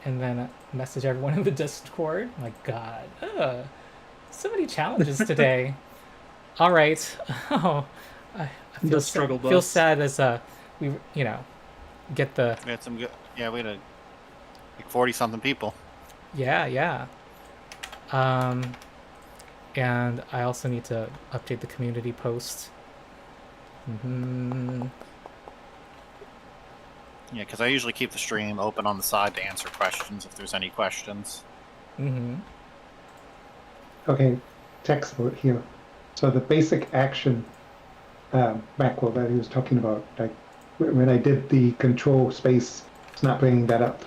and then message everyone in the Discord. My God, so many challenges today. All right. Oh, I feel struggle feel bus. sad as we get the We had some good. Yeah, we had like 40-something people. yeah. And I also need to update the community post. Yeah, because I usually keep the stream open on the side to answer questions if there's any questions. Okay, text here. So the basic action macro that he was talking about, like when I did the control space, it's not bringing that up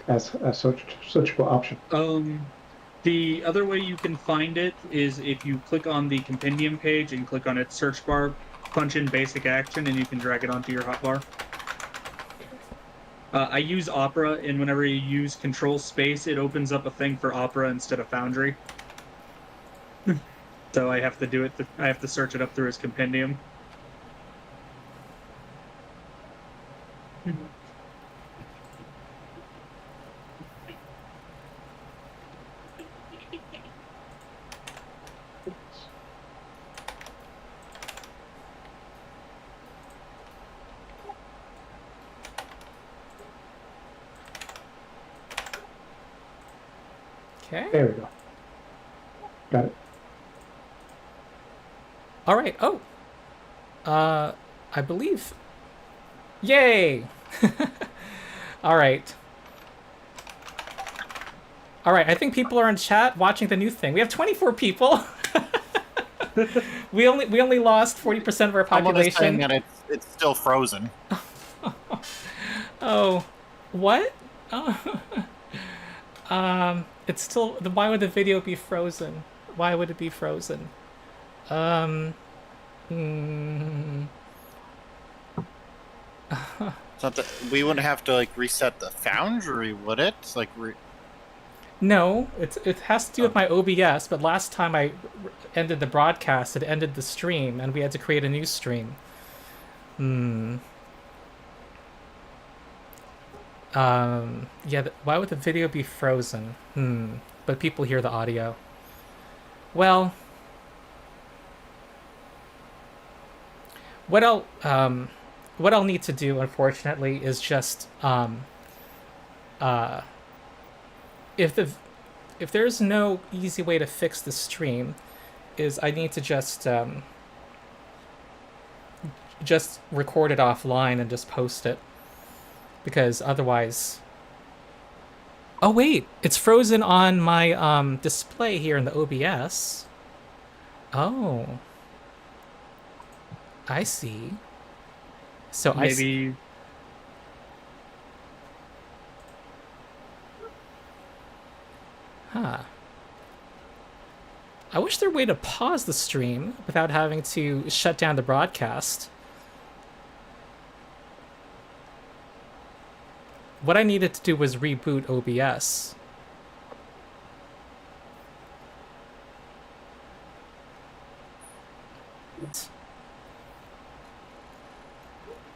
as a searchable option. The other way you can find it is if you click on the compendium page and click on its search bar, punch in basic action, and you can drag it onto your hotbar. I use Opera, and whenever you use control space, it opens up a thing for Opera instead of Foundry. So I have to do it. I have to search it up through his compendium. Okay. There we go. Got it. All right. Oh. I believe. Yay! All right. All right. I think people are in chat watching the new thing. We have 24 people. we only lost 40% of our population. Someone is saying that it's still frozen. Oh, what? It's still. Why would the video be frozen? Why would it be frozen? So we wouldn't have to like reset the Foundry, would it? It's like No, it has to do with my OBS. But last time I ended the broadcast, it ended the stream, and we had to create a new stream. Yeah. Why would the video be frozen? But people hear the audio. Well, what I'll need to do, unfortunately, is just if there's no easy way to fix the stream, is I need to just record it offline and just post it, because otherwise. Oh wait, it's frozen on my display here in the OBS. Oh. I see. So maybe. Huh. I wish there were a way to pause the stream without having to shut down the broadcast. What I needed to do was reboot OBS.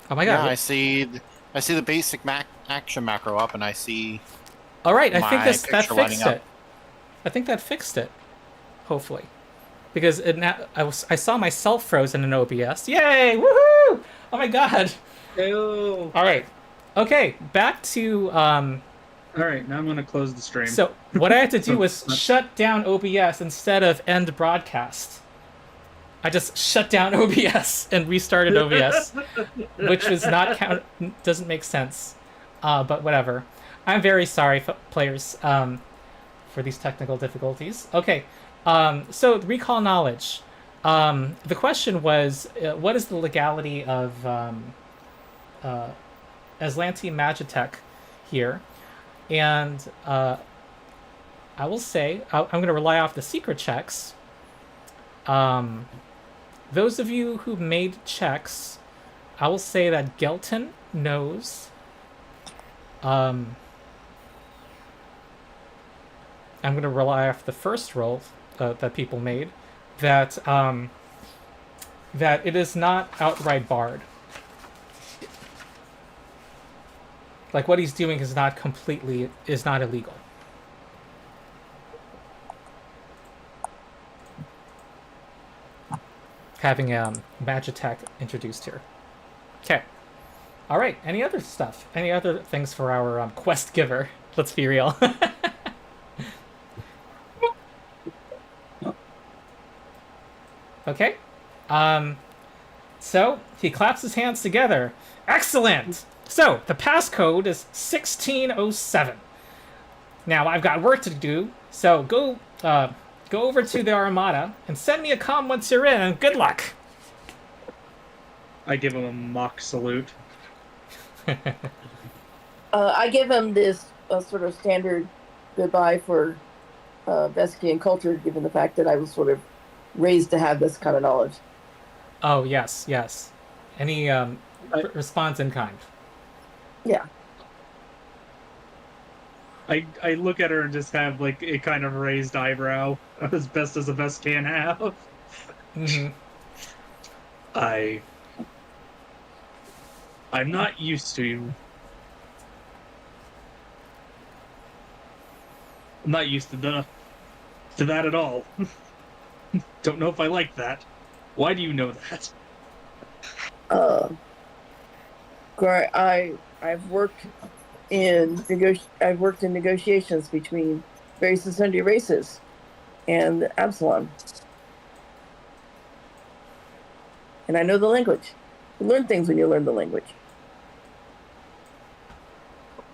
Oh my god. Yeah, I see the basic action macro up, and I see. All right, I think that fixed it. I think that fixed it. Hopefully, because I saw myself frozen in OBS. Yay! Woohoo! Oh my god! Ew. All right, okay, back to. All right, now I'm gonna close the stream. So what I had to do was shut down OBS instead of end broadcast. I just shut down OBS and restarted OBS, which was not doesn't make sense, but whatever. I'm very sorry, players, for these technical difficulties. Okay, so recall knowledge. The question was, what is the legality of Aslanti Magitech here? And I will say, I'm going to rely off the secret checks. Those of you who made checks, I will say that Gelton knows. I'm going to rely off the first roll that people made, that that it is not outright barred. Like, what he's doing is not illegal. Having Magitech introduced here. Okay. All right. Any other stuff? Any other things for our quest giver? Let's be real. Okay. So he claps his hands together. Excellent. So the passcode is 1607. Now I've got work to do. So go over to the Armada and send me a comm once you're in. And good luck. I give him a mock salute. I give him this sort of standard goodbye for Veskian culture, given the fact that I was sort of raised to have this kind of knowledge. Oh, yes, yes. Any response in kind? Yeah. I look at her and just have like a kind of raised eyebrow, as best as a vest can have. Mm-hmm. I'm not used to. I'm not used to that at all. Don't know if I like that. Why do you know that? I've worked in negotiations between various and sundry races and Absalom, and I know the language. You learn things when you learn the language.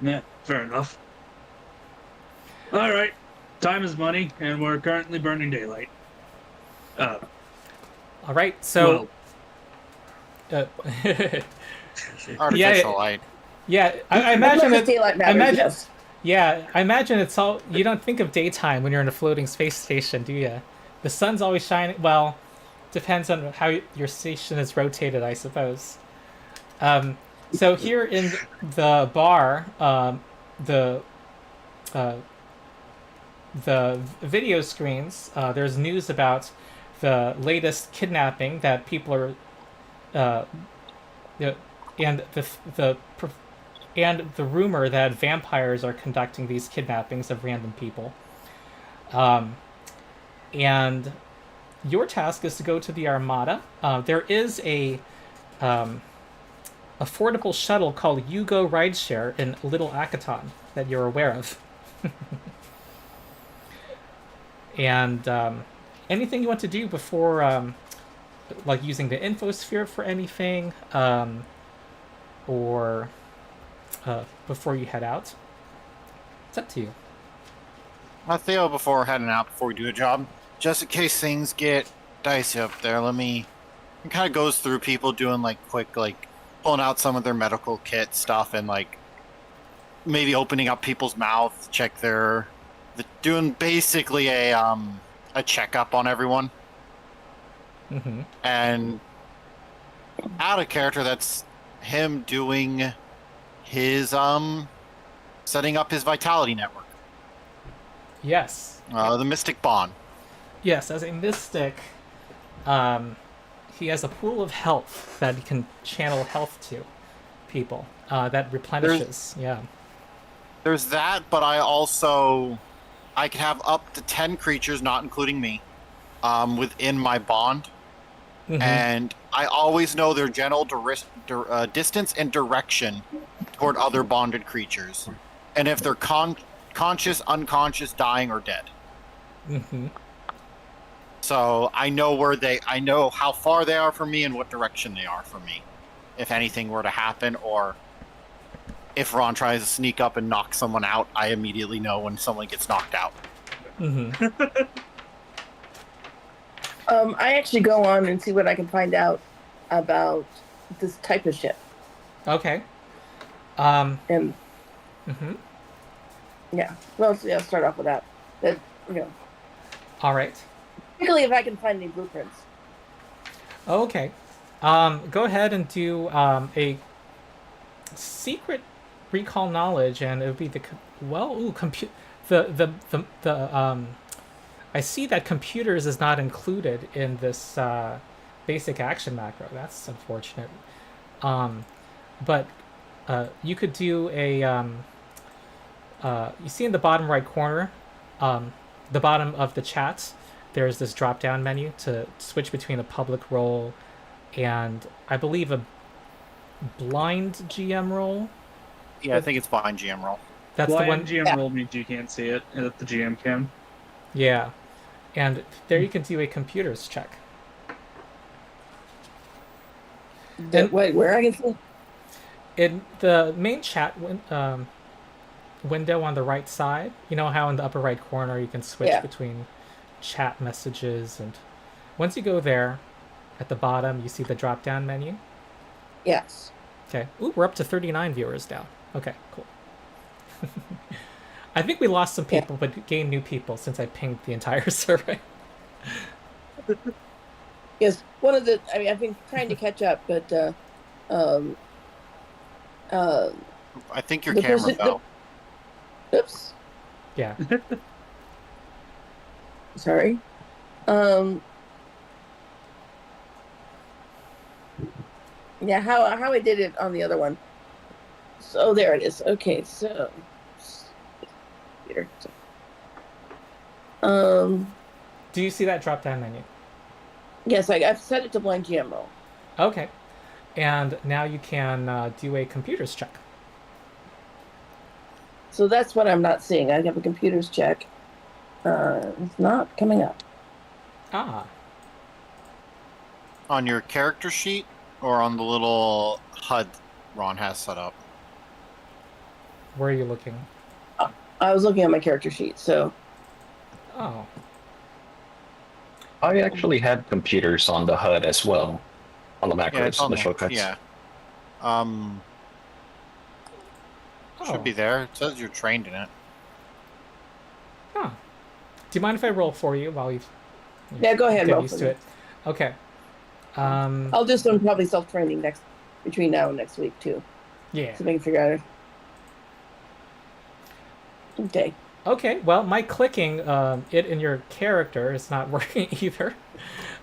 Yeah, fair enough. All right, time is money, and we're currently burning daylight. All right, so Artificial light. yeah, I imagine that. Daylight matters, yes. Yeah, I imagine it's all. You don't think of daytime when you're in a floating space station, do you? The sun's always shining. Well, depends on how your station is rotated, I suppose. So here in the bar, the video screens, there's news about the latest kidnapping that people are, and the rumor that vampires are conducting these kidnappings of random people. And your task is to go to the Armada. There is a affordable shuttle called Yugo Rideshare in Little Akaton that you're aware of. And anything you want to do before, like using the infosphere for anything, or before you head out? It's up to you. Theo, before heading out, before we do a job, just in case things get dicey up there, it kind of goes through people doing like quick, like pulling out some of their medical kit stuff and like maybe opening up people's mouths, check doing basically a checkup on everyone. Mm-hmm. And out of character, that's him doing his setting up his vitality network. Yes. The Mystic Bond. Yes, as a mystic, he has a pool of health that he can channel health to people. That replenishes. There's that, but I can have up to 10 creatures, not including me, within my bond. Mm-hmm. And I always know their general distance and direction toward other bonded creatures. And if they're conscious, unconscious, dying, or dead. Mm-hmm. So I know how far they are from me and what direction they are from me. If anything were to happen, or if Ron tries to sneak up and knock someone out, I immediately know when someone gets knocked out. Mm-hmm. I actually go on and see what I can find out about this type of ship. Okay. And Mm-hmm. yeah, well, so yeah, start off with that. All right. Particularly if I can find any blueprints. Okay. Go ahead and do a secret recall knowledge, and it would be I see that computers is not included in this basic action macro. That's unfortunate. But you could do a you see in the bottom right corner, the bottom of the chat, there's this drop down menu to switch between a public role and I believe a blind GM role. Yeah, I think it's behind GM roll. That's the one. GM role means you can't see it, and that the GM can. Yeah, and there you can do a computers check. Wait, where I can see? In the main chat window on the right side, you know how in the upper right corner you can switch between chat messages, and once you go there, at the bottom you see the drop down menu. Yes. Okay. Ooh, we're up to 39 viewers now. Okay, cool. I think we lost some people, but gained new people since I pinged the entire survey. Yes, one of the. I mean, I've been trying to catch up, but I think your camera fell. Oops. Yeah. Sorry. Yeah, how I did it on the other one. So there it is. Okay, so here. Do you see that drop down menu? Yes, I've set it to blind GM role. Okay. And now you can do a computers check. So that's what I'm not seeing. I have a computers check. It's not coming up. Ah. On your character sheet or on the little HUD Ron has set up? Where are you looking? I was looking at my character sheet, so. Oh. I actually had computers on the HUD as well, on the macros, it's on the there. shortcuts. Yeah. Oh. Should be there. It says you're trained in it. Huh. Do you mind if I roll for you while you Yeah, go ahead. get Roll used for to me. it? Okay. I'll do some probably self-training between now and next week too. Yeah. So we can figure out it. Okay. Okay, well, my clicking it in your character is not working either.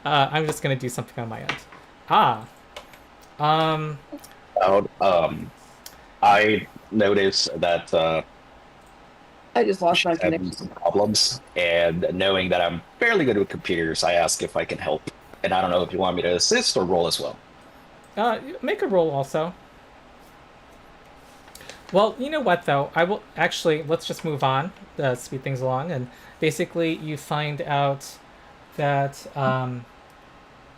I'm just going to do something on my end. I noticed that I just lost my having connection. some problems, and knowing that I'm fairly good with computers, I asked if I can help. And I don't know if you want me to assist or roll as well. Make a roll also. Well, you know what, though? I will actually, let's just move on, speed things along. And basically, you find out that, I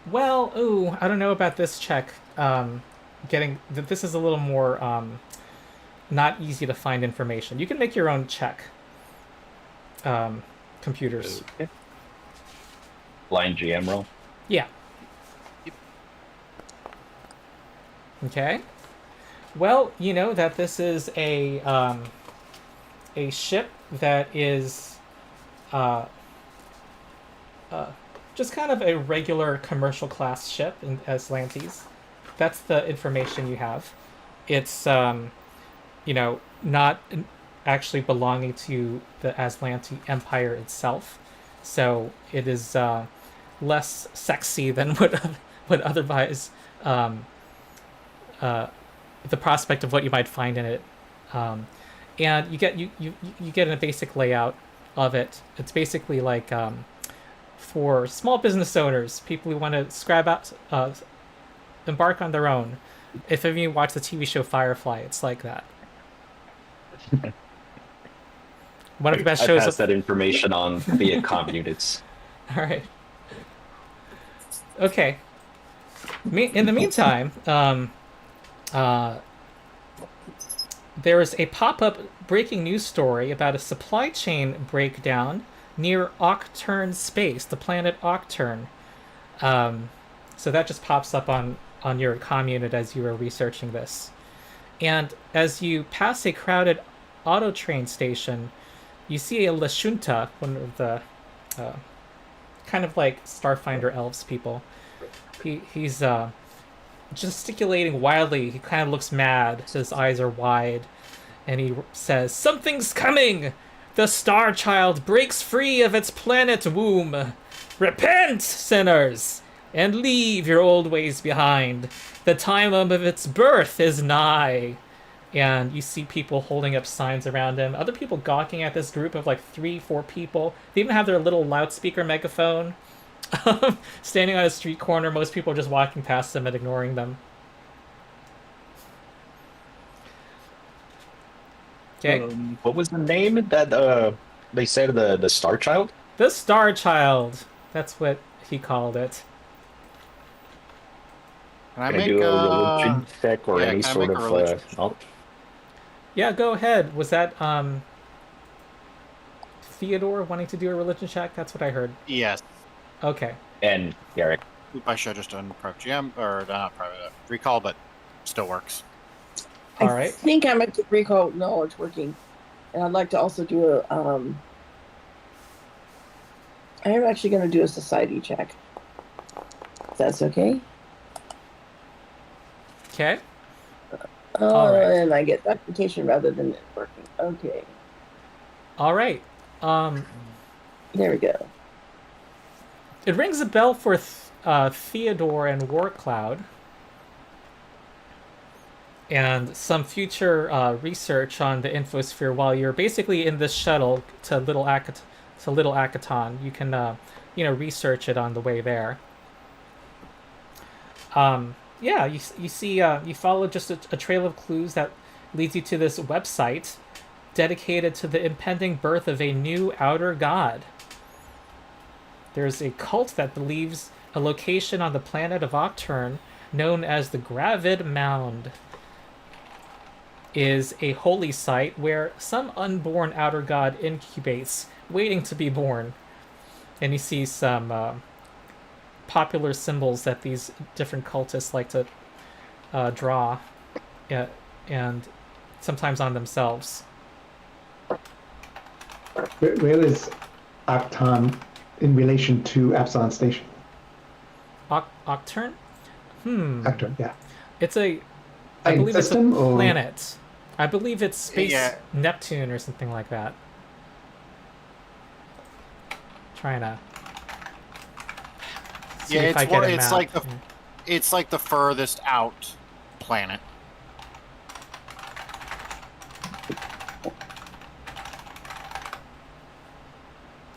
don't know about this check. This is a little more not easy to find information. You can make your own check. Computers. Okay. Blind GM roll. Yeah. Okay. Well, you know that this is a ship that is just kind of a regular commercial class ship in Atlantis. That's the information you have. It's not actually belonging to the Aslanti Empire itself, so it is less sexy than would otherwise the prospect of what you might find in it, and you get a basic layout of it. It's basically like for small business owners, people who want to embark on their own. If any of you watch the TV show Firefly, it's like that. One of the best shows. I passed that information on via comm units. All right. Okay. In the meantime, there is a pop-up breaking news story about a supply chain breakdown near Octurne space, the planet Octurne. So that just pops up on your comm unit as you were researching this. And as you pass a crowded auto train station, you see a Lashunta, one of the kind of like Starfinder elves people. He's gesticulating wildly. He kind of looks mad. His eyes are wide. And he says, "Something's coming! The Star Child breaks free of its planet womb. Repent, sinners, and leave your old ways behind. The time of its birth is nigh. and you see people holding up signs around him. Other people gawking at this group of like 3, 4 people. They even have their little loudspeaker megaphone standing on a street corner. Most people are just walking past them and ignoring them. Okay. What was the name that they said the Star Child? The Star Child. That's what he called it. Can I Can I make do a a religion check or yeah, any can I sort make a of religion? Yeah, go ahead. Was that Theodore wanting to do a religion check? That's what I heard. Yes. Okay. and Garrick? Oop, I should have just done private GM or not private recall, but still works. All I right. think I might get recall knowledge working, and I'd like to also do a. I am actually going to do a society check. If that's okay. Okay. All right. And I get documentation rather than it working. Okay, All right. there we go. It rings a bell for Theodore and Warcloud, and some future research on the infosphere while you're basically in this shuttle to Little Akaton. You can research it on the way there. Yeah, you see you follow just a trail of clues that leads you to this website dedicated to the impending birth of a new outer god. There's a cult that believes a location on the planet of Octurne known as the Gravid Mound is a holy site where some unborn outer god incubates, waiting to be born. And you see some popular symbols that these different cultists like to draw, and sometimes on themselves. Where is Octon in relation to Absalon Station? Octurne? Octurne, yeah. It's I Same believe it's a system, or- planet. I believe it's space Yeah. Neptune or something like that. Trying to see Yeah, if I it's get one, a it's map. like it's like the furthest out planet.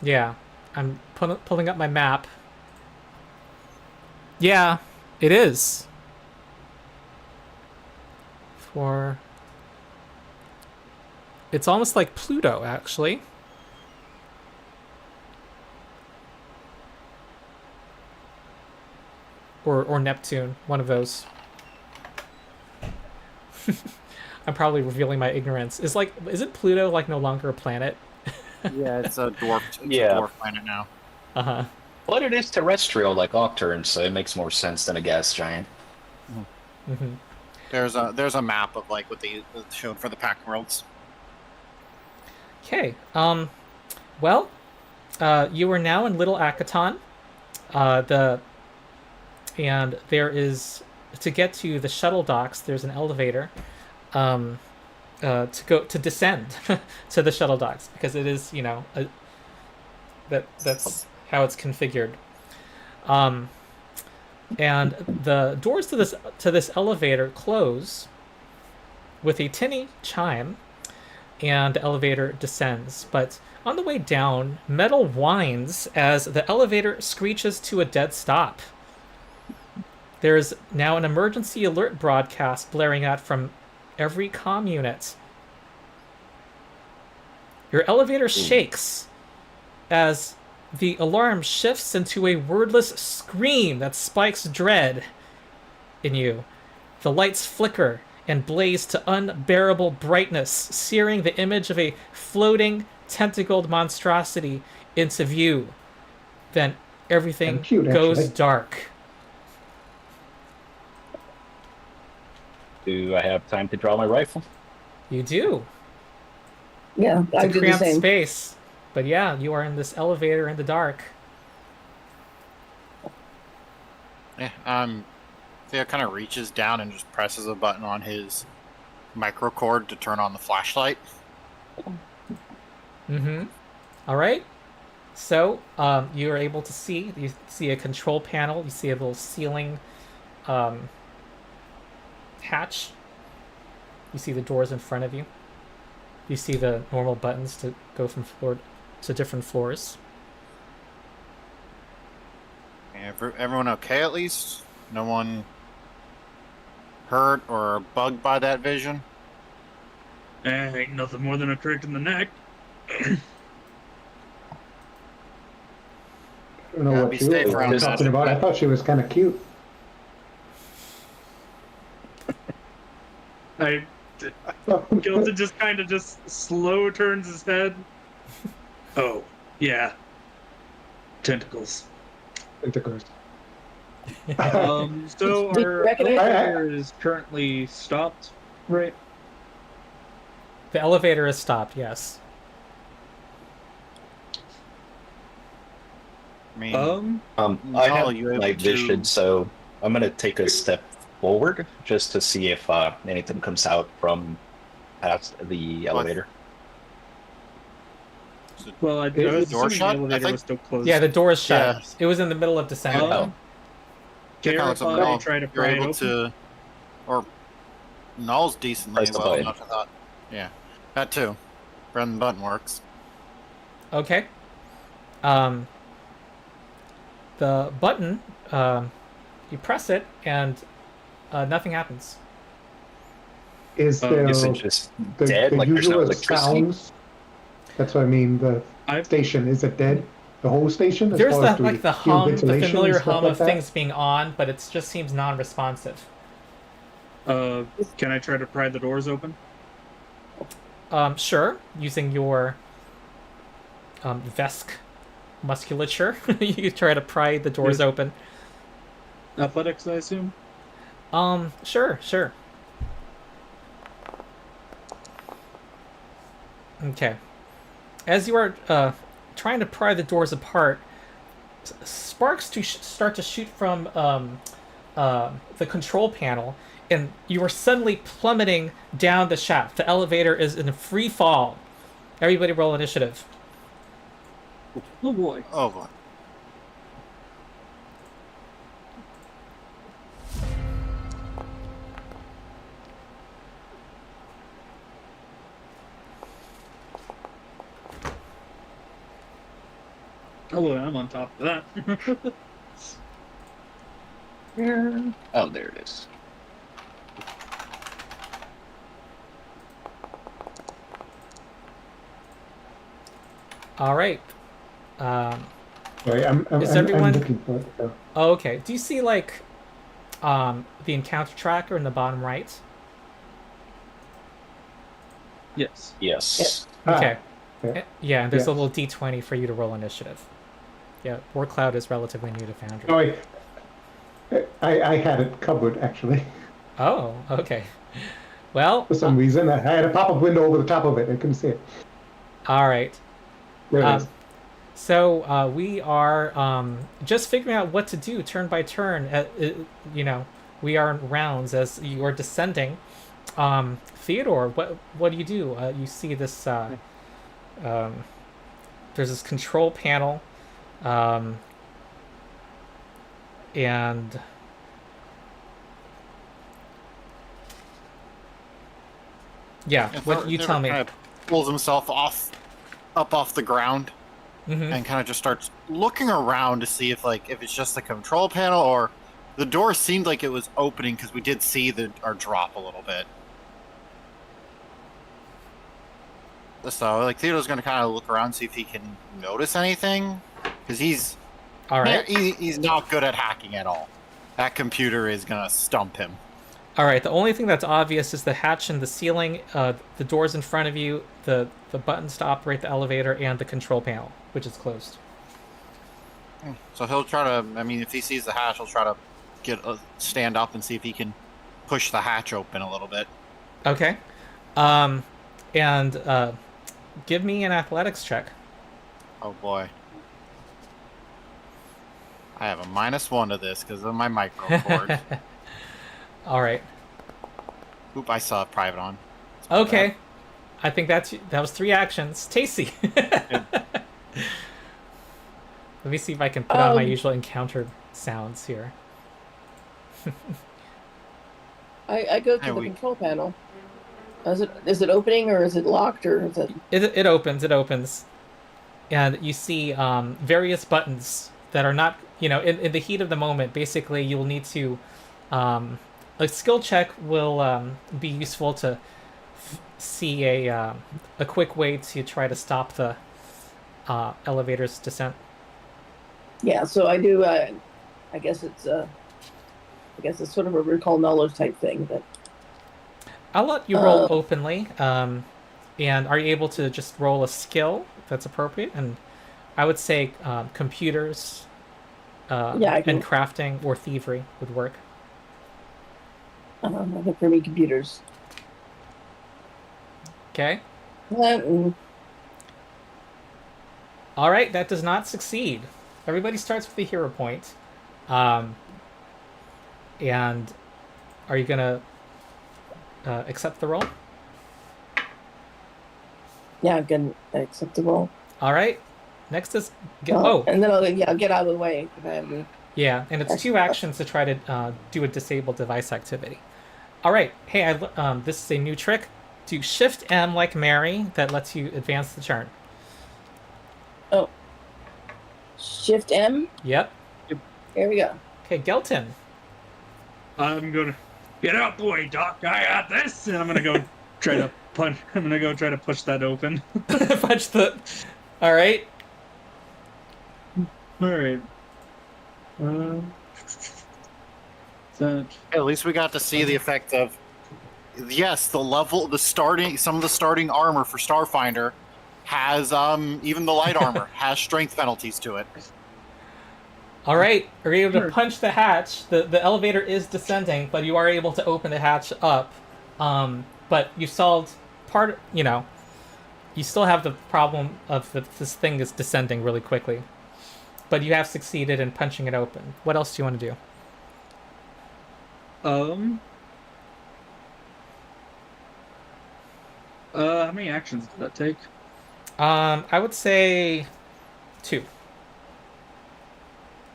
Yeah, I'm pulling up my map. Yeah, it is. It's almost like Pluto, actually. Or Neptune, one of those. I'm probably revealing my ignorance. Isn't Pluto like no longer a planet? Yeah, it's a dwarf. It's Yeah. a dwarf planet now. Uh-huh. But it is terrestrial like Octurne, so it makes more sense than a gas giant. Mm-hmm. There's a map of like what they showed for the Pack Worlds. Okay. Well, you are now in Little Akaton. And there is, to get to the shuttle docks, there's an elevator to descend to the shuttle docks, because it is, that's how it's configured. And the doors to this elevator close with a tinny chime, and the elevator descends. But on the way down, metal whines as the elevator screeches to a dead stop. There's now an emergency alert broadcast blaring out from every comm unit. Your elevator shakes as the alarm shifts into a wordless scream that spikes dread in you. The lights flicker and blaze to unbearable brightness, searing the image of a floating, tentacled monstrosity into view. Then everything Kinda cute, goes actually. dark. Do I have time to draw my rifle? You do. Yeah, It's I a do the cramped same. space. But yeah, you are in this elevator in the dark. Yeah. Theo kind of reaches down and just presses a button on his microcord to turn on the flashlight. Mm-hmm. All right. So you are able to see. You see a control panel. You see a little ceiling hatch. You see the doors in front of you. You see the normal buttons to go from floor to different floors. Everyone okay at least? No one hurt or bugged by that vision? Ain't nothing more than a crick in the neck. I don't know Gotta what be you safe were around talking that. about. I thought she was kind of cute. Gilton just kind of slow turns his head. Oh, yeah. Tentacles. Intercourse. So Do you our reckon it? elevator is currently stopped, right? The elevator is stopped. Yes. I mean, I No, have you able night vision, to- so I'm gonna take a step forward just to see if anything comes out from past the elevator. Well, I Is was the door assuming shut? the I elevator think- was still closed. Yeah, the door is shut. Yeah. It was in the middle of descending. Oh. Care kinda if looks I like try to you're pry it able open? to, or Null's decently Press the well button. enough. I thought. Yeah, that too. Run the button works. Okay. The button, you press it and nothing happens. Is Oh, there Is it just the, dead? the Like there's no usual electricity? sounds? That's what I mean. The I've station, is it dead? The whole station? As There's far as the do like you the feel hum, the ventilation and familiar stuff hum like of that? things being on, but it just seems non-responsive. Can I try to pry the doors open? Sure, using your Vesk musculature, you try to pry the doors Yes. open. Athletics, I assume? Sure. Okay. As you are trying to pry the doors apart, sparks start to shoot from the control panel, and you are suddenly plummeting down the shaft. The elevator is in a free fall. Everybody roll initiative. Oh boy. Oh boy. Oh boy, I'm on top of that. Oh, there it is. All right. Sorry, I'm Is everyone- looking for it. So. Oh, okay. Do you see like the encounter tracker in the bottom right? Yes. Yes. Ah, Okay. yeah. Yeah, and there's a Yes. little D20 for you to roll initiative. Yeah, War Cloud is relatively new to Foundry. Oh, I had it covered actually. Oh, okay. Well, For some reason, I had a pop-up window over the top of it. I couldn't see it. all right. There it is. So we are just figuring out what to do turn by turn. We are in rounds as you are descending. Theodore, what do? You see this. There's this control panel, and yeah. What you tell me? Kind of pulls himself up off the ground, Mhm. and kind of just starts looking around to see if it's just the control panel or the door seemed like it was opening because we did see our drop a little bit. So Theodore's gonna kind of look around, see if he can notice anything, because he's All right. he's not good at hacking at all. That computer is gonna stump him. All right. The only thing that's obvious is the hatch in the ceiling, the doors in front of you, the buttons to operate the elevator, and the control panel, which is closed. So he'll try to. I mean, if he sees the hatch, he'll try to stand up and see if he can push the hatch open a little bit. Okay. And give me an athletics check. Oh boy. I have a -1 to this because of my micro cord. All right. Oop! I saw a private on. It's my Okay. bad. I think that was 3 actions. Tasty. Let me see if I can put on my usual encounter sounds here. I go to There the we- control panel. Is it opening or is it locked or is it? It opens. It opens, and you see various buttons that are not, in the heat of the moment. Basically, you'll need to a skill check will be useful to see a quick way to try to stop the elevator's descent. Yeah, so I do. I guess it's sort of a recall knowledge type thing. But I'll let you roll openly. And are you able to just roll a skill that's appropriate? And I would say computers and crafting or thievery would work. I think for me, computers. Okay. Mm, All right, that does not succeed. Everybody starts with a hero point. And are you going to accept the roll? yeah, I'm gonna accept the roll. All right. Next is... And then I'll get out of the way. If I have to. Yeah, and it's 2 actions to try to do a disable device activity. All right. Hey, this is a new trick. Do Shift M like Mary. That lets you advance the turn. Oh. Shift M? Yep. There we go. Okay, Gelton. I'm gonna get out the way, Doc. I got this, and I'm gonna go try to punch. I'm gonna go try to push that open. Punch the... All right. All right. That. At least we got to see the effect of, yes, some of the starting armor for Starfinder has even the light armor has strength penalties to it. All right. Are you able to punch the hatch? The elevator is descending, but you are able to open the hatch up. But you solved part. You still have the problem of this thing is descending really quickly. But you have succeeded in punching it open. What else do you want to do? How many actions does that take? I would say 2.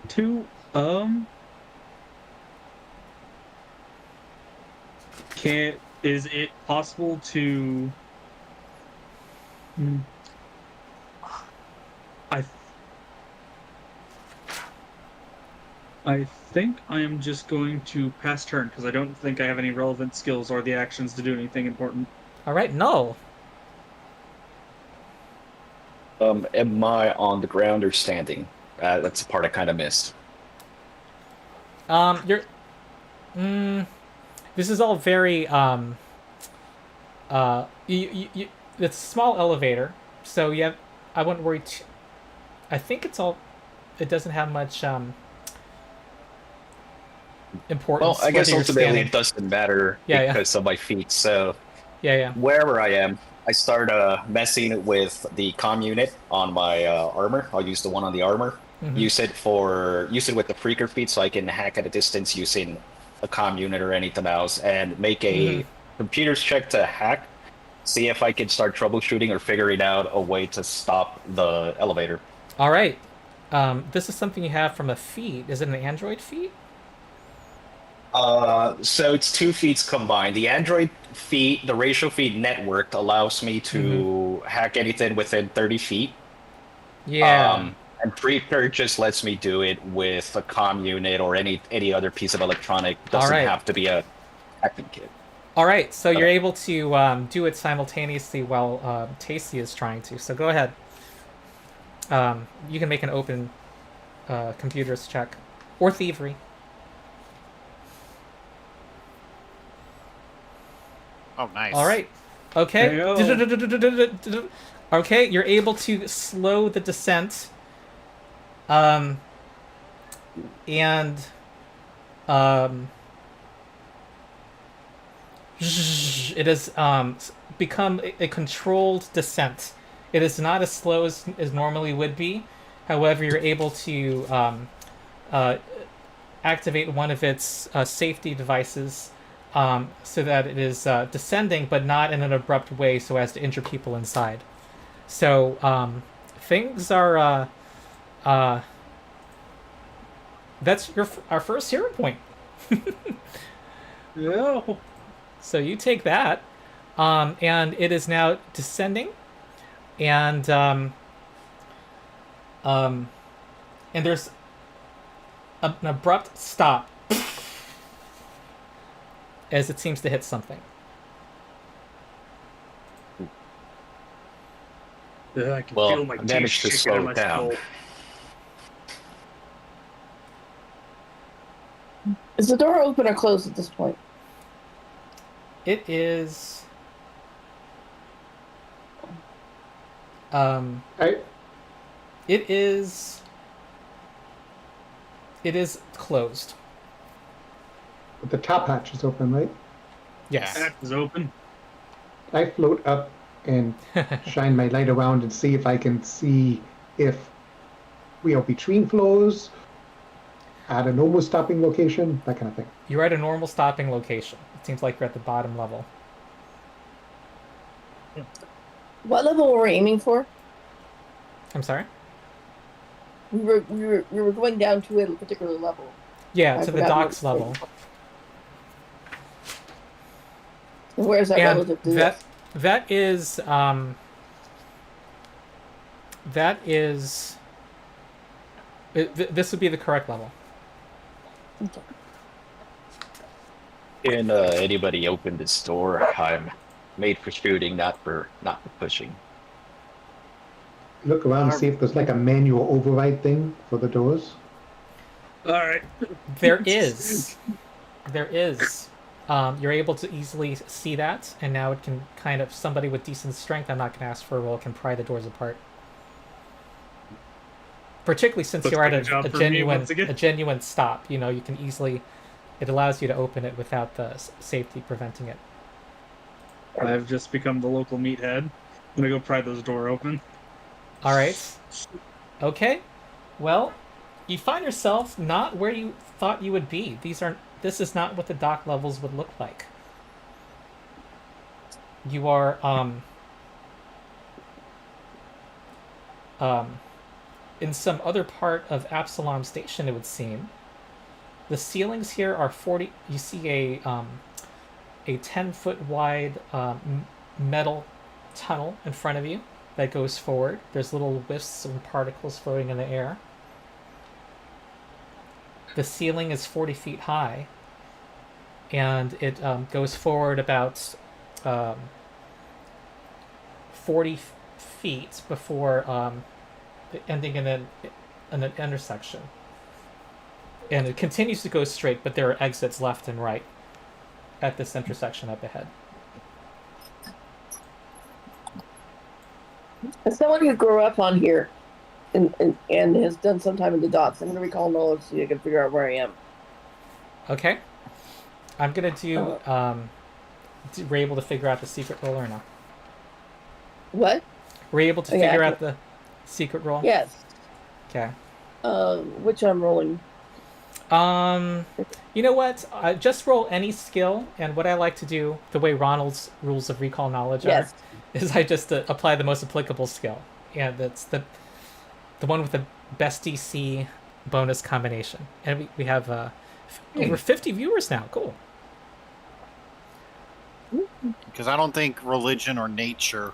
2. Is it possible to? I think I am just going to pass turn because I don't think I have any relevant skills or the actions to do anything important. All right, no. Am I on the ground or standing? That's the part I kind of missed. You're. This is all very it's a small elevator, so I wouldn't worry. I think it's all. It doesn't have much importance. Well, I guess whether you're ultimately standing. it doesn't matter because of my feet. So Yeah. wherever I am, I start messing with the comm unit on my armor. I'll use the one on the armor. Mm-hmm. Use it with the freaker feet so I can hack at a distance using a comm unit or anything else, and make a computer's check to hack. See if I can start troubleshooting or figuring out a way to stop the elevator. All right. This is something you have from a feed. Is it an Android feed? So it's 2 feeds combined. The Android feed, the ratio feed network, allows me to hack anything within 30 feet. Yeah. And Freaker just lets me do it with a comm unit or any other piece of electronic. Doesn't have to be a hacking kit. All right, so you're able to do it simultaneously while Tasty is trying to. So go ahead. You can make an open computers check or thievery. Oh, nice. All right. Okay. Okay, you're able to slow the descent. And it has become a controlled descent. It is not as slow as normally would be. However, you're able to activate one of its safety devices so that it is descending, but not in an abrupt way so as to injure people inside. So things are... that's our first hero point. Yeah. So you take that. And it is now descending, and there's an abrupt stop as it seems to hit something. I can Well, feel my I teeth managed to shaking slow in my it down. skull. Is the door open or closed at this point? It is. I It is. It is closed. the top hatch is open, right? Yes. That is open. I float up and shine my light around and see if I can see if we are between floors, at a normal stopping location, that kind of thing. You're at a normal stopping location. It seems like you're at the bottom level. What level were we aiming for? I'm sorry? We were going down to a particular level. Yeah, I to the forgot docks what- level. And where's that And relative to that this? that is this would be the correct level. Okay. Can anybody open this door? I'm made for shooting, not for pushing. Look around and see if there's like a manual override thing for the doors. All right. There is. You're able to easily see that, and now it can kind of, somebody with decent strength, I'm not going to ask for a roll, can pry the doors apart. Particularly since Looks you're at like a job a for me genuine once again. a genuine stop. You know, you can easily, it allows you to open it without the safety preventing it. I've just become the local meathead. I'm gonna go pry those door open. All right. Okay. Well, you find yourself not where you thought you would be. This is not what the dock levels would look like. You are in some other part of Absalom Station, it would seem. The ceilings here are 40. You see a 10-foot wide metal tunnel in front of you that goes forward. There's little wisps and particles floating in the air. The ceiling is 40 feet high, and it goes forward about 40 feet before ending in an intersection. And it continues to go straight, but there are exits left and right at this intersection up ahead. As someone who grew up on here and has done some time in the docks, I'm going to recall knowledge so you can figure out where I am. Okay. I'm going to do... Were you able to figure out the secret roll or no? What? Were you able to Yeah, figure I out the secret roll? Yes. Okay. Which I'm rolling. You know what? Just roll any skill, and what I like to do, the way Ronald's rules of recall knowledge Yes. are, is I just apply the most applicable skill. Yeah, that's the one with the best DC bonus combination. And we have over 50 viewers now. Cool. Because I don't think religion or nature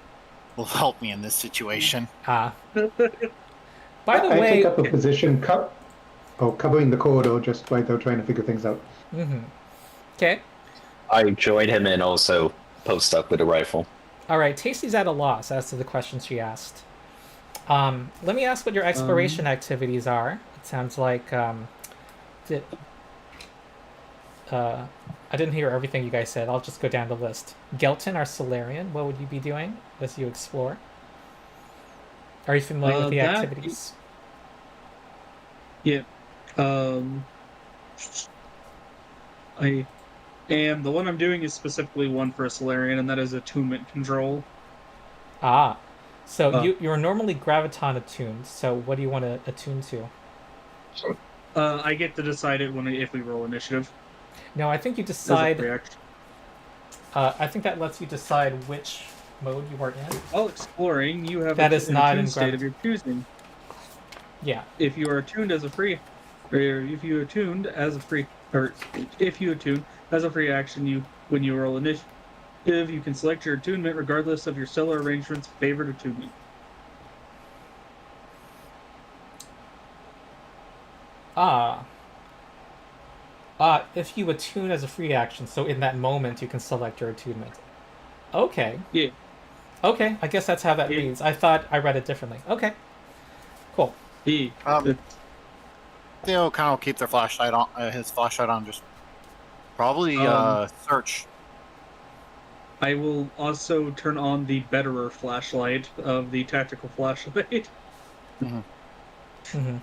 will help me in this situation. By the I way... take up a position covering the corridor just while they're trying to figure things out. Okay. I join him and also post up with a rifle. All right. Tasty's at a loss as to the questions she asked. Let me ask what your exploration activities are. It sounds like I didn't hear everything you guys said. I'll just go down the list. Gelton, our Solarian, what would you be doing as you explore? Are you familiar with the activities? Yeah. I am. The one I'm doing is specifically one for a Solarian, and that is attunement control. Ah. So you're normally graviton attuned, so what do you want to attune to? I get to decide it if we roll initiative. No, I think you As a decide... reaction. I think that lets you decide which mode you are in. While exploring, you have That is an not attuned in state of your choosing. Yeah. If you are attuned as a free, or if you attuned as a free, or if you attune as a free action, when you roll initiative, If you can select your attunement regardless of your stellar arrangement's favorite attunement. If you attune as a free action, so in that moment you can select your attunement. Okay. Yeah. Okay, I guess that's how that Yeah. reads. I thought I read it differently. Okay. Cool. Theo kind of keep their flashlight on, his flashlight on, just probably search. I will also turn on the betterer flashlight of the tactical flashlight. Mm-hmm.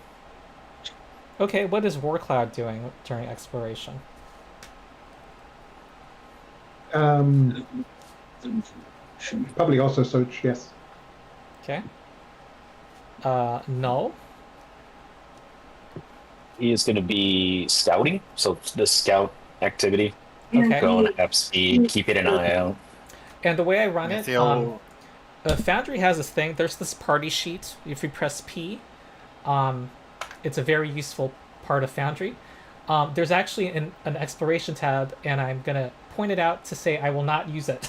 Okay, what is Warcloud doing during exploration? Probably also search, yes. Okay. Null? He is going to be scouting, so the scout activity. Okay. Going up speed, keeping an eye out. And the way I run it, Theo, Foundry has this thing. There's this party sheet. If you press P, it's a very useful part of Foundry. There's actually an exploration tab, and I'm going to point it out to say I will not use it.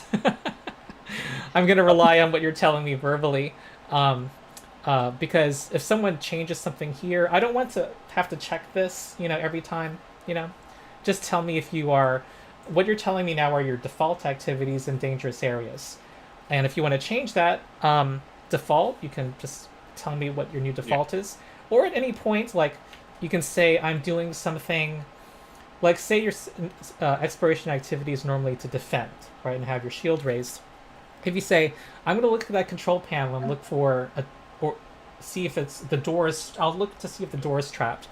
I'm going to rely on what you're telling me verbally. Because if someone changes something here, I don't want to have to check this, every time, Just tell me if you are... What you're telling me now are your default activities in dangerous areas. And if you want to change that default, you can just tell me what your new default is. Or at any point, like, you can say, I'm doing something... Like, say your exploration activity is normally to defend, right, and have your shield raised. If you say, I'm going to look at that control panel and look for or see if it's the door is... I'll look to see if the door is trapped.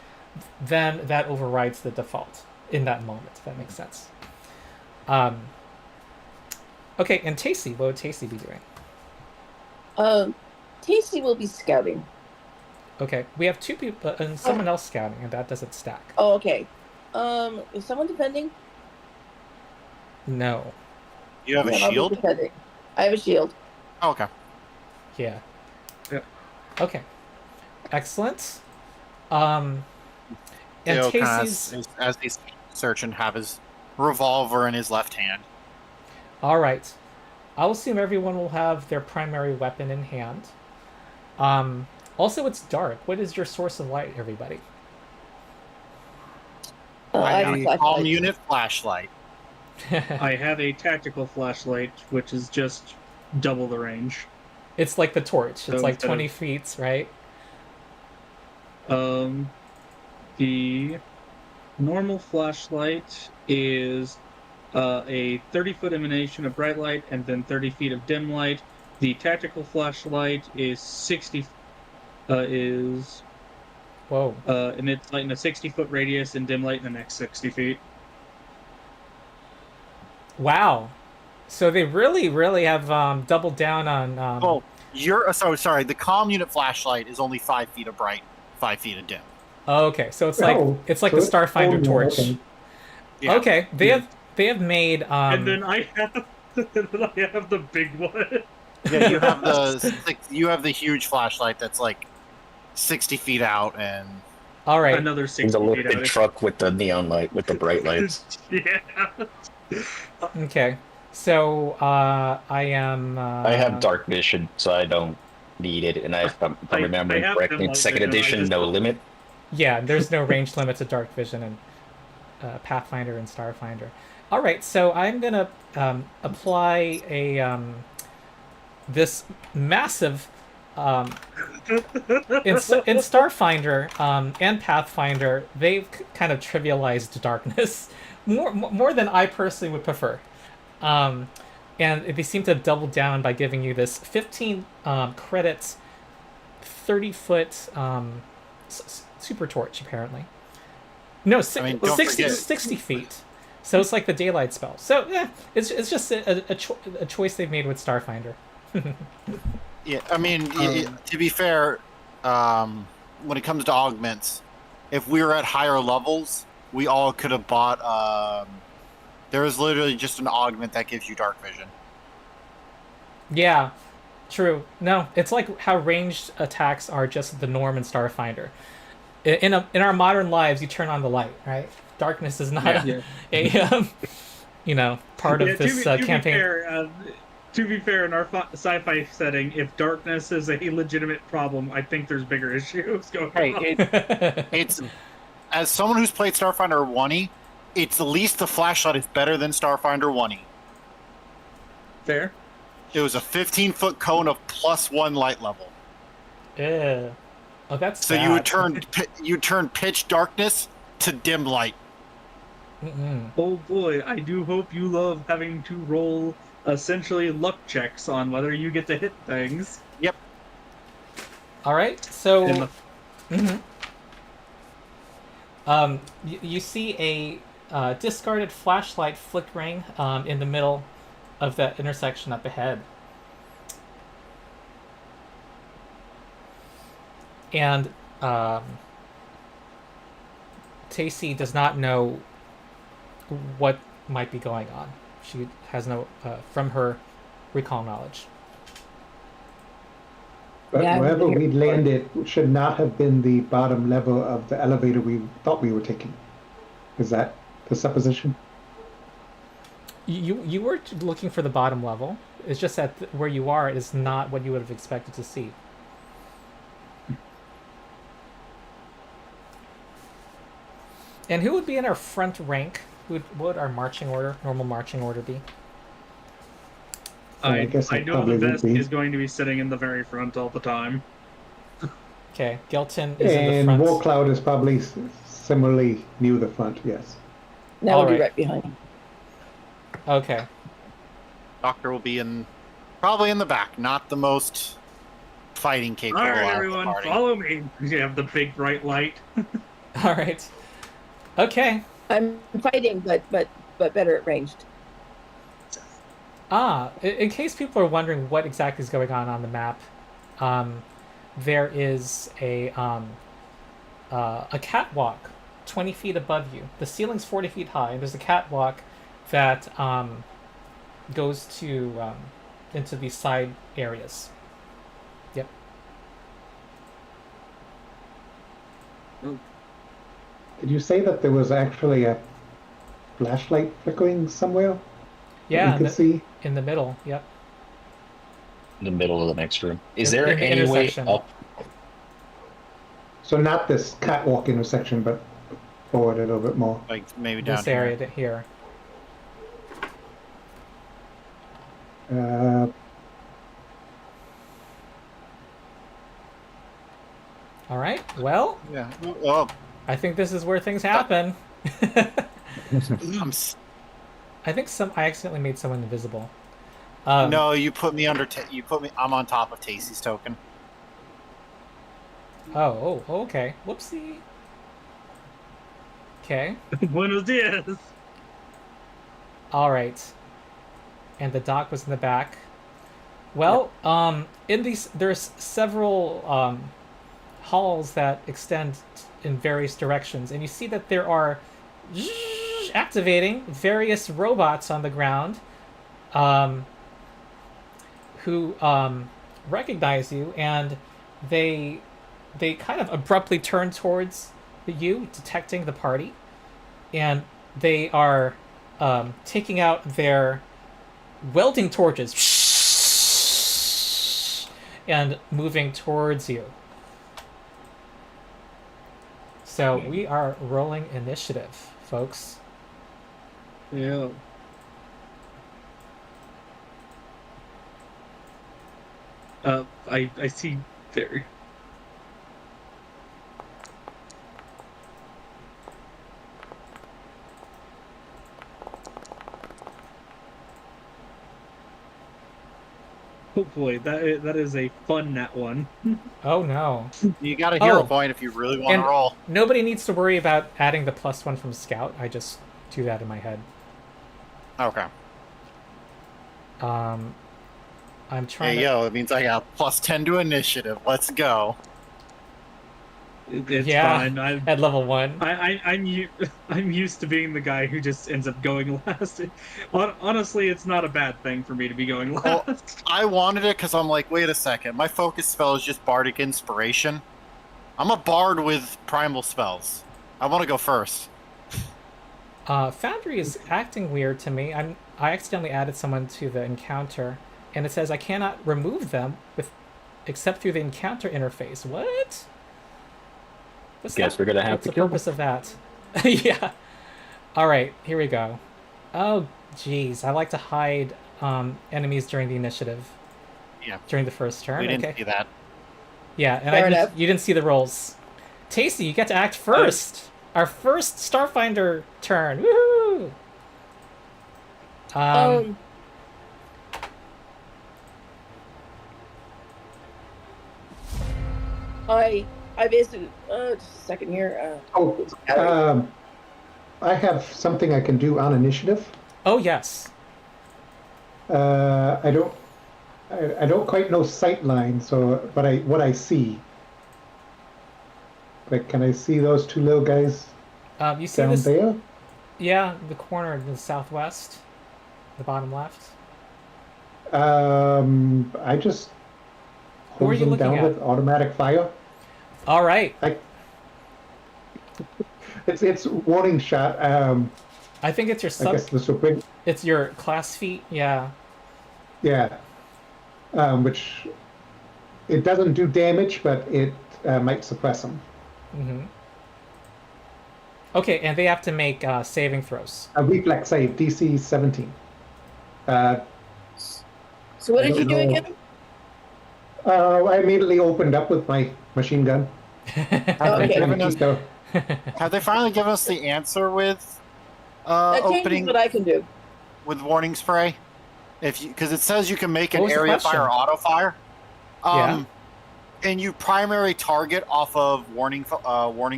Then that overrides the default in that moment, if that makes sense. Okay, and Tacey, what would Tacey be doing? Tasty will be scouting. Okay, we have two people and someone else scouting, and that doesn't stack. Oh, okay. Is someone defending? No. you have a Then I'll be shield? defending. I have a shield. Oh, okay. Yeah. Yep. Okay. Excellent. And Theo Tacey's... as he's searching, have his revolver in his left hand. All right. I'll assume everyone will have their primary weapon in hand. Also, it's dark. What is your source of light, everybody? I have a A flashlight. palm unit flashlight. I have a tactical flashlight, which is just double the range. It's like the torch. It's So like instead 20 feet, right? The normal flashlight is a 30-foot emanation of bright light and then 30 feet of dim light. The tactical flashlight is 60. Whoa. Emits light in a 60-foot radius and dim light in the next 60 feet. Wow. So they really, really have doubled down on... Oh, you're so sorry. The comm unit flashlight is only 5 feet of bright, 5 feet of dim. Oh, okay, so it's like it's like the Starfinder torch. Okay. Yeah. Okay, they have made And then I have the big one. Yeah, you have the huge flashlight that's like 60 feet out, and all right. Another 60 There's a feet lifted out. truck with the neon light, with the bright lights. Yeah. Okay, so I am. I have dark vision, so I don't need it. And if I'm remembering have correctly, dim in light second vision, I edition, just- no limit. Yeah, there's no range limit to dark vision in Pathfinder and Starfinder. All right, so I'm gonna apply a this massive in Starfinder and Pathfinder. They've kind of trivialized darkness more than I personally would prefer, and they seem to have doubled down by giving you this 15 credits, 30-foot super torch apparently. No, 60, don't 60 feet. So it's like the daylight spell. So yeah, it's just a choice they've made with Starfinder. yeah, I mean, to be fair, when it comes to augments, if we were at higher levels, we all could have bought. There is literally just an augment that gives you dark vision. Yeah, true. No, it's like how ranged attacks are just the norm in Starfinder. In our modern lives, you turn on the light, right? Darkness is not Yeah. part of this campaign. To be fair, in our sci-fi setting, if darkness is a legitimate problem, I think there's bigger issues going on. It's as someone who's played Starfinder 1E, it's at least the flashlight is better than Starfinder 1E. Fair. It was a 15-foot cone of +1 light level. Yeah. Oh, that's so sad. you turn pitch darkness to dim light. Oh boy, I do hope you love having to roll essentially luck checks on whether you get to hit things. Yep. All right, so you see a discarded flashlight flickering in the middle of that intersection up ahead. And Tacy does not know what might be going on. She has no, from her recall knowledge. But Yeah, wherever I'm here. we landed should not have been the bottom level of the elevator we thought we were taking. Is that the supposition? You were looking for the bottom level. It's just that where you are is not what you would have expected to see. And who would be in our front rank? What would our normal marching order be? I guess I it know probably the would vest be. is going to be sitting in the very front all the time. Okay, Gelton is in the And front. Warcloud is probably similarly near the front, yes. That would Alright. be right behind. Okay. Doctor will be probably in the back, not the most fighting capable. All right, out of the everyone, party. follow me. You have the big bright light. All right. Okay. I'm fighting, but better at ranged. In case people are wondering what exactly is going on the map, there is a catwalk 20 feet above you. The ceiling's 40 feet high, and there's a catwalk that goes to into these side areas. Yep. Did you say that there was actually a flashlight flickering somewhere? Yeah, You could see. in the middle. Yep. In the middle of the next room. Is In there the any way intersection. up? So not this catwalk intersection, but forward a little bit more. Like maybe down This here. area here. All right. Well, Yeah. Oh, I think this is where things happen. I'm I think I accidentally made someone invisible. no, you put me under. I'm on top of Tacy's token. Oh, okay. Whoopsie. Okay. Buenos dias. All right. And the dock was in the back. Well, there's several halls that extend in various directions, and you see that there are activating various robots on the ground, who recognize you, and they kind of abruptly turn towards you, detecting the party, and they are taking out their welding torches and moving towards you. So we are rolling initiative, folks. Yeah. I see there. Oh boy, that is a fun nat one. Oh no. You got a hero Oh. point if you really want And- to roll. Nobody needs to worry about adding the +1 from Scout. I just do that in my head. Okay. I'm trying Hey, yo, it means I got +10 to initiative. Let's go. It's Yeah. fine. at level 1. I'm used to being the guy who just ends up going last. Honestly, it's not a bad thing for me to be going Well, last. I wanted it because I'm like, wait a second. My focus spell is just Bardic Inspiration. I'm a bard with primal spells. I want to go first. Foundry is acting weird to me. I accidentally added someone to the encounter, and it says I cannot remove them except through the encounter interface. What? Guess we're gonna have what's to the kill purpose of that? Yeah. All right, here we go. Oh, geez, I like to hide enemies during the initiative. Yeah. During the first turn. We didn't see that. Yeah, and Fair enough. you didn't see the rolls. Tasty, you get to act first. Our first Starfinder turn. Woohoo! I basically just a second here. I have something I can do on initiative. Oh yes. I don't quite know sightline, but what I see. Like, can I see those two little guys You see down this? there? Yeah, the corner in the southwest, the bottom left. I just Who are hose you them looking down at? with automatic fire. All right. It's warning shot. I think it's your I guess this will bring. It's your class feat. Yeah. Yeah. Which it doesn't do damage, but it might suppress them. Mm-hmm. Okay, and they have to make saving throws. A reflex save, DC 17. So what did you do know. again? I immediately opened up with my machine gun. Okay. Have they finally given us the answer with That changes opening what I can do. with warning spray? Because it says you can make What an was the area question? fire auto fire. Yeah. And you primary target off of warning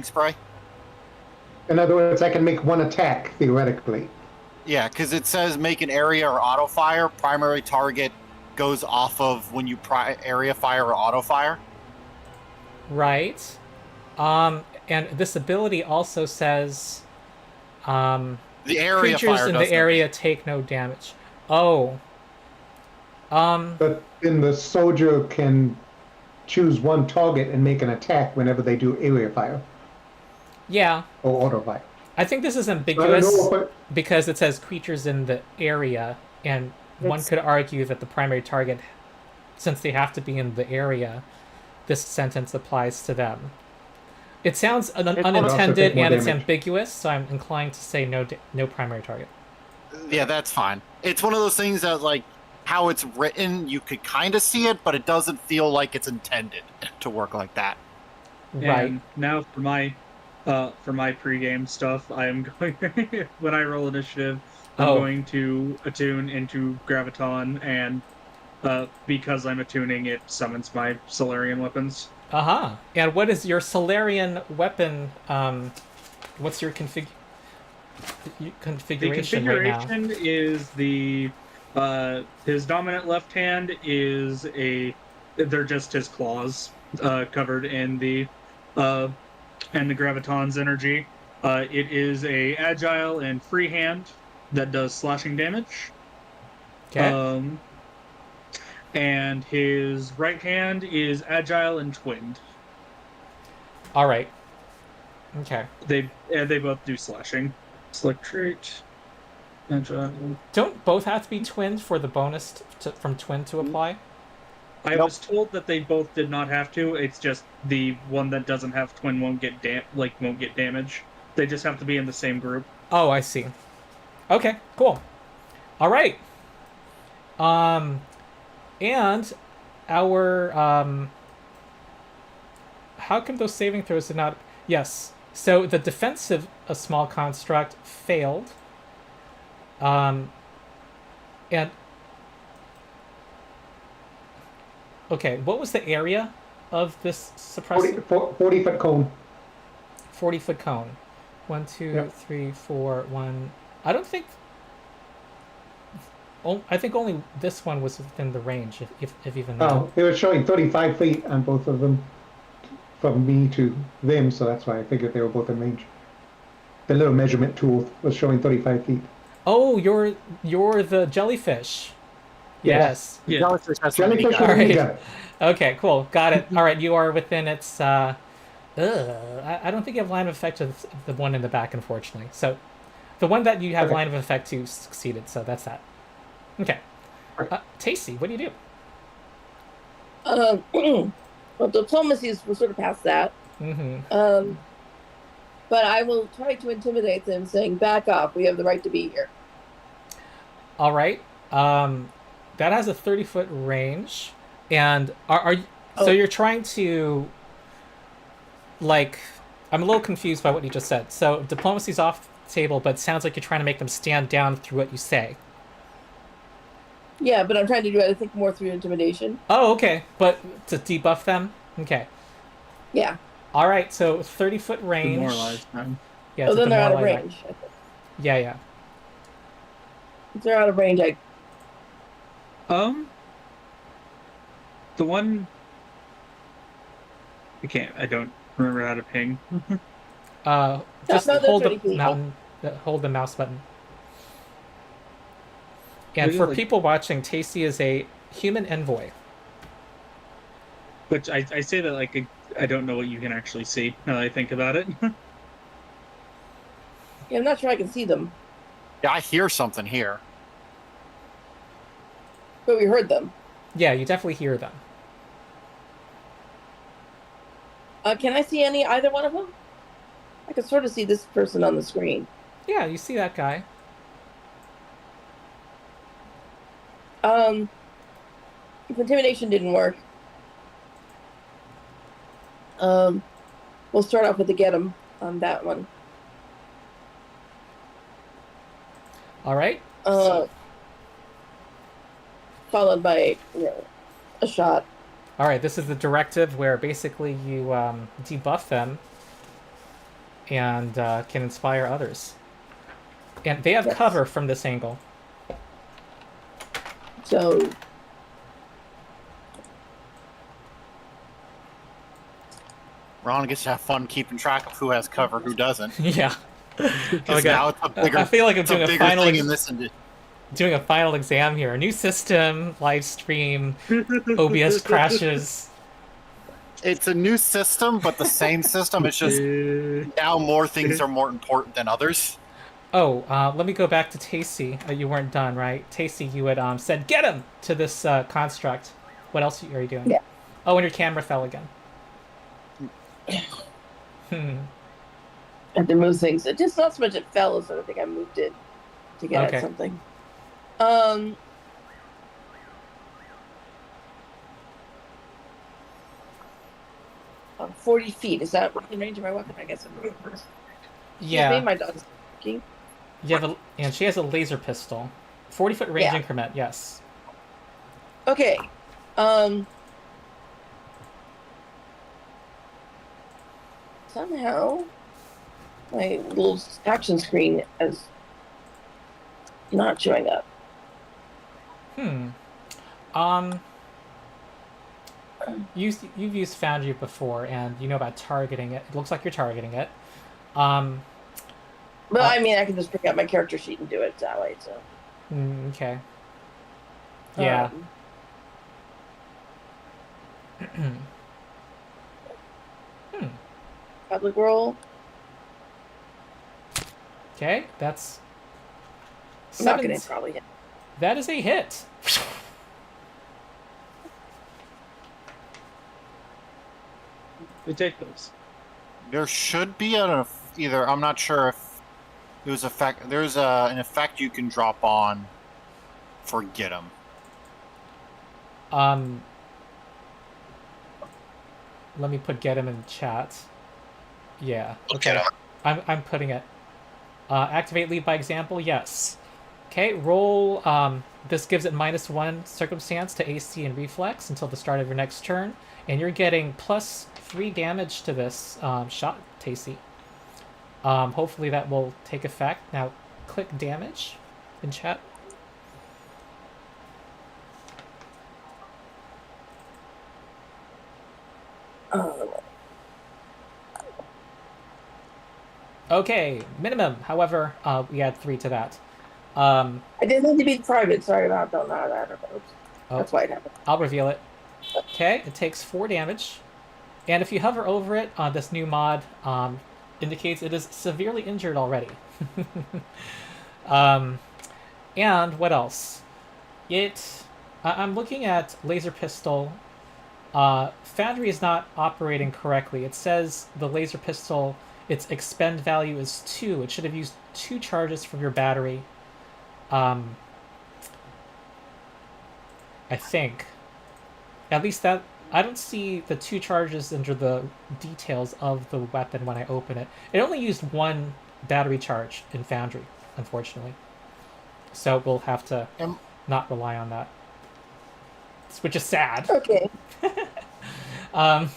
spray. In other words, I can make one attack, theoretically. Yeah, because it says make an area or auto fire. Primary target goes off of when you area fire or auto fire. Right. And this ability also says The area creatures fire in the doesn't. area take no damage. Oh. But then the soldier can choose one target and make an attack whenever they do area fire Yeah. or auto fire. I think this is I don't ambiguous know if because it says creatures in the area, and one It's- could argue that the primary target, since they have to be in the area, this sentence applies to them. It sounds also unintended take more and it's damage. ambiguous, so I'm inclined to say no primary target. Yeah, that's fine. It's one of those things that, like, how it's written, you could kind of see it, but it doesn't feel like it's intended to work like that. Right. And now for my pregame stuff, I am going when I roll initiative, I'm going to attune into Graviton, and because I'm attuning, it summons my Solarian weapons. Uh-huh. And what is your Solarian weapon? What's your configuration The configuration right now? configuration is his dominant left hand is they're just his claws, covered in the Graviton's energy. It is a agile and free hand that does slashing damage. Okay. And his right hand is agile and twinned. All right. Okay. They both do slashing. Select trait. Agile. Don't both have to be twinned for the bonus from twin to apply? I was told that they both did not have to. It's just the one that doesn't have twin won't get damage. They just have to be in the same group. Oh, I see. Okay, cool. All right. And our how come those saving throws did not? Yes. So the defensive a small construct failed. And okay, what was the area of this suppressor? 40-foot cone. 40-foot cone. 1, 2, Yeah. 3, 4, 1. I don't think. I think only this one was within the range, if even that. Oh, it was showing 35 feet on both of them from me to them, so that's why I figured they were both in range. The little measurement tool was showing 35 feet. Oh, you're the jellyfish. Yes. Yeah. Jellyfish has some Jellyfish mini with gun. a Alright. minigun. Okay, cool. Got it. All right, you are within its. I don't think you have line of effect of the one in the back, unfortunately. So, The one that you have Okay. line of effect to succeeded, so that's that. Okay. Tacey, what do you do? Well, diplomacy we're sort of past that. Mm-hmm. But I will try to intimidate them, saying, "Back off. We have the right to be here." All right. That has a 30-foot range, and are you, so Oh. you're trying to like? I'm a little confused by what you just said. So diplomacy's off the table, but it sounds like you're trying to make them stand down through what you say. Yeah, but I'm trying to do it, I think, more through intimidation. Oh, okay. But to debuff them? Okay. Yeah. All right, so 30-foot range. Demoralized them. Yeah, Oh, to then they're out of demoralize- range. I think. Yeah. If they're out of range, The one. I don't remember how to ping. Just no, they're hold the 30 feet. hold the mouse button. And Maybe for like- people watching, Tacey is a human envoy. Which I say that like I don't know what you can actually see now that I think about it. yeah, I'm not sure I can see them, Yeah, I hear something here. but we heard them. Yeah, you definitely hear them. Can I see either one of them? I can sort of see this person on the screen. Yeah, you see that guy. If intimidation didn't work, we'll start off with the get 'em on that one. All right. Followed by a shot. All right, this is the directive where basically you debuff them and can inspire others. And they have Yes. cover from this angle. So Ron gets to have fun keeping track of who has cover, who doesn't. Yeah. Because God. now it's a bigger, I feel like I'm it's a doing a bigger final thing in this. doing a final exam here. New system, live stream, OBS crashes. It's a new system, but the same system. It's just now more things are more important than others. Oh, let me go back to Tacey. You weren't done, right? Tacey, you had said, "Get him!" to this construct. What else are you doing? Yeah. Oh, and your camera fell again. I had to move things. It just not so much it fell as I think I moved it to get Okay. at something. 40 feet. Is that within range of my weapon? I guess. Yeah. My dog's barking. You have and she has a laser pistol. 40-foot range Yeah. increment, yes. Okay. Somehow, my little action screen is not showing up. You've used Foundry before, and you know about targeting it. It looks like you're targeting it. But I mean, I can just pick up my character sheet and do it that way. So. Okay. Yeah. Public roll. Okay, that's I'm not gonna 17. probably hit. That is a hit. Ridiculous. There should be either. I'm not sure if there's There's an effect you can drop on for get 'em. Let me get him in chat. Yeah. Okay. Okay. I'm putting it. Activate lead by example. Yes. Okay. Roll. This gives it -1 circumstance to AC and reflex until the start of your next turn, and you're getting +3 damage to this shot, Tacey. Hopefully that will take effect. Now, click damage in chat. Okay, minimum. However, we add 3 to that. I didn't mean to be private. Sorry about that. That's why it happened. I'll reveal it. Okay, it takes 4 damage. And if you hover over it on this new mod, indicates it is severely injured already. And what else? I'm looking at laser pistol. Foundry is not operating correctly. It says the laser pistol, its expend value is 2. It should have used 2 charges from your battery. I think. At least that... I don't see the 2 charges under the details of the weapon when I open it. It only used 1 battery charge in Foundry, unfortunately. So we'll have to not rely on that. Which is sad. Okay. Um,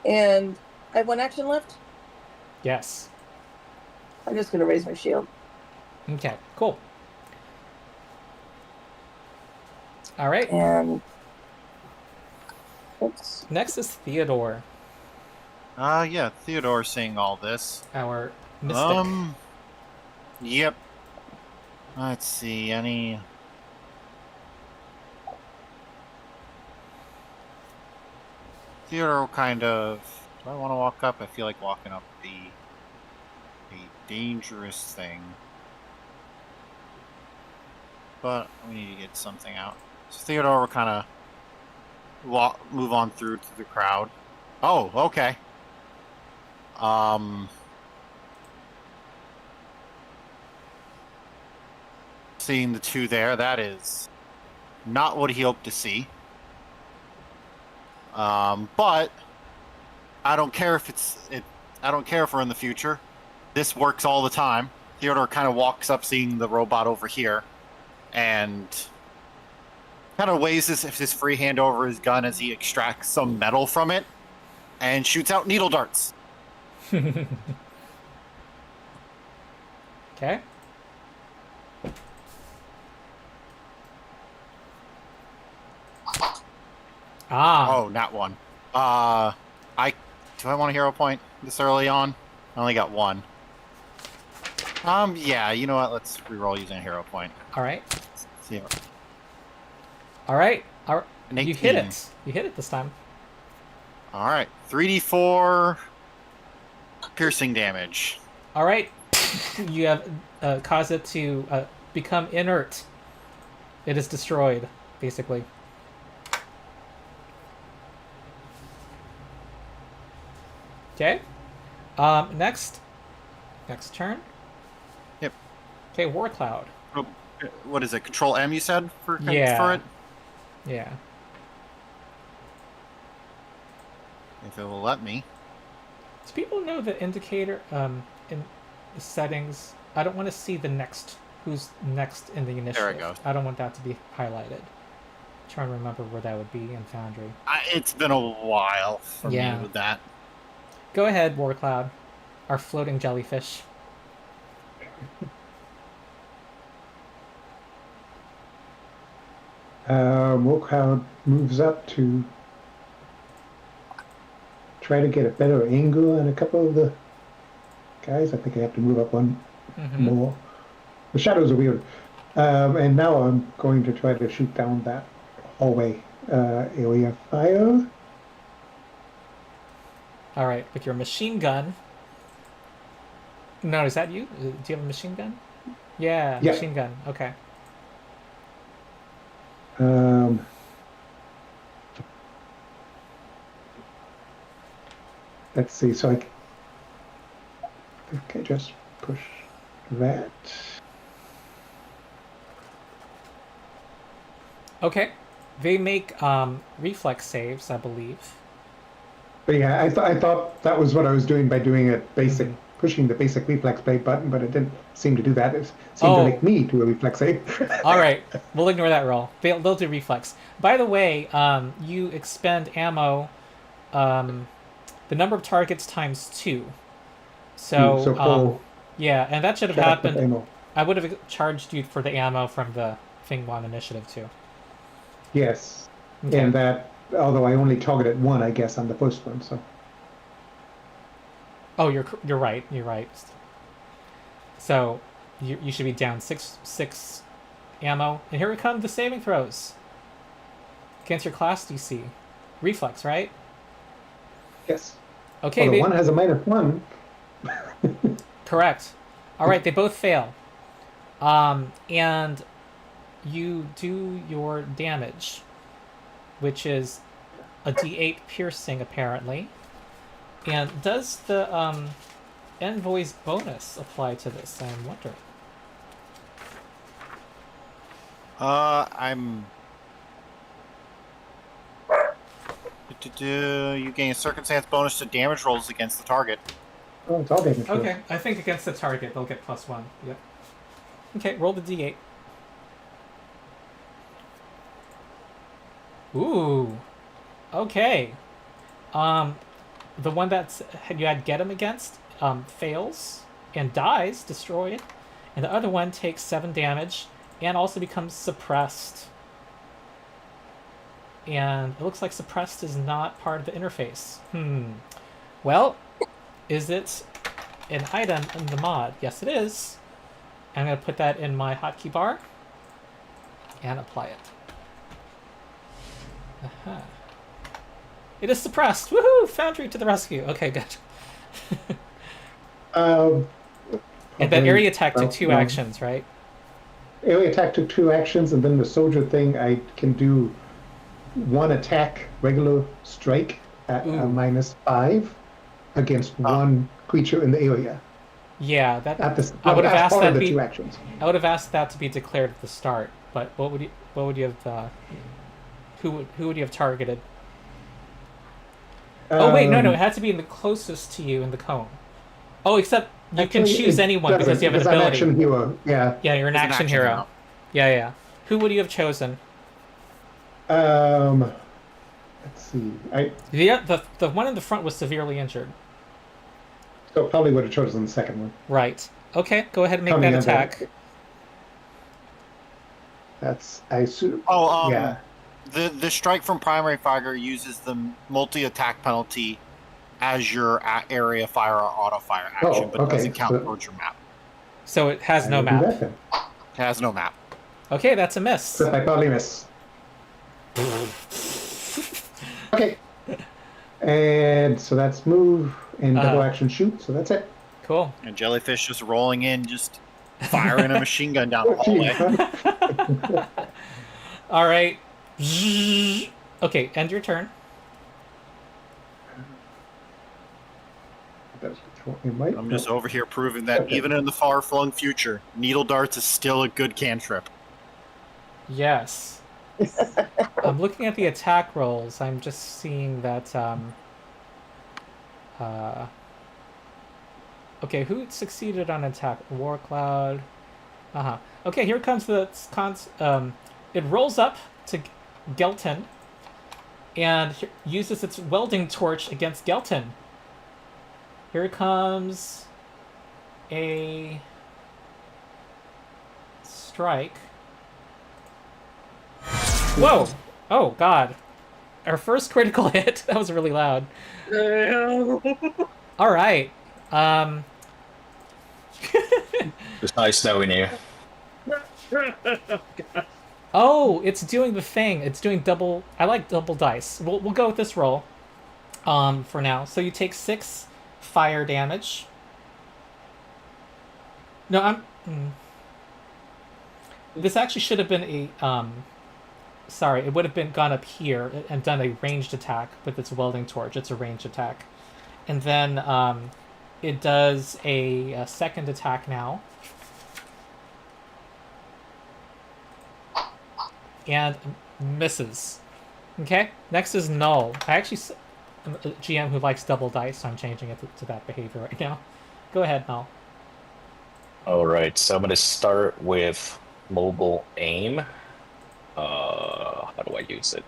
and I have 1 action left. yes. I'm just gonna raise my shield. Okay, cool. All right. And oops. Next is Theodore, Yeah, Theodore's seeing all this. our mystic. Yep. Let's see, any... Theodore will kind of... Do I want to walk up? I feel like walking up would be a dangerous thing. But we need to get something out. So Theodore will kind of move on through to the crowd. Oh, okay. Seeing the 2 there, that is not what he hoped to see. But I don't care if I don't care if we're in the future. This works all the time. Theodore kind of walks up, seeing the robot over here, and kind of waves his free hand over his gun as he extracts some metal from it and shoots out needle darts. Okay. Ah. Oh, not 1. Do I want a hero point this early on? I only got 1. Yeah, you know what? Let's reroll using a hero point. All right. See. All right. An You 18. hit it. You hit it this time. All right, 3d4 piercing damage. All right. You have caused it to become inert. It is destroyed, basically. Okay. Next turn. Yep. Okay, War Cloud. Oh, what is it? Control M, you said for Yeah. for it. Yeah. If it will let me. Do people know the indicator in the settings? I don't want to see the who's next in the initiative. There it goes. I don't want that to be highlighted. Trying to remember where that would be in Foundry. It's been a while for me with that. Go ahead, War Cloud. Our floating jellyfish. Warcloud moves up to try to get a better angle on a couple of the guys. I think I have to move up 1 more. The shadows are weird. And now I'm going to try to shoot down that hallway area fire. All right, with your machine gun. No, is that you? Do you have a machine gun? Yeah, Yeah. machine gun. Okay. Let's see. So I think I just push that. Okay. They make reflex saves, I believe. But yeah, I thought that was what I was doing by doing a basic, pushing the basic reflex play button, but it didn't seem to do that. It seemed to make me do a reflex save. All right, we'll ignore that roll. They'll do reflex. By the way, you expend ammo, the number of targets times 2. So, yeah, and that should have happened. Ammo. I would have charged you for the ammo from the Thing 1 initiative too. Yes, Okay. and that, although I only targeted 1, I guess, on the first one. So. Oh, you're right. You're right. So you should be down six ammo. And here come the saving throws against your class DC. Reflex, right? Yes. Okay, Well, the one has a -1. correct. All right, they both fail. And you do your damage, which is a D8 piercing, apparently. And does the Envoy's bonus apply to this? I'm wondering. I'm. You gain a circumstance bonus to damage rolls against the target. Oh, it's all damage. Okay, I think against the target they'll get +1. Yep. Okay, roll the D8. Ooh. Okay. The one that's you had get him against fails and dies, destroyed, and the other one takes 7 damage and also becomes suppressed. And it looks like suppressed is not part of the interface. Well, is it an item in the mod? Yes, it is. I'm going to put that in my hotkey bar and apply it. Uh-huh. It is suppressed. Woohoo! Foundry to the rescue. Okay, good. And that area attack took 2 actions, right? Area attack took 2 actions, and then the soldier thing, I can do 1 attack, regular strike at a -5 against 1 creature in the area. Yeah, that. At the, I would have asked that the be. 2 actions. I would have asked that to be declared at the start. But what would you have? Who would you have targeted? Oh wait, no, it has to be in the closest to you in the cone. Oh, except you can choose anyone because you have an ability. Action hero. Yeah. Yeah, you're an action hero. Yeah. Who would you have chosen? Let's see. The one in the front was severely injured. So probably would have chosen the second one. Right. Okay, go ahead and make Coming that under- attack. That's I assume. Yeah. The strike from primary fire uses the multi-attack penalty as your area fire or auto fire action, but okay, doesn't count towards your map. So it has no I will do map. that then. It has no map. Okay, that's a miss. So I probably miss. Okay. And so that's move and double action shoot. So that's it. Cool. And Jellyfish just rolling in, just firing a machine gun down the hallway. All right. Okay, end your turn. I'm just over here proving that even in the far-flung future, needle darts is still a good cantrip. Yes. I'm looking at the attack rolls. I'm just seeing that. Okay, who succeeded on attack? War Cloud. Okay, here comes the it rolls up to Gelton and uses its welding torch against Gelton. Here comes a strike. Whoa! Oh, God. Our first critical hit. That was really loud. All right. It's nice knowing you. Oh, it's doing the thing. It's doing double. I like double dice. We'll go with this roll. For now. So you take 6 fire damage. No, this actually should have been a sorry, it would have been gone up here and done a ranged attack with its welding torch. It's a ranged attack. And then it does a second attack now. And misses. Okay, next is Null. I actually am a GM who likes double dice, so I'm changing it to that behavior right now. Go ahead, Null. Alright, so I'm going to start with mobile aim. How do I use it?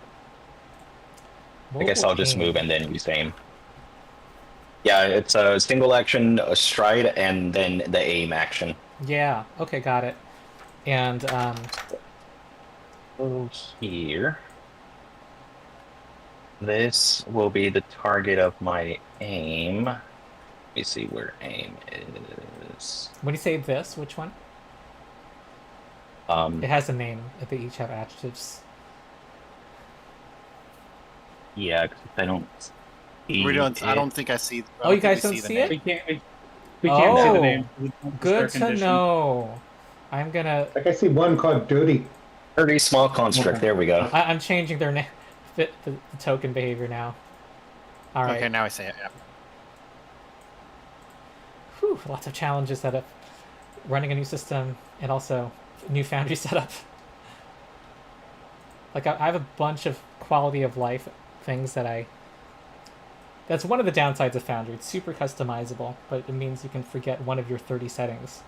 I guess I'll just move and then use aim. Yeah, it's a single action, a stride, and then the aim action. Yeah, okay, got it. And, here. This will be the target of my aim. Let me see where aim is. when you say this, which one? It has a name. They each have adjectives. Yeah, 'cause I don't We're doing. I don't think I see. I Oh, you think guys we don't the see name. it? We can't see the Oh, name. It's not the good star to condition. know. I'm gonna. Like I see one called Dirty. Dirty small construct. Okay. There we go. I'm changing their name, fit the token behavior now. All right. Okay, now I see it. Yeah. Whew, lots of challenges that up running a new system and also new foundry setup. Like I have a bunch of quality of life things that I. That's one of the downsides of Foundry. It's super customizable, but it means you can forget one of your 30 settings.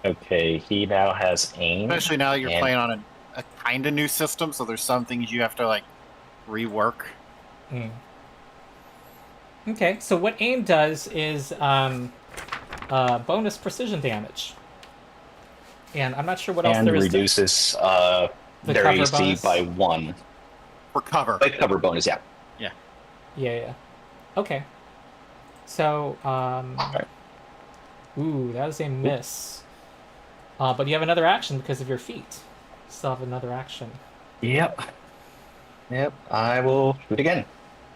Okay, he now has aim. Especially now that you're and- playing on a kind of new system, so there's some things you have to like rework. Mm. Okay, so what aim does is bonus precision damage. And I'm not sure what else and there is. reduces The their cover AC bonus? by 1. For cover. Like cover bonus, yeah. Yeah. Okay. So, Alright. ooh, that is a miss. But you have another action because of your feet. Still have another action. Yep. I will shoot again.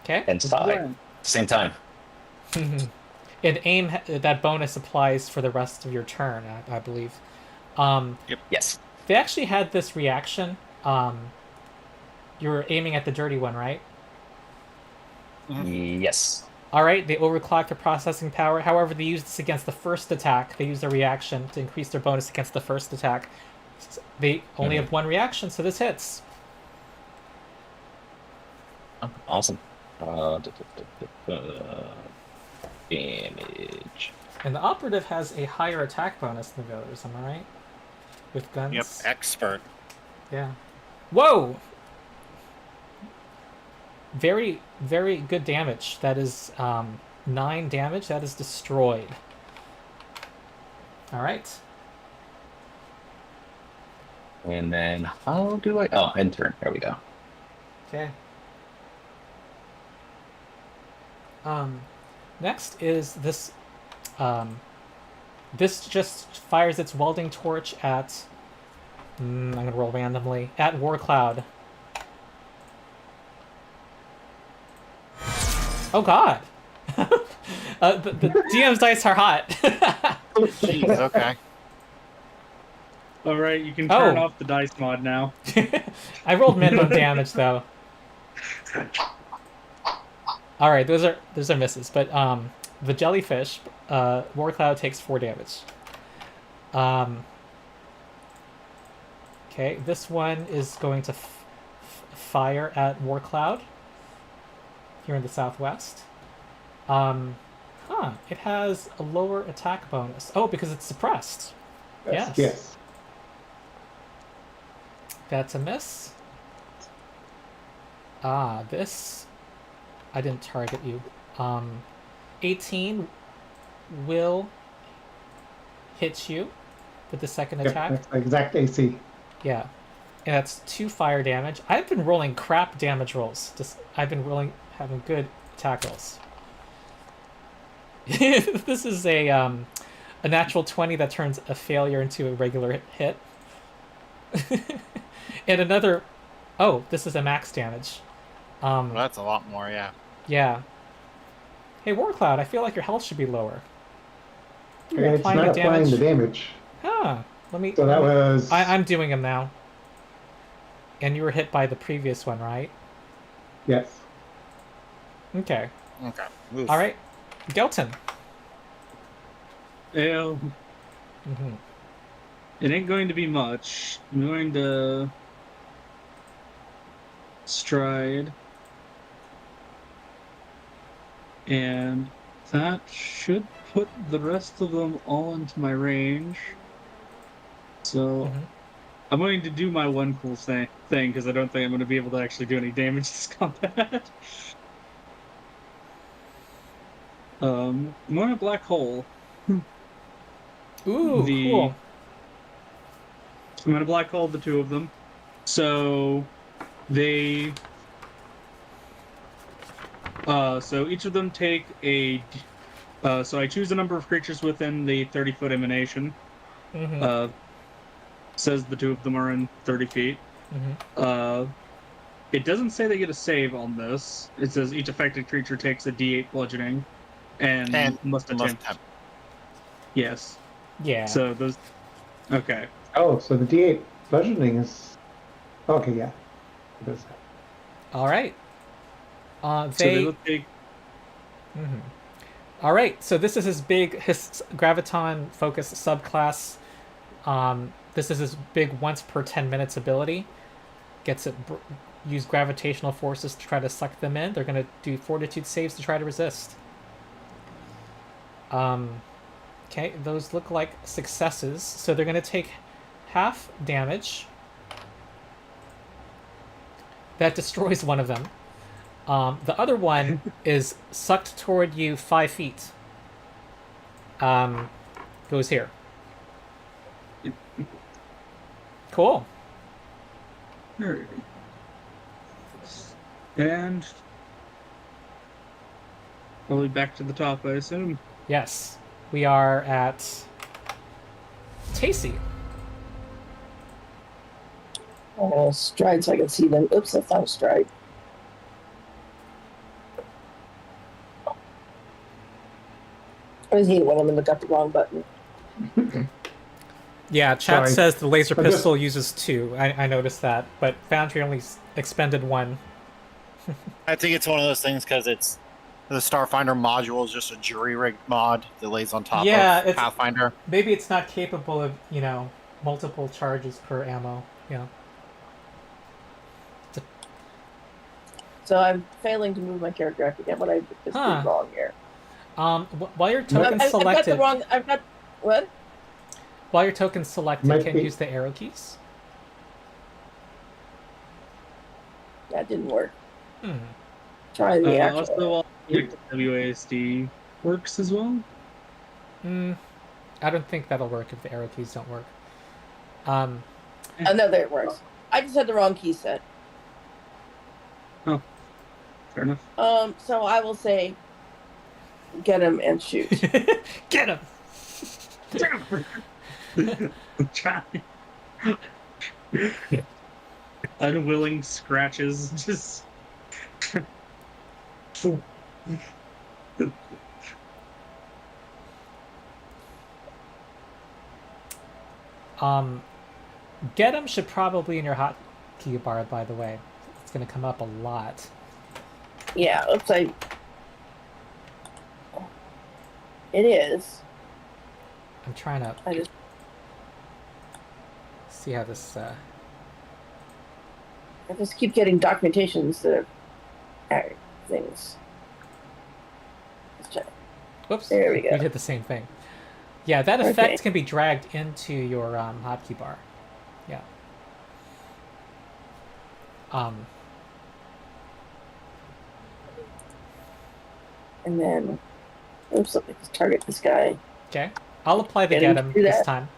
Okay. And side. Same time. And aim, that bonus applies for the rest of your turn, I believe. Yes. They actually had this reaction. You were aiming at the dirty one, right? Yes. Alright, they overclocked their processing power. However, they used this against the first attack. They used a reaction to increase their bonus against the first attack. They only have one reaction, so this hits. Awesome. Damage. And the operative has a higher attack bonus than the others, am I right? With guns? Yep, expert. Yeah. Whoa! Very, very good damage. That is 9 damage. That is destroyed. Alright. And then how do I... Oh, end turn. There we go. Okay. Next is this. This just fires its welding torch at. I'm gonna roll randomly at Warcloud. Oh God! the DM's dice are hot. Jeez, okay. All right, you can turn Oh. off the dice mod now. I rolled minimum damage though. All right, those are misses, but the jellyfish, Warcloud takes 4 damage. Okay, this one is going to fire at Warcloud here in the southwest. It has a lower attack bonus. Oh, because it's suppressed. Yes. That's a miss. This... I didn't target you. 18 will hit you with the second Yep, attack. that's the exact AC. Yeah. And that's 2 fire damage. I've been rolling crap damage rolls. I've been having good attack rolls. This is a natural 20 that turns a failure into a regular hit. And another... Oh, this is a max damage. Well, that's a lot more, yeah. Yeah. Hey, Warcloud, I feel like your health should be lower. Okay, it's not applying the damage. Huh. Let me... So that was... I'm doing them now. And you were hit by the previous one, right? Yes. Okay. Okay. Oof. All right. Gelton. Well, Mm-hmm. it ain't going to be much. I'm going to stride. And that should put the rest of them all into my range. So Mm-hmm. I'm going to do my one cool thing because I don't think I'm going to be able to actually do any damage this combat. I'm going to black hole. Ooh, cool. I'm going to black hole the 2 of them. So they... so each of them take a... so I choose a number of creatures within the 30-foot emanation. Mm-hmm. Says the 2 of them are in 30 feet. Mm-hmm. It doesn't say they get a save on this. It says each affected creature takes a D8 bludgeoning and must attempt. Yes. Yeah. So those. Okay. Oh, so the D8 bludgeoning is. Okay, yeah. It is. All right. So they look big. Mhm. All right. So this is his graviton focused subclass. This is his big once per 10 minutes ability. Gets it. Use gravitational forces to try to suck them in. They're gonna do fortitude saves to try to resist. Okay, those look like successes. So they're gonna take half damage. That destroys one of them. The other one is sucked toward you 5 feet. Goes here. Cool. Alrighty. And probably back to the top, I assume. Yes. We are at Tacey. I'm gonna stride so I can see them. Oops, that's not a stride. I always hate when I'm in got the wrong button. Yeah, chat Sorry. says the laser I'm just- pistol uses 2. I noticed that, but Foundry only expended 1. I think it's one of those things because it's the Starfinder module is just a jury rig mod that lays on top Yeah, of it's- Pathfinder. Maybe it's not capable of, multiple charges per ammo. Yeah. So I'm failing to move my character. I forget what I just did wrong here. While your token's I've got selected, the wrong. I've got what? while your token's selected, Might can be- you use the arrow keys? That didn't work. Hmm. Try the actual. Also, WASD works as well. I don't think that'll work if the arrow keys don't work. Oh no, there it works. I just had the wrong key set. Oh, fair enough. So I will say, get him and shoot. Get him! Try. Unwilling scratches, just. Get him should probably in your hotkey bar, by the way. It's going to come up a lot. Yeah, looks like it is. I'm trying to I just see how this... I just keep getting documentation instead of things. Let's check. Whoops. There we go. We did the same thing. Yeah, that effect Okay. can be dragged into your hotkey bar. Yeah. And then, oops, let me just target this guy. Okay. I'll apply the Getting get him through this that. time.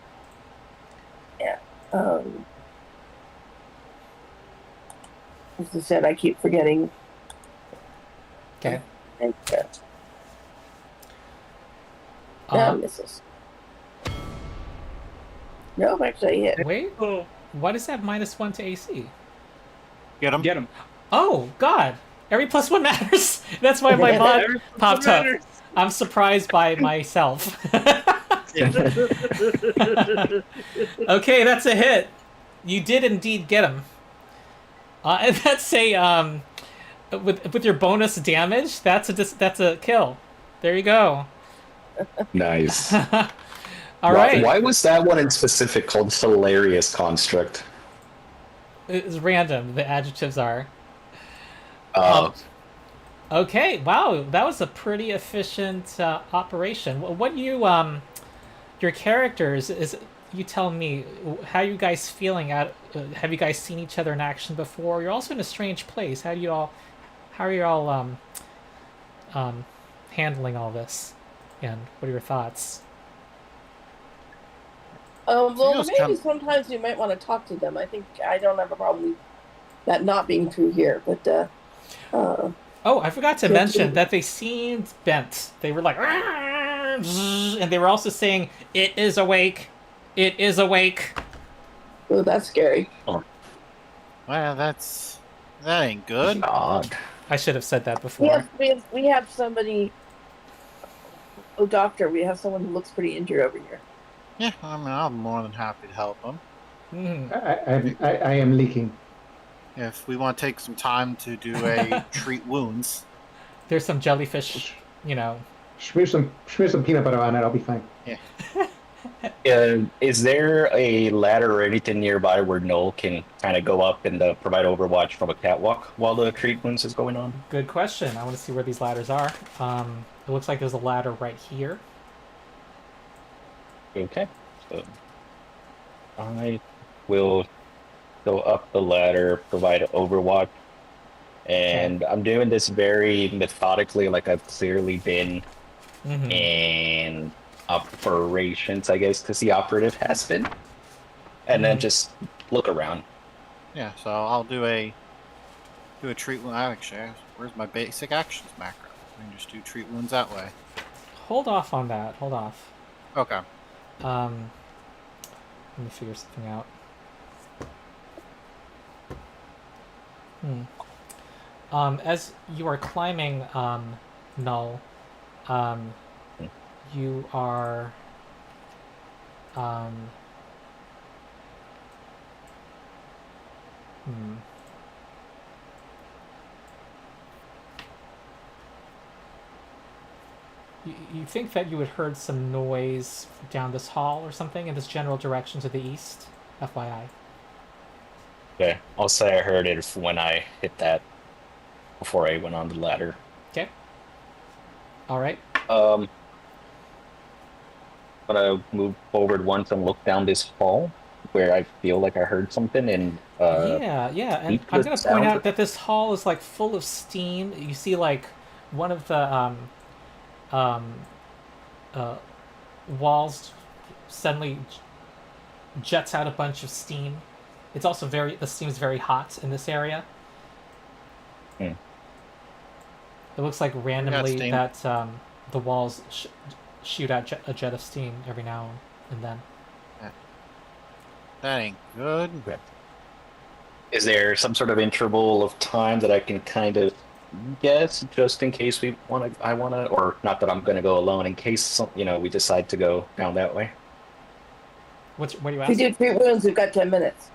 As I said, I keep forgetting. Okay. And, no, misses. No, actually, I hit. Wait, Oh, why does that -1 to AC? Get him. get him. Oh, God. Every +1 matters. That's why my mod popped up. Matters. I'm surprised by myself. Okay, that's a hit. You did indeed get him. And that's a with your bonus damage. That's a kill. There you go. Nice. All right. Why was that one in specific called Hilarious Construct? It's random. The adjectives are. Okay. Wow, that was a pretty efficient operation. What you your characters is. You tell me, how are you guys feeling? Have you guys seen each other in action before? You're also in a strange place. How are you all handling all this? And what are your thoughts? Well, Feels maybe kind- sometimes you might want to talk to them. I think I don't have a problem with that not being true here, but Oh, I forgot to mention that they seemed bent. They were like, and they were also saying, "It is awake. It is awake." oh, that's scary. Well, that's That ain't good. God. I should have said that We before. we have somebody. Oh, doctor, we have someone who looks pretty injured over here. Yeah, I mean, I'm more than happy to help them. I am leaking. If we want to take some time to do a treat wounds. There's some jellyfish, you know. Smear some peanut butter on it. I'll be fine. Is there a ladder or anything nearby where Noel can kind of go up and provide overwatch from a catwalk while the treatments is going on? Good question. I want to see where these ladders are. It looks like there's a ladder right here. Okay, so I will go up the ladder, provide overwatch, and I'm doing this very methodically, like I've clearly been in operations, I guess, because the operative has been, and then just look around. Yeah, so I'll do a treat wound. Actually, where's my basic actions macro? I can just do treat wounds that way. Hold off on that. Hold off. Okay. Let me figure something out. As you are climbing, Null, you are, You think that you had heard some noise down this hall or something in this general direction to the east? FYI. Okay, I'll say I heard it when I hit that before I went on the ladder. Okay. All right. But I move forward once and look down this hall where I feel like I heard something and yeah, and I'm gonna point out that this hall is like full of steam. You see like one of the walls suddenly jets out a bunch of steam. It's also the steam is very hot in this area. It looks like randomly that the walls shoot out a jet of steam every now and then. That ain't good. Is there some sort of interval of time that I can kind of guess, just in case I want to, or not that I'm going to go alone, in case we decide to go down that way? What do you If ask? we do 3 wounds, we've got 10 minutes.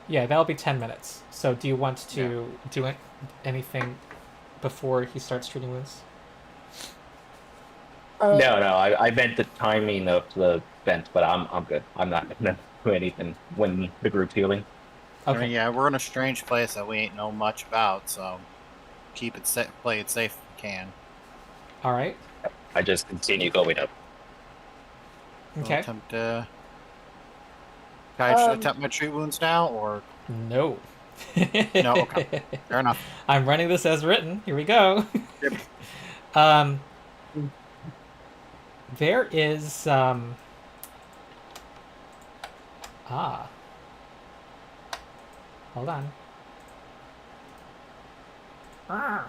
Yeah, that'll be 10 minutes. So do you want to do anything before he starts treating wounds? No, I meant the timing of the vent, but I'm good. I'm not going to do anything when the group's healing. Okay. I mean, yeah, we're in a strange place that we ain't know much about, so keep it safe, play it safe if we can. All right. I just continue going up. Okay. Can I just attempt my treat wounds now, or No. no? Okay, fair enough. I'm running this as written. Here we go. Yep. There is hold on. Huh.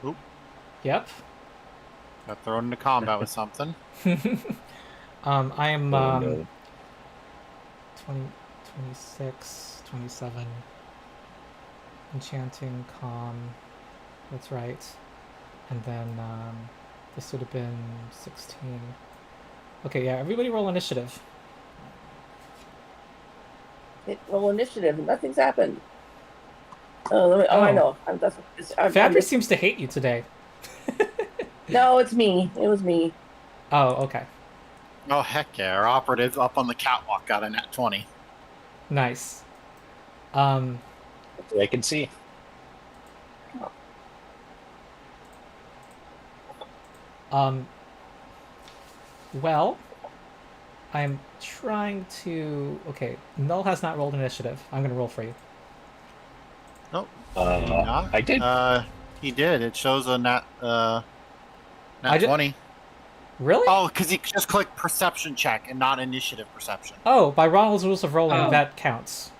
Oop. Yep. Got thrown into combat with something. I am No. 20, 26, 27. Enchanting, calm. That's right. And then this would have been 16. Okay, yeah, everybody roll initiative. Roll initiative, and nothing's happened. I know. Fabry seems to hate you today. No, it's me. It was me. Oh, okay. Oh heck yeah! Our operative up on the catwalk got a nat 20. Nice. I can see. Well, I'm trying to... Okay, Null has not rolled initiative. I'm going to roll for you. Nope. I did. He did. It shows a nat 20. Really? Oh, because he just clicked perception check and not initiative perception. Oh, by Ronald's rules of rolling, that counts.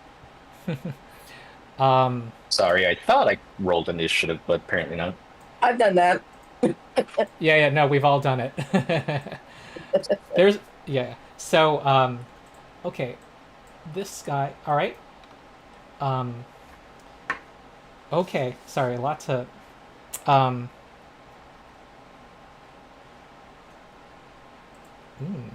Sorry, I thought I rolled initiative, but apparently not. I've done that. Yeah, no, we've all done it. There's yeah. So okay, this guy. All right. Um, okay, sorry, a lot to. Um, hmm.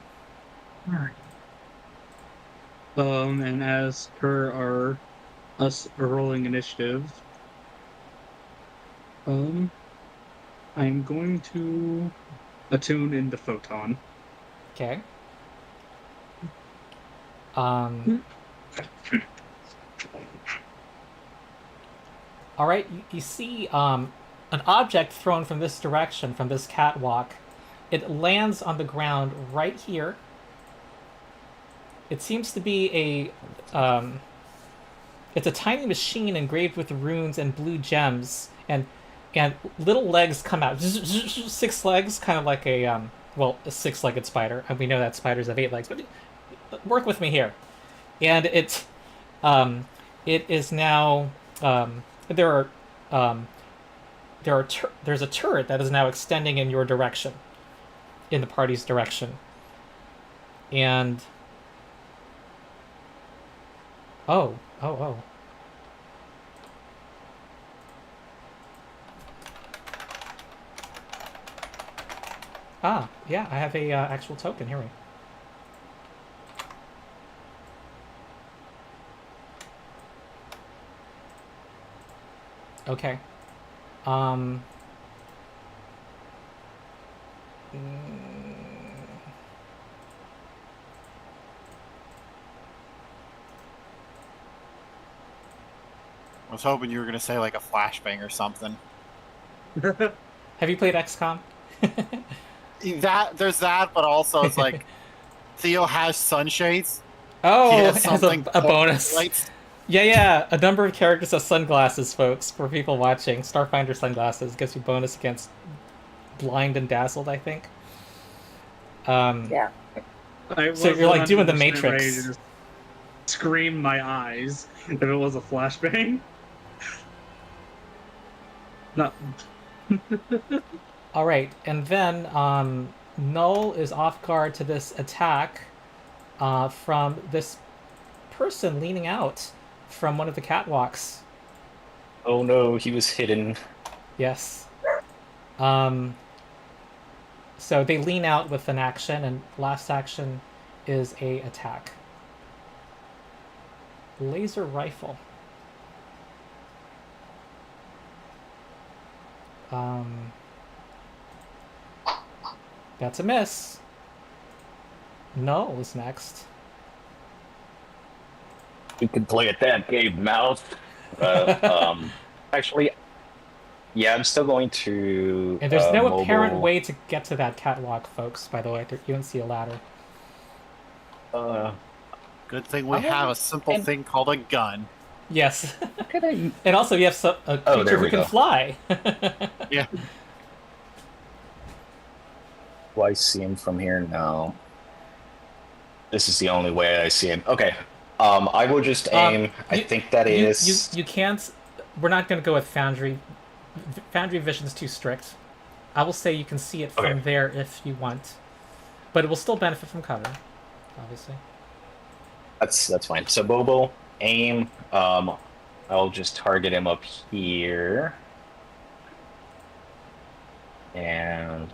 And as per us rolling initiative, I'm going to attune into photon. Okay. Um. All right, you see an object thrown from this direction, from this catwalk. It lands on the ground right here. It seems to be it's a tiny machine engraved with runes and blue gems, and little legs come out. 6 legs, kind of like a a 6-legged spider. And we know that spiders have 8 legs, but work with me here. And it is now there's a turret that is now extending in your direction, in the party's direction, and oh. Ah, yeah, I have a actual token here. Okay. Mm, I was hoping you were gonna say like a flashbang or something. Have you played XCOM? There's that, but also it's like Theo has sunshades. Oh, He it has has something a called bonus. lights. Yeah. A number of characters have sunglasses, folks. For people watching, Starfinder sunglasses gives you bonus against blind and dazzled, I think. Yeah. So you're like doing the 100% Matrix. ready to just scream my eyes if it was a flashbang. No. All right, and then Null is off guard to this attack from this person leaning out from one of the catwalks. Oh no, he was hidden. Yes. So they lean out with an action, and last action is a attack. Laser rifle. That's a miss. Null is next. You can play at that game, mouth. Actually, yeah, I'm still going to. And there's no apparent mobile. way to get to that catwalk, folks, by the way. You don't see a ladder. Good thing we have a simple thing called a gun. Yes. And also you have a creature there who we can go. fly. Yeah. Do I see him from here? No. This is the only way I see him. Okay. I will just aim. I think that is. You can't. We're not going to go with Foundry. Foundry vision's too strict. I will say you can see it from there if you want, but it will still benefit from cover, obviously. That's fine. So Bobo, aim. I'll just target him up here, and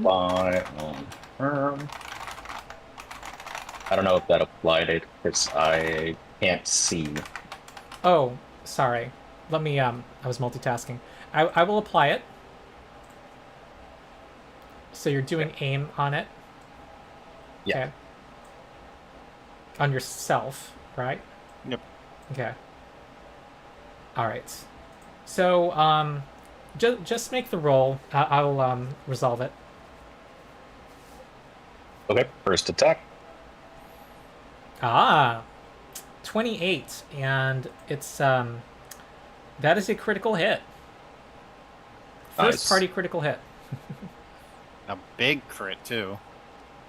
I don't know if that applied it because I can't see. Oh, sorry. Let me. I was multitasking. I will apply it. So you're doing aim on it. Yeah. Okay. On yourself, right? Yep. Okay. All right. So just make the roll. I'll resolve it. Okay. First attack. 28, and it's that is a critical hit. First Nice. party critical hit. A big crit too.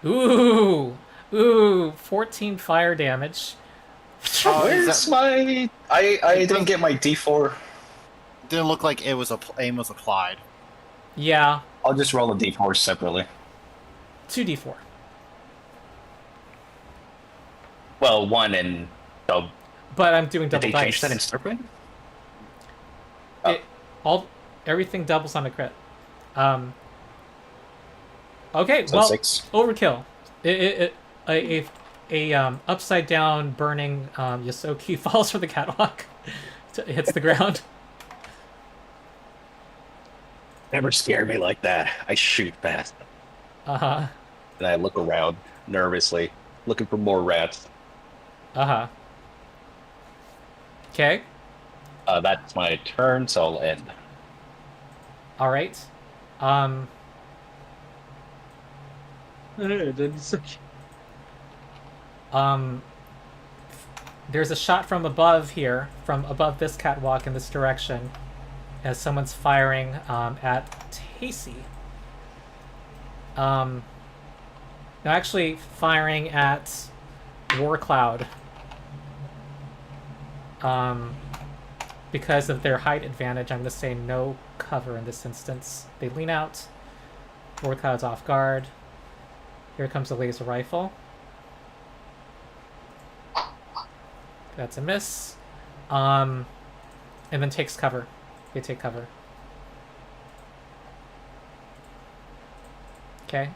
Ooh, Ooh, 14 fire damage. Oh, is Where's that, my? I didn't get my D4. didn't look like it was aim was applied. Yeah, I'll just roll a D4 separately. 2d4. Well, one and double. But I'm doing Did double they dice. change that in Starfinder? Everything doubles on a crit. Okay, So well, 6. overkill. A upside down burning Yosoki falls from the catwalk, hits the ground. Never scared me like that. I shoot fast. Uh huh. And I look around nervously, looking for more rats. Uh huh. Okay. That's my turn, so I'll end. All right. There's a shot from above here, from above this catwalk in this direction, as someone's firing at Tacey. No, actually firing at Warcloud. Because of their height advantage, I'm going to say no cover in this instance. They lean out. Warcloud's off guard. Here comes a laser rifle. That's a miss. And then takes cover. They take cover. Okay.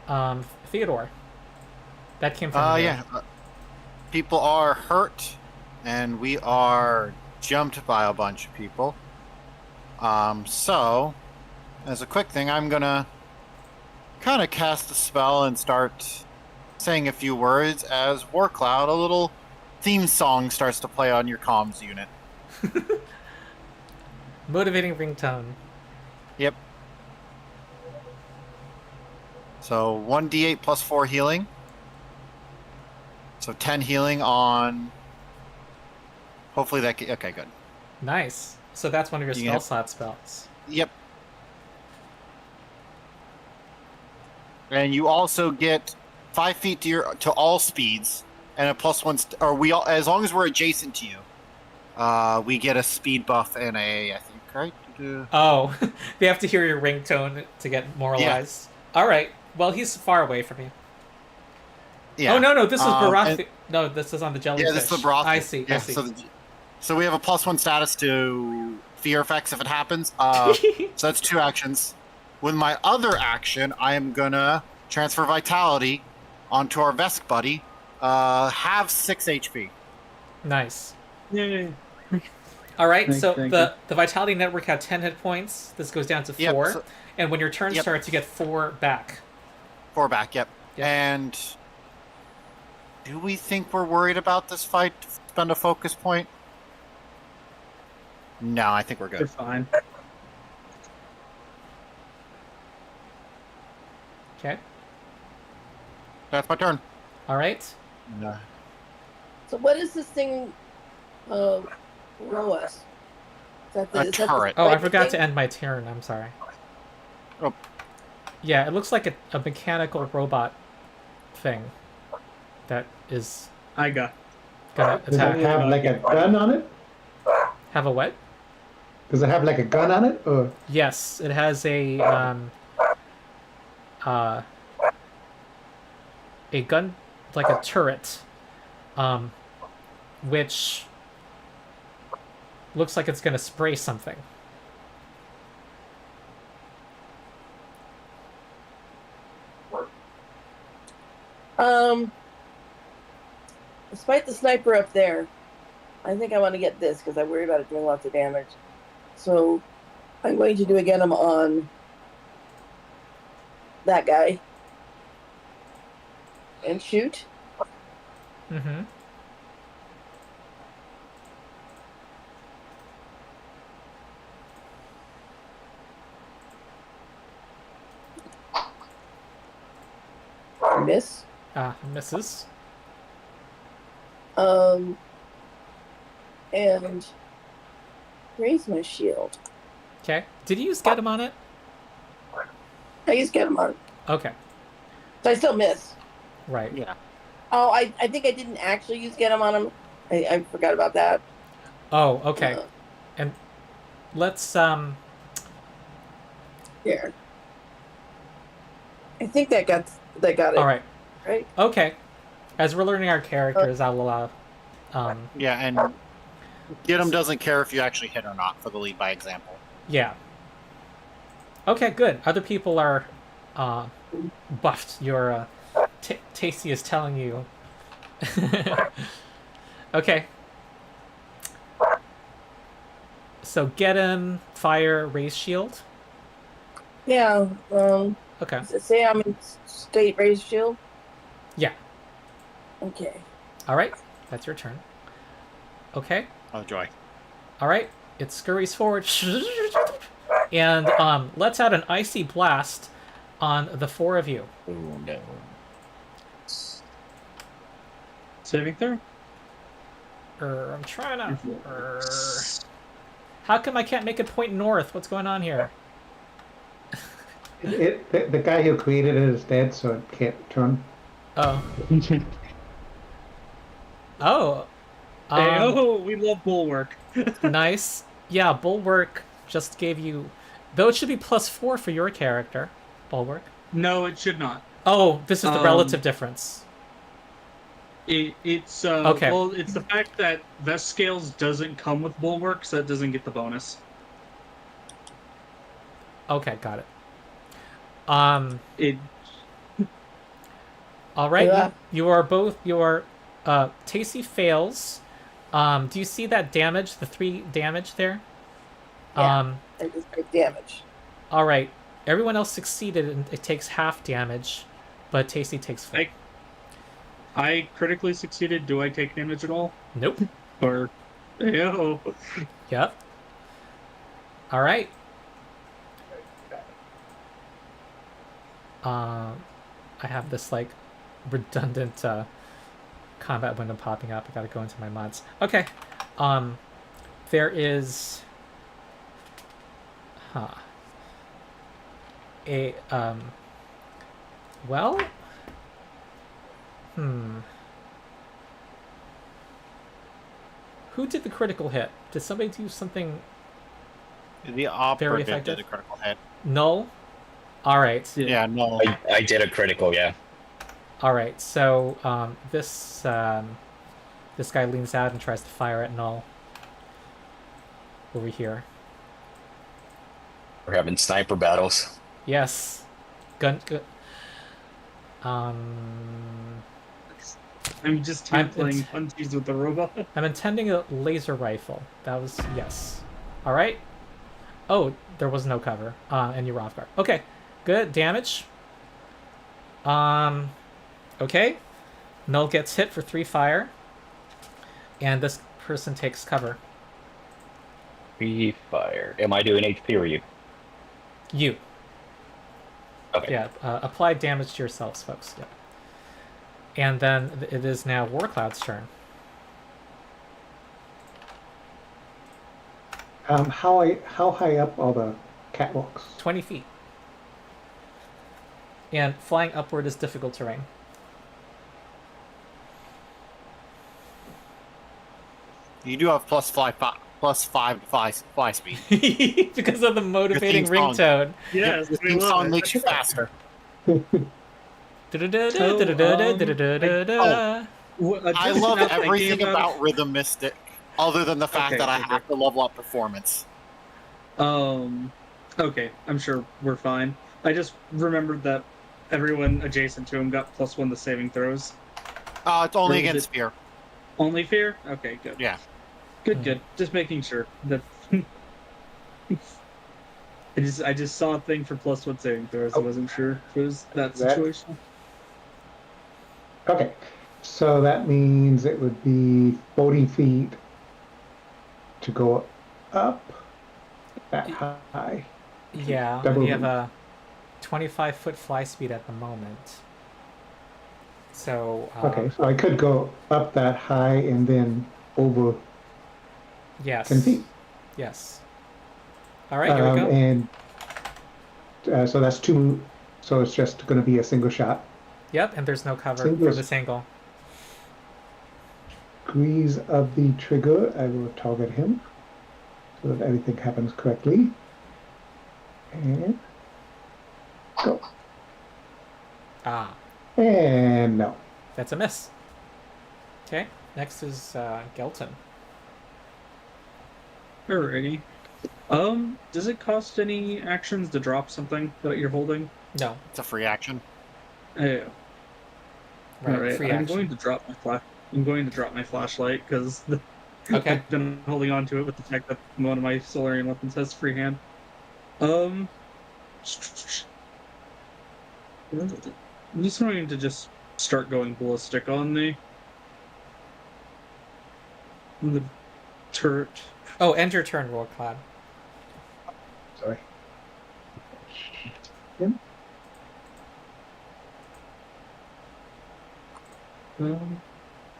Theodore. That came from Yeah. People are hurt, and we are jumped by a bunch of people. So, as a quick thing, I'm gonna kind of cast a spell and start saying a few words as Warcloud, a little theme song starts to play on your comms unit. Motivating ringtone. Yep. So 1d8 plus 4 healing. So 10 healing on... Hopefully that... Okay, good. Nice. So that's one of your You spell have- slot spells. Yep. And you also get 5 feet to all speeds, and a +1, or we all, as long as we're adjacent to you, we get a speed buff and I think, right? Oh, they have to hear your ringtone to get moralized. All right. Well, he's far away from you. Yeah. Oh no, this is Barathi. and- No, this is on the jellyfish. Yeah, this is the Barathi. I see. Yeah, I see. so we have a +1 status to fear effects if it happens. So that's 2 actions. With my other action, I am gonna transfer vitality onto our Vesk buddy. Have 6 HP. Nice. Yay. All right. Thank So you. the vitality network had 10 hit points. This goes down to 4, Yep, so- and when your turn Yep. starts, you get 4 back. 4 back, yep. Yep. And do we think we're worried about this fight? Spend a focus point? No, I think we're They're good. fine. Okay. That's my turn. All right. No. So what is this thing below us? Is that A is that the turret. Oh, I spiky forgot thing? to end my turn. I'm sorry. Oh. Yeah, it looks like a mechanical robot thing that is I got. gonna Does it attack. have like a gun on it? Have a what? Does it have like a gun on it? Or Yes, it has a gun, like a turret, which looks like it's gonna spray something. Despite the sniper up there, I think I want to get this because I worry about it doing lots of damage. So I'm going to do a get him on that guy and shoot. Mm-hmm. Miss. Misses. And raise my shield. Okay. Did you use get him on it? I just get him on. Okay. So I still miss. Right. Yeah. Oh, I think I didn't actually use get him on him. I forgot about that. Oh, okay. Uh, And let's here. I think that got it. all right. Right? Okay. As we're learning our characters, I will Yeah, and get him doesn't care if you actually hit or not for the lead by example. yeah. Okay, good. Other people are buffed. Your Tasty is telling you. Okay. So get him, fire, raise shield. Yeah. Okay. Does it say I'm in state raised shield? Yeah. Okay. All right. That's your turn. Okay. Oh joy. All right. It scurries forward. And lets out an icy blast on the four of you. Oh no. Saving throw? I'm trying to. How come I can't make it point north? What's going on here? The guy who created it is dead, so it can't turn. Oh. Oh. Hey, we love bulwark. Nice. Yeah, Bulwark just gave you... Though it should be +4 for your character, Bulwark. No, it should not. Oh, this is the relative difference. It's okay. Well, it's the fact that Vest Scales doesn't come with bulwark, so it doesn't get the bonus. Okay, got it. It. All right, Yeah. you are both... Tacey fails. Do you see that damage? The 3 damage there? Yeah. I just take damage. All right. Everyone else succeeded, and it takes half damage, but Tacey takes full. I critically succeeded. Do I take damage at all? Nope. Or, ew. Yep. All right. I have this like redundant combat window popping up. I gotta go into my mods. Okay. There is well, who did the critical hit? Did somebody do something The very operative effective? did a critical hit. Null? Alright. Yeah, no. I did a critical, yeah. Alright, so this guy leans out and tries to fire at Null. Over here. We're having sniper battles. Yes. Gun. I'm just here playing punchies with the robot. I'm intending a laser rifle. That was yes. All right. Oh, there was no cover. And you're off guard. Okay. Good damage. Okay. Null gets hit for 3 fire, and this person takes cover. 3 fire. Am I doing HP or you? You. Okay. Yeah. Apply damage to yourselves, folks. Yeah. And then it is now Warcloud's turn. How high up are the catwalks? 20 feet. And flying upward is difficult terrain. You do have plus five to fly speed. Because of the motivating theme song. ringtone. Yes, The we theme love song it. makes you faster. I love everything about Rhythm Mystic, other than the fact that I have to level up performance. Okay, I'm sure we're fine. I just remembered that everyone adjacent to him got +1 to saving throws. It's only against fear. Only fear? Okay, good. Yeah. Good. Just making sure that. I just saw a thing for +1 saving throws. I wasn't sure if it was that situation. Okay, so that means it would be 40 feet to go up that high. Yeah, Double you have move. a 25-foot fly speed at the moment. So Okay, so I could go up that high and then over yes, 10 feet. yes. All right, here we go. And so that's 2. So it's just going to be a single shot. Yep, and there's no cover Singles. for this angle. squeeze of the trigger, I will target him so that everything happens correctly. And go. Ah, And no. that's a miss. Okay, next is Gelton. Alrighty. Does it cost any actions to drop something that you're holding? No, It's a free action. Yeah. right, Alright, free I'm action. going to drop my I'm going to drop my flashlight because Okay. I've been holding on to it with the fact that one of my Solarian weapons has free hand. I'm just going to just start going ballistic on the turret. Oh, end your turn, Warclad. Sorry.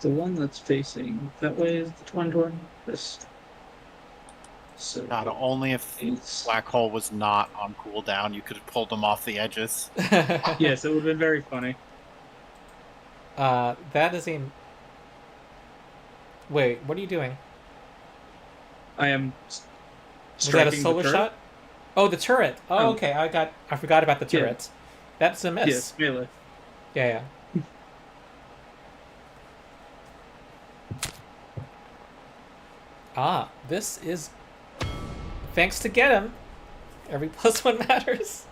The one that's facing that way is the one toward this. So God, only if it's, Black Hole was not on cooldown, you could have pulled them off the edges. yes, it would have been very funny. That is a... Wait, what are you doing? I am. Was that a striking the solar turret. shot? Oh, the turret. Oh, Oh. okay. I forgot about the Yeah. turret. That's a miss. Yes, melee. Yeah. Ah, this is thanks to get him. Every +1 matters.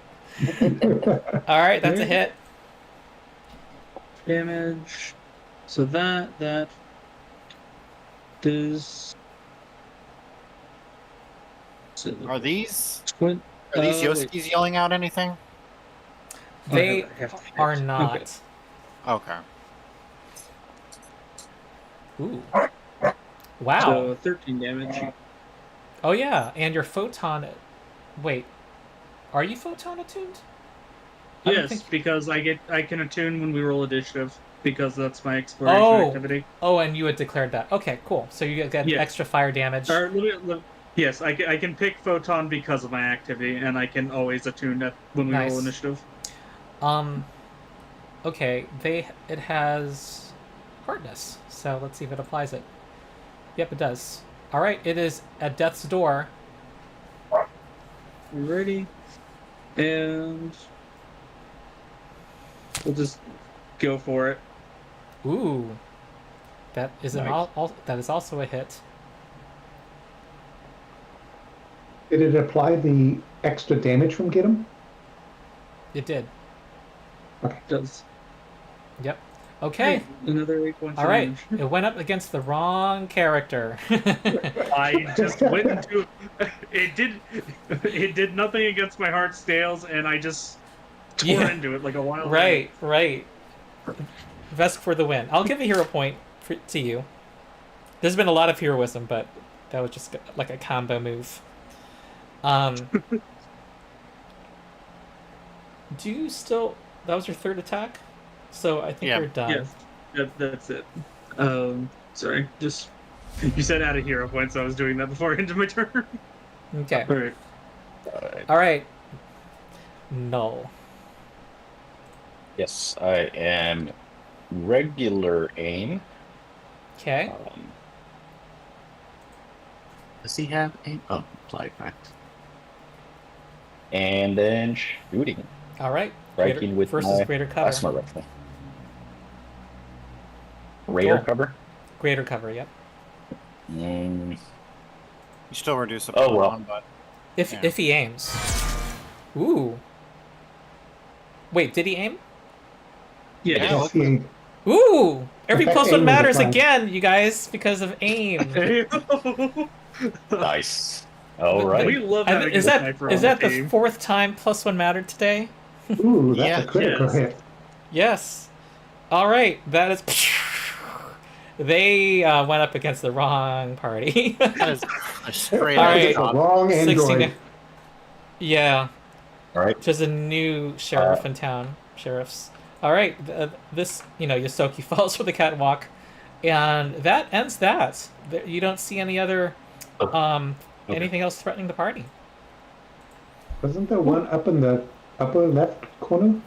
All right, that's a hit. Damage. So that is. So Are these wait, Yoski's yelling out anything? They I have to hit. are not. Okay. Ooh. Wow. So 13 damage. Oh yeah, and your photon. Wait, are you photon attuned? I don't Yes, think- because I can attune when we roll initiative because that's my exploration Oh. activity. Oh, and you had declared that. Okay, cool. So you get Yeah. extra fire damage. Or, yes, I can pick photon because of my activity, and I can always attune that when we Nice. roll initiative. Okay, it has hardness. So let's see if it applies it. Yep, it does. All right, it is at death's door. Ready, and we'll just go for it. Ooh, that is Nice. that is also a hit. Did it apply the extra damage from get him? It did. Does Yep. Okay. another 8 points. All right. damage. It went up against the wrong character. I just went into it. Did nothing against my heart scales, and I just tore Yeah. into it like a wild. Right. Vesk for the win. I'll give a hero point to you. There's been a lot of heroism, but that was just like a combo move. Do you still? That was your third attack, so I think Yeah. we're done. Yes, that's it. Sorry, just you said add a hero point, so I was doing that before I ended my turn. Okay. All right. All right. Null. Yes, I am regular aim. Okay. Does he have aim? Oh, apply fact. And then shooting. All right. Striking with versus my greater cover. plasma rifle. Greater Cool. cover? Greater cover. Yep. Mm, You still reduce a Oh, well. photon, but If Yeah. if he aims. Ooh. Wait, did he aim? Yeah. Yeah. Yes, he, Ooh! Every Okay, +1 aim is matters applied. again, you guys, because of aim. nice. All right. We love having Is a that sniper is on that the the team. fourth time +1 mattered today? ooh, that's Yeah, a critical yes. hit. Yes. All right, that is. They went up against the wrong party. that is a straight All up right. It's a shot. wrong 16. android. Yeah, All right. just a new sheriff in town. Sheriffs. All right, this Yosoki falls for the catwalk, and that ends that. You don't see any other Okay. anything else threatening the party. Wasn't there one up in the upper left corner?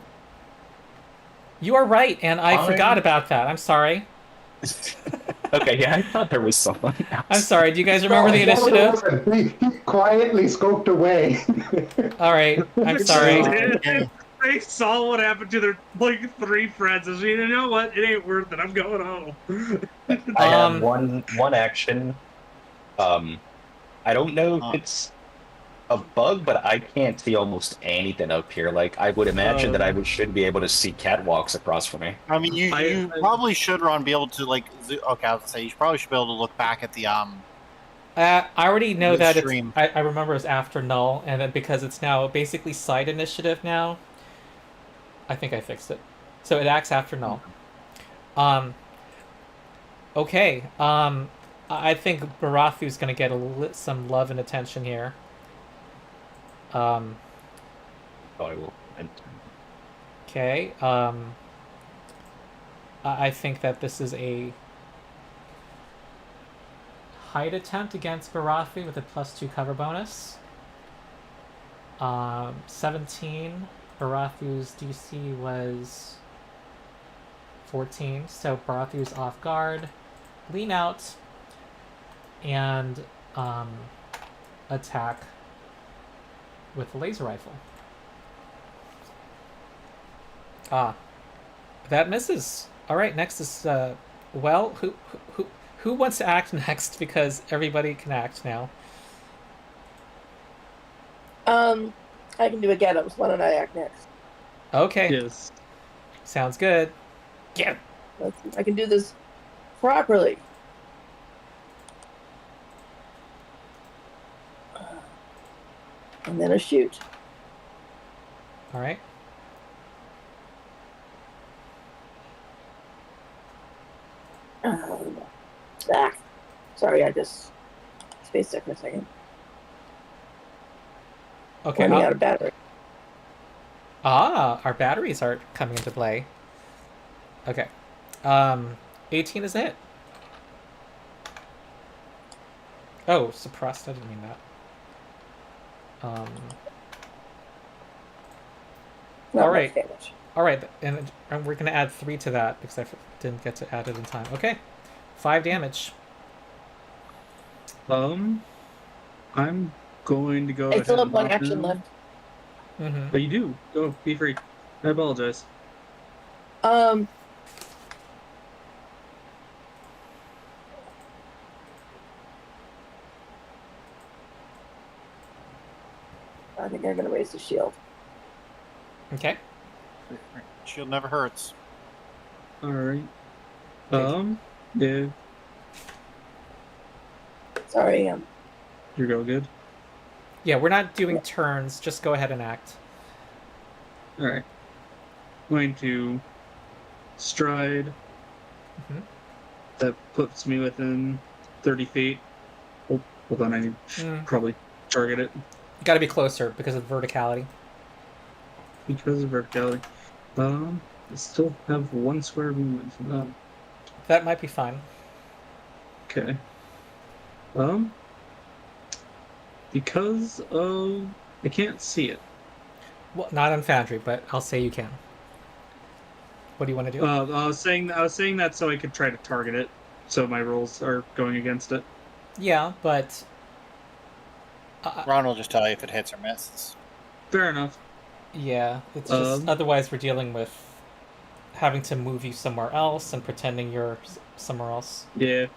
You are right, and I I- forgot about that. I'm sorry. Okay, yeah, I thought there was someone else. I'm sorry. Do you guys remember the initiative? He quietly scoped away. All right. I'm They sorry. did. They saw what happened to their like 3 friends and said, you know what? It ain't worth it. I'm going home. I have Um, one action. I don't know if it's a bug, but I can't see almost anything up here. Like I would imagine that should be able to see catwalks across from me. I mean, you probably should, Ron, be able to like. Okay, I was gonna say you probably should be able to look back at the I already know the that stream. I remember it's after null, and then because it's now basically side initiative now, I think I fixed it. So it acts after null. Okay. I think Barathu's gonna get some love and attention here. Oh, I will. Okay. I think that this is a hide attempt against Barathu with a +2 cover bonus. 17. Barathu's DC was 14, so Barathu's off guard. Lean out and attack with the laser rifle. That misses. All right, next is well, who wants to act next? Because everybody can act now. I can do a get-ups. Why don't I act next? Okay. Yes. Sounds good. Yeah. Let's see if I can do this properly. And then a shoot. All right. Back. Sorry, I just spaced there for a second. Okay. Running out of battery. Our batteries are coming into play. Okay. 18 is a hit. Oh, suppressed. I didn't mean that. Not all much right. damage. All right, and we're gonna add 3 to that because I didn't get to add it in time. Okay, 5 damage. I'm going to go. I still ahead have one and action now. left. Mm-hmm. But you do. Go. Be free. I apologize. I think I'm gonna raise the shield. Okay. Shield never hurts. All right. Yeah. Sorry, You're go good. Yeah, we're not doing turns. Just go ahead and act. All right. Going to stride. Mhm. That puts me within 30 feet. Oh, hold on. I need probably target it You got to be closer because of verticality. because of verticality. I still have 1 square movement from that. That might be fine. Okay. Because of I can't see it. Well, not on Foundry, but I'll say you can. What do you want to do? I was saying that so I could try to target it. So my rolls are going against it. Yeah, but Ron will just tell you if it hits or misses. Fair enough. yeah, it's just otherwise we're dealing with having to move you somewhere else and pretending you're somewhere else. Yeah.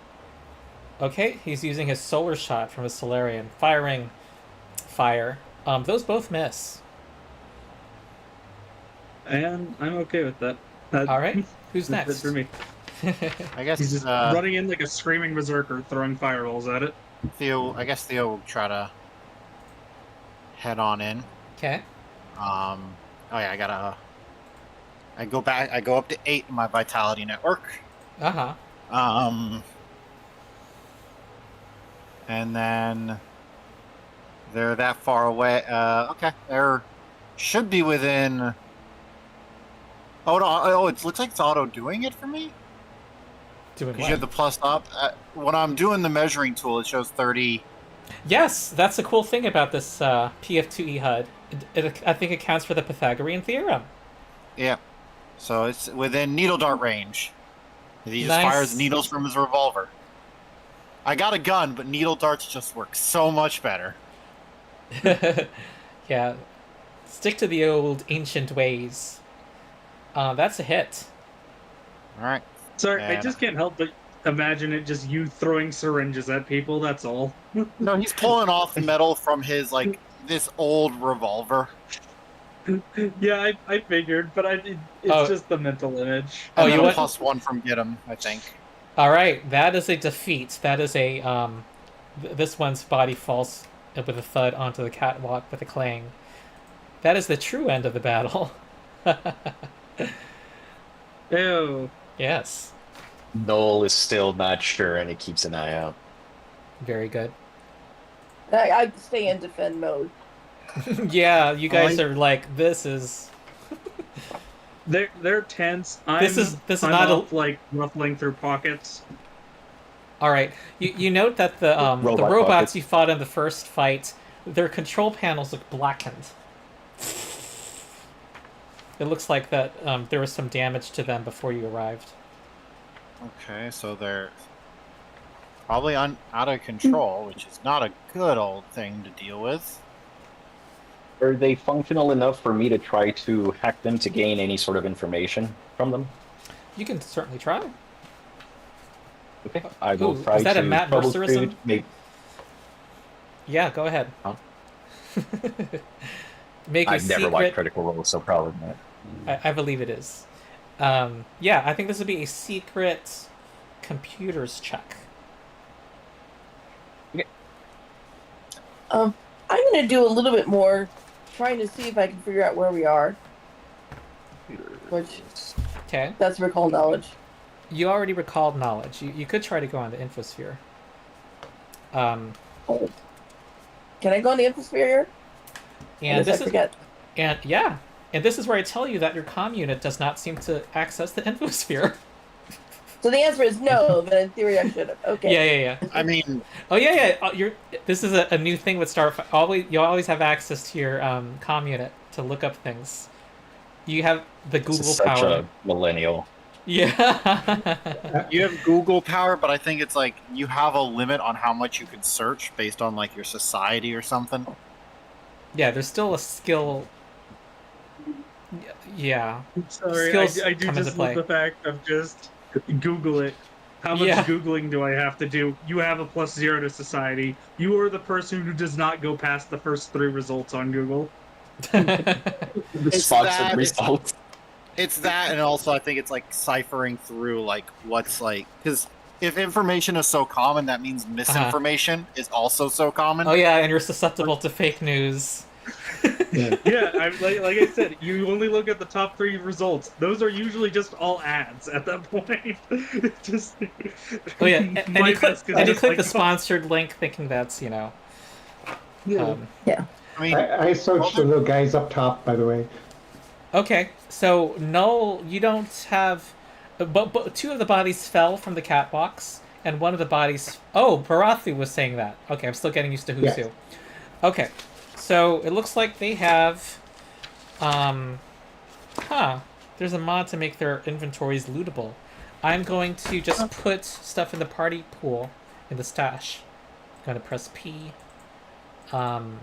Okay, he's using his solar shot from his Solarian, firing fire. Those both miss. And I'm okay with that. All right, who's That's next? it for me. I guess He's just running in like a screaming berserker, throwing fireballs at it. Theo will try to head on in. Okay. Oh yeah, I go up to 8 in my vitality network. Uh-huh. And then they're that far away. Okay, they're should be within. It looks like it's auto doing it for me. Doing Because you have what? the plus up. When I'm doing the measuring tool, it shows 30. Yes, that's the cool thing about this PF2E HUD. I think it counts for the Pythagorean theorem. Yeah. So it's within needle dart range. He just Nice. fires needles from his revolver. I got a gun, but needle darts just work so much better. Yeah. Stick to the old ancient ways. That's a hit. All right. Sorry, I And- just can't help but imagine it just you throwing syringes at people. That's all. No, he's pulling off metal from his this old revolver. Yeah, I figured, but it's Oh. just the mental image. Oh, And you then a want- +1 from get him, I think. All right, that is a defeat. That is a this one's body falls with a thud onto the catwalk with a clang. That is the true end of the battle. Ew. Yes, Noel is still not sure, and he keeps an eye out. very good. I stay in defend mode. Yeah, you guys are like, this is They're tense. This is I'm not a- off, like ruffling through pockets. all right. You note that the Robot robots buckets. you fought in the first fight, their control panels look blackened. It looks like that there was some damage to them before you arrived. Okay, so they're probably out of control, which is not a good old thing to deal with. Are they functional enough for me to try to hack them to gain any sort of information from them? You can certainly try. Okay, I will Ooh, try is that a to Matt troubleshoot. Mercerism? Make Yeah, go ahead. Huh? Make a I've never secret. liked Critical Role, so probably not. I believe it is. Yeah, I think this would be a secret computers check. I'm gonna do a little bit more, trying to see if I can figure out where we are. Which Okay. that's recall knowledge. You already recalled knowledge. You could try to go on the infosphere. Can I go on the infosphere here? And Or this I is forget? and this is where I tell you that your comm unit does not seem to access the infosphere. So the answer is no, but in theory I should have. Okay. Yeah. I mean, Oh yeah. This is a new thing with Starfinder. You always have access to your comm unit to look up things. You have the This Google is such power. a millennial. Yeah. you have Google power, but I think it's like you have a limit on how much you can search based on like your society or something. Yeah, there's still a skill. Yeah. Sorry, Skills I do come into just play. love the fact of just Google it. How much Yeah. Googling do I have to do? You have a +0 to society. You are the person who does not go past the first 3 results on Google. It's Sponsored that- results. It's that, and also I think it's like ciphering through like what's like because if information is so common, that means misinformation is also so common. Oh yeah, and you're susceptible to fake news. Yeah. Yeah, like I said, you only look at the top 3 results. Those are usually just all ads at that point. Just. Oh yeah, and my you click desk is and you just click like, the sponsored link, thinking that's Yeah. I mean, I searched the little guys up top, by the way. Okay, so Null, you don't have, but 2 of the bodies fell from the catwalks, and 1 of the bodies. Oh, Barathu was saying that. Okay, I'm still getting used to who's Yes. who. Okay, so it looks like they have, there's a mod to make their inventories lootable. I'm going to just put stuff in the party pool in the stash. I'm gonna press P, and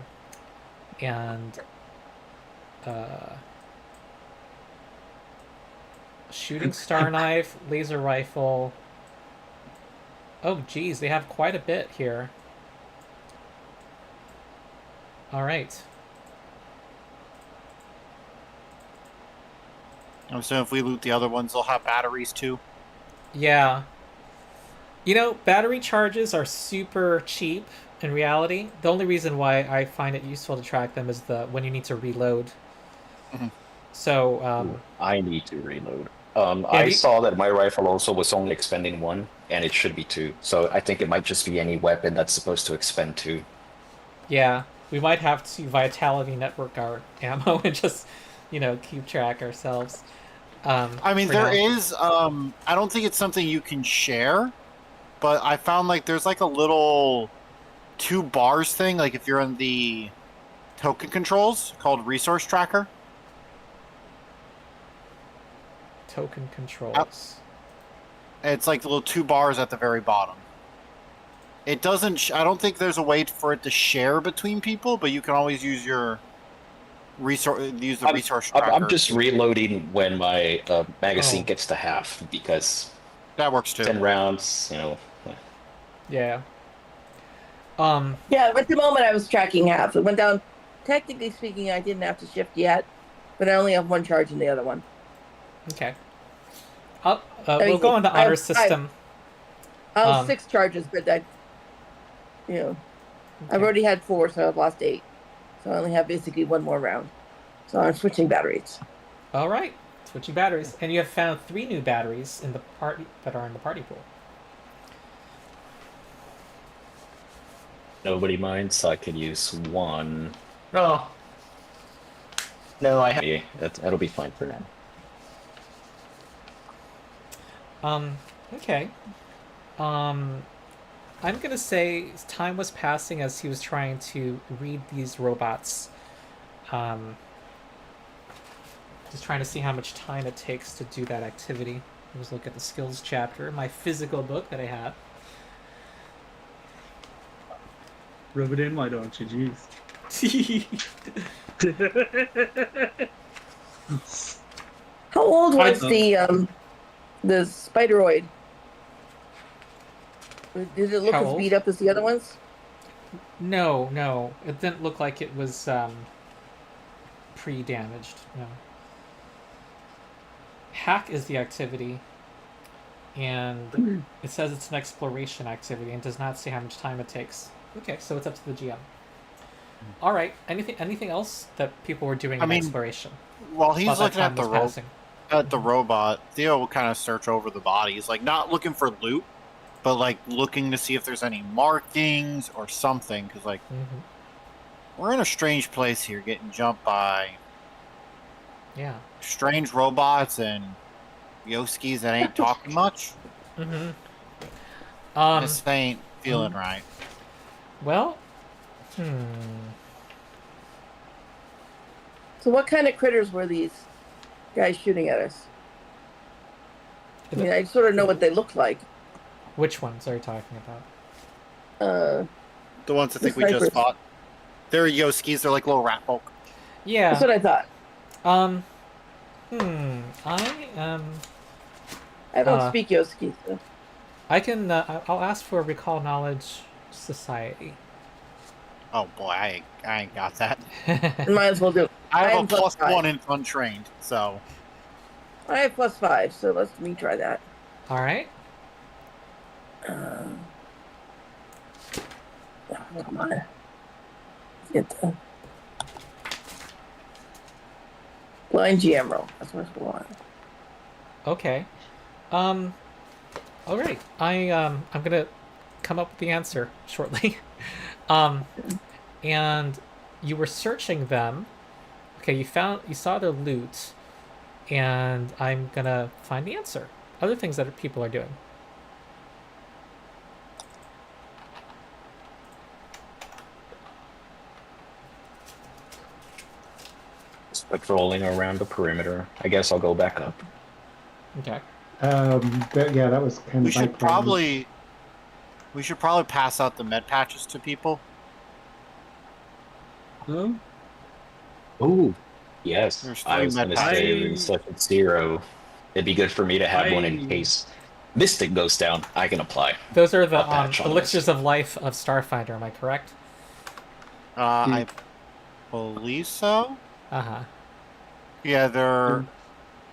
shooting star knife, laser rifle. Oh geez, they have quite a bit here. Alright. I'm assuming if we loot the other ones, they'll have batteries too. Yeah. You know, battery charges are super cheap in reality. The only reason why I find it useful to track them is when you need to reload. Mhm. So, I need to reload. I you- saw that my rifle also was only expending 1, and it should be 2. So I think it might just be any weapon that's supposed to expend 2. yeah, we might have to Vitality network our ammo and just, keep track ourselves. I mean, for there now. is. I don't think it's something you can share, but I found like there's like a little 2 bars thing. Like if you're in the token controls called Resource Tracker. Token controls. It's like the little 2 bars at the very bottom. It doesn't. I don't think there's a way for it to share between people, but you can always use your resource. Use the resource tracker. I'm just reloading when my magazine Oh. gets to half because That works too. 10 rounds, Yeah. Yeah, at the moment I was tracking half. It went down. Technically speaking, I didn't have to shift yet, but I only have 1 charge in the other one. Okay. I We'll mean, go on the I have honor system. I have 6 charges, but I've Okay. already had 4, so I've lost 8. So I only have basically 1 more round. So I'm switching batteries. All right. Switching batteries, and you have found 3 new batteries in the party that are in the party pool. nobody minds, so I could use 1. No. No, I have. That'll be fine for now. Okay. I'm gonna say time was passing as he was trying to read these robots. Just trying to see how much time it takes to do that activity. Let's look at the skills chapter, my physical book that I have. Rub it in, why don't you? Jeez. How old was I- the Spideroid? Did it look How as old? beat up as the other ones? No, it didn't look like it was pre-damaged. No. Hack is the activity, and it says it's an exploration activity and does not say how much time it takes. Okay, so it's up to the GM. All right. Anything else that people were doing in exploration? While he's While that looking time at was passing? the robot, Theo will kind of search over the bodies, like not looking for loot, but like looking to see if there's any markings or something. Because like we're in a strange place here, getting jumped by strange robots and Yoskis that ain't talking much. This ain't feeling right. Well, So what kind of critters were these guys shooting at us? I mean, I sort of know what they look like. Which ones are you talking about? The ones I think The we just snipers. fought. They're Yoskis. They're like little rat folk. Yeah. That's what I thought. I don't speak Yoski. So. I can. I'll ask for a recall knowledge society. Oh boy, I ain't got that. Might as well do it. I have a plus plus 5. 1 in untrained, so I have plus 5, so let's retry that. All right. Oh, come on. Get the blind GM roll. That's what I want. Okay. All right. I'm gonna come up with the answer shortly. And you were searching them. Okay, you saw their loot, and I'm gonna find the answer. Other things that people are doing. Just patrolling around the perimeter. I guess I'll go back up. Okay. That was kind we of my should plan. we should probably pass out the med patches to people. Huh? Ooh, yes. There's I 3 was going to med say patches. in such a 0. It'd be good for me to have one in I- case Mystic goes down. I can apply. Those are the A patch on elixirs of life of Starfinder. Am I correct? I believe so. Uh-huh. Yeah, they're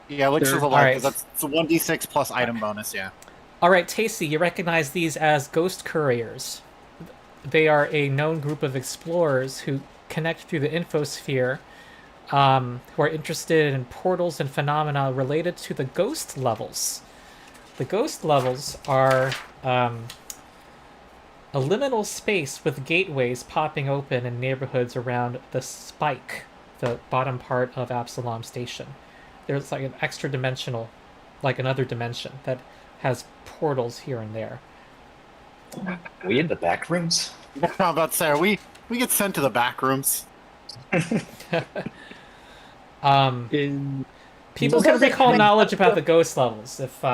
elixirs of Alright. life. That's it's a 1d6 plus item bonus. Yeah. All right, Tacey, you recognize these as ghost couriers. They are a known group of explorers who connect through the infosphere, who are interested in portals and phenomena related to the ghost levels. The ghost levels are a liminal space with gateways popping open in neighborhoods around the Spike, the bottom part of Absalom Station. There's like an extra dimensional, like another dimension that has portals here and there. Are we in the back rooms? I'm about to say, we get sent to the back rooms. People In can recall knowledge about the ghost levels if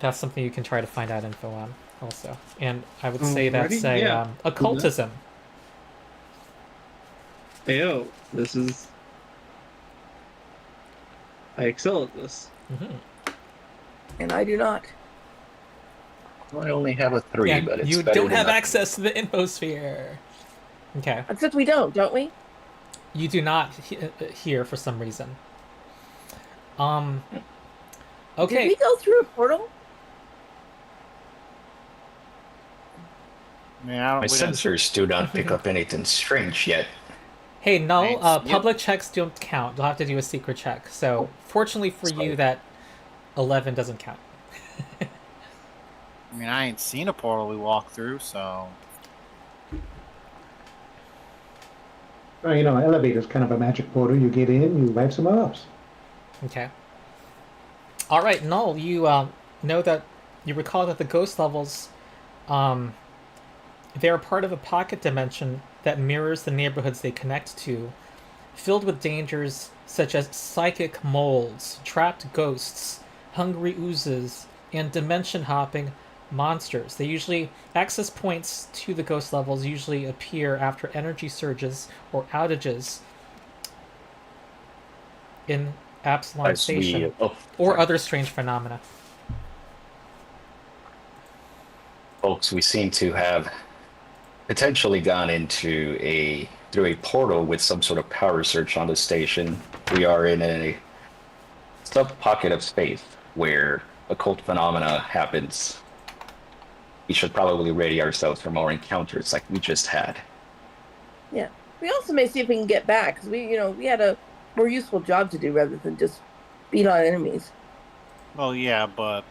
That's something you can try to find out info on also. And I would say that's Alrighty, yeah. occultism. Ayo, this is. I excel at this. And I do not. I only have a 3, Yeah, but it's you better don't than have nothing. access to the infosphere. Okay. Except we don't we? You do not here for some reason. Did Okay. we go through a portal? I mean, My we didn't- sensors do not pick up anything strange yet. Hey, Null, Thanks. Yep. public checks don't count. You'll have to do a secret check. So, fortunately for you, that 11 doesn't count. I mean, I ain't seen a portal we walked through, so Well, elevator's kind of a magic portal. You get in, you ride somewhere else. Okay. All right, Null, you know that you recall that the ghost levels, they're part of a pocket dimension that mirrors the neighborhoods they connect to, filled with dangers such as psychic molds, trapped ghosts, hungry oozes, and dimension-hopping monsters. They usually access points to the ghost levels usually appear after energy surges or outages in Absalom As we, Station oh, or other strange phenomena. folks, we seem to have potentially gone through a portal with some sort of power surge on the station. We are in a sub pocket of space where occult phenomena happens. We should probably ready ourselves for more encounters like we just had. Yeah. We also may see if we can get back because we had a more useful job to do rather than just beat on enemies. well, yeah, but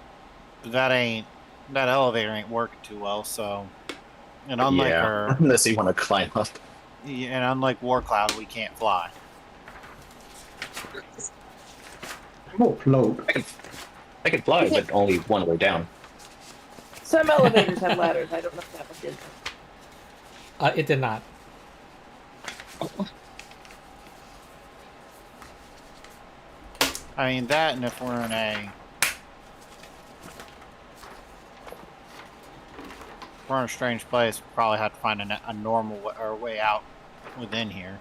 that elevator ain't working too well. So, and unlike our, unless you want to climb up. and unlike Warcloud, we can't fly. Oh, float. I can fly, but only one way down. Some elevators have ladders. I don't know if that one did. It did not. I mean that, and if we're in a strange place, we probably have to find a normal way out within here.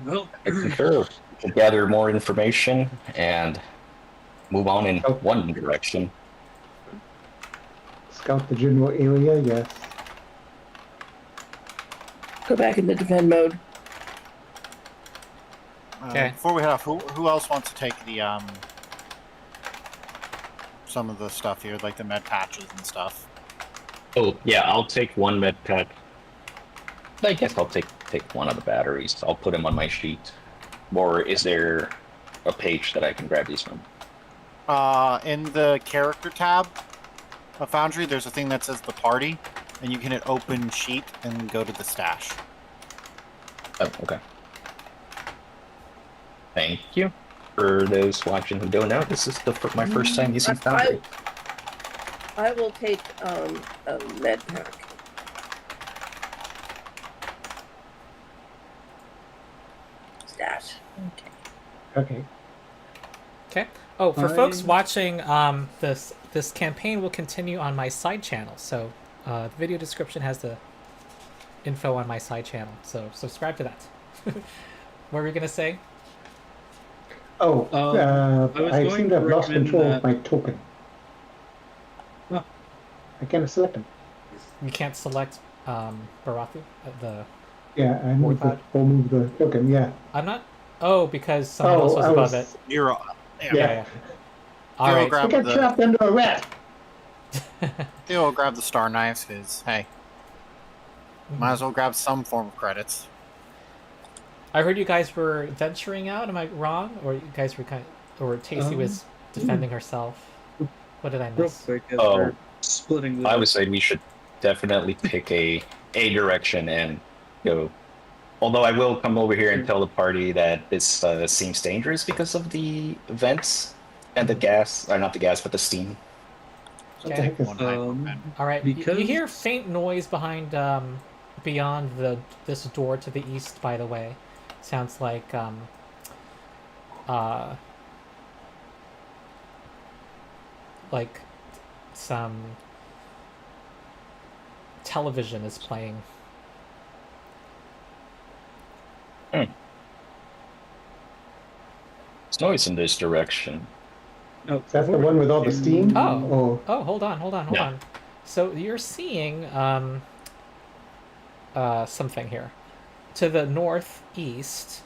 Well, I concur. To gather more information and move on in one direction. Scout the general area, yes. Go back into defend mode. Okay. Before we head off, who else wants to take the some of the stuff here, like the med patches and stuff? Oh yeah, I'll take one med pack. I guess I'll take one of the batteries. I'll put them on my sheet. Or is there a page that I can grab these from? In the character tab of Foundry, there's a thing that says the party, and you can hit open sheet and go to the stash. Oh, okay. Thank you. For those watching who don't know, this is my first time using Foundry. I will take a med pack. Stash. Okay. Okay. Okay. Oh, for folks watching, this campaign will continue on my side channel. So, the video description has the info on my side channel. So subscribe to that. What were you gonna say? Oh, I seem to have lost control of my token. Huh. I can't select him. You can't select Barathu. Yeah, I moved Warcloud? move the token, yeah. I'm not. Oh, because someone else was above it. You're Yeah. All Theo right. grab I got the trapped under a rat! Theo will grab the star knives, because hey, might as well grab some form of credits. I heard you guys were venturing out. Am I wrong? Or you guys were or Tacey was defending herself? What did I real miss? quick, as Oh. we're splitting the. I would say we should definitely pick a direction and go. Although I will come over here and tell the party that this seems dangerous because of the vents and the gas, or not the gas, but the steam. So Okay. take one hypo pen. All right. You Because- hear faint noise behind beyond this door to the east, by the way, sounds like like some television is playing. It's noise in this direction. Oh, That's the one with all the steam? Oh. Or Hold on. Yeah. So you're seeing something here. To the northeast,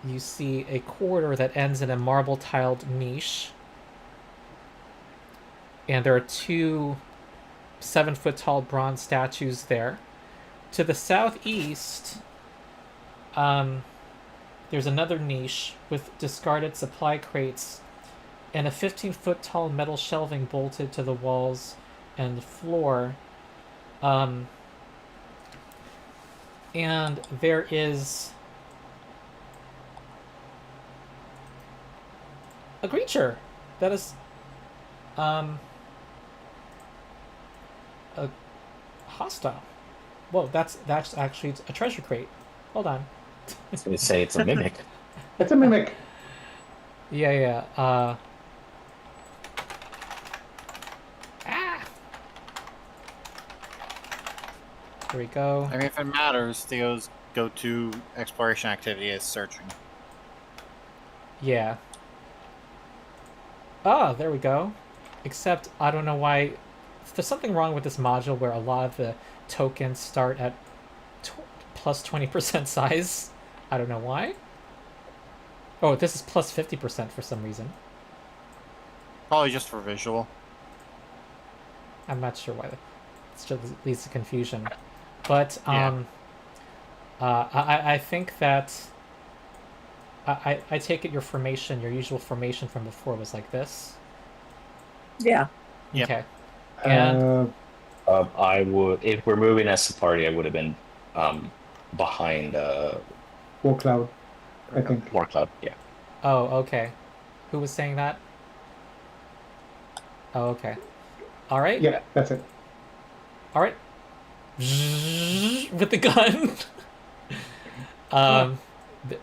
you see a corridor that ends in a marble-tiled niche. And there are 2 7-foot-tall bronze statues there. To the southeast, there's another niche with discarded supply crates and a 15-foot-tall metal shelving bolted to the walls and the floor. And there is a creature that is a hostile. Whoa, that's actually a treasure crate. Hold on. I was going to say it's a mimic. it's a mimic. Yeah. Ah! Here we go. I mean, if it matters, Theo's go-to exploration activity is searching. Yeah. Ah, there we go. Except, I don't know why... There's something wrong with this module where a lot of the tokens start at plus 20% size. I don't know why. Oh, this is plus 50% for some reason. Probably just for visual. I'm not sure why. It's just leads to confusion. But, Yeah. I think that... I take it your formation, your usual formation from before was like this. Yeah. Yep. Okay. And I would, if we're moving as a party, I would have been behind War Cloud, I think. War Cloud. Yeah. oh, okay. Who was saying that? Oh, okay. All right. Yeah, that's it. All right. With the gun.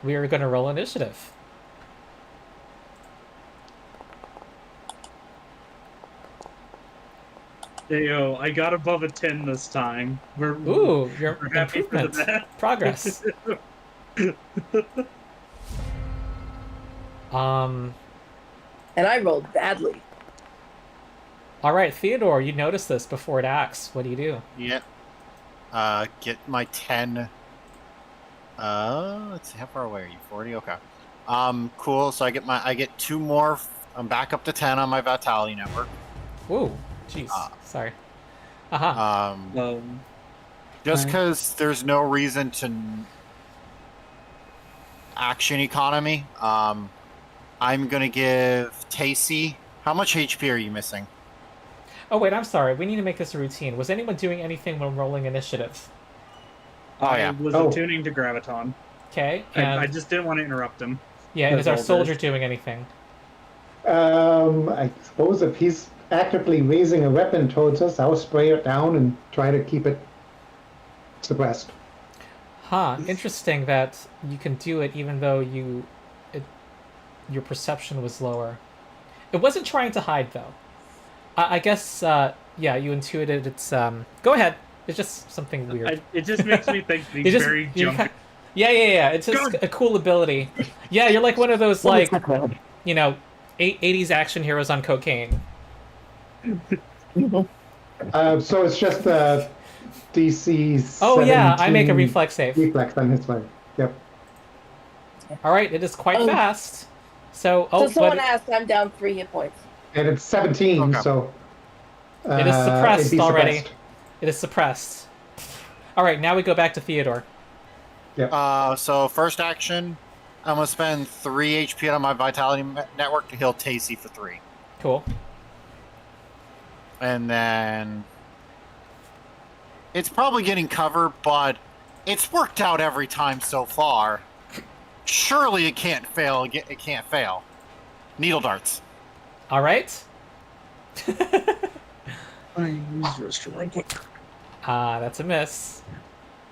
We are going to roll initiative. Yo, I got above a 10 this time. Ooh, your we're happy for improvement, that. progress. And I rolled badly. All right, Theodore, you noticed this before it acts. What do you do? Yeah. Get my 10. Let's see, how far away are you? 40? Okay. Cool. So I get 2 more. I'm back up to 10 on my Vitality network. Whoa, jeez, sorry. Uh-huh. Just because there's no reason to action economy. I'm gonna give Tacey. How much HP are you missing? Oh, wait, I'm sorry. We need to make this a routine. Was anyone doing anything when rolling initiative? Oh, yeah. I was Oh. attuning to Graviton. Okay, I and just didn't want to interrupt him. yeah, is our That's soldier all doing anything? I suppose if he's actively raising a weapon towards us, I'll spray it down and try to keep it suppressed. Huh, interesting that you can do it even though your perception was lower. It wasn't trying to hide, though. I guess, yeah, you intuited it's, go ahead. It's just something weird. It just makes me think You he's just- very you jumpy. Yeah. It's just God. a cool ability. Yeah, you're like one of those, like, you know, 80s action heroes on cocaine. So it's just the DC. Oh, yeah, I make a 17 reflex save. Reflex on his way. Yep. All right, it is quite Oh. fast. So, So someone but asked, I'm down 3 hit points. And it's 17, Okay. so. It is suppressed it'd be already. suppressed. it is suppressed. All right, now we go back to Theodore. So first action, I'm gonna spend 3 HP on my Vitality network to heal Tacey for 3, Cool. and then it's probably getting cover, but it's worked out every time so far. Surely it can't fail. It can't fail. Needle darts. All right. I use restaurant. Ah, that's a miss.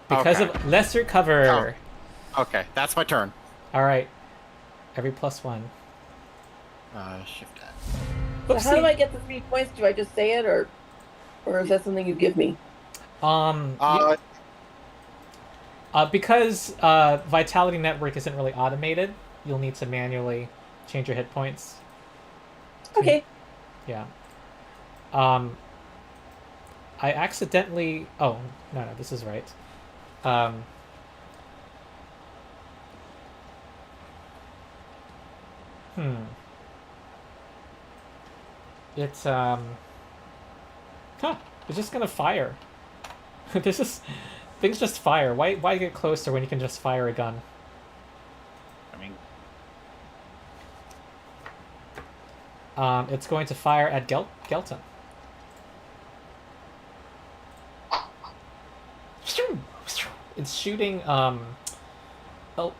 Because of lesser cover. Okay, that's my turn. All right. Every +1. Shift that. So how do Oopsie. I get the 3 points? Do I just say it, or is that something you give me? Because Vitality Network isn't really automated, you'll need to manually change your hit points. Okay. Yeah. I accidentally... Oh, no, this is right. It's, Huh. It's just gonna fire. This is... Things just fire. Why get closer when you can just fire a gun? I mean, It's going to fire at Gelton. It's shooting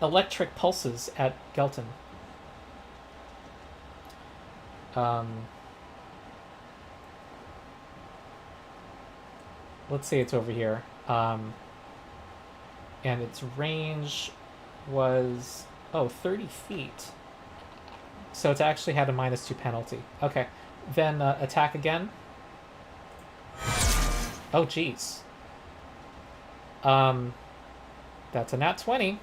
electric pulses at Gelton. Let's say it's over here. And its range was 30 feet. So it's actually had a -2 penalty. Okay, then attack again. Oh jeez. That's a nat 20.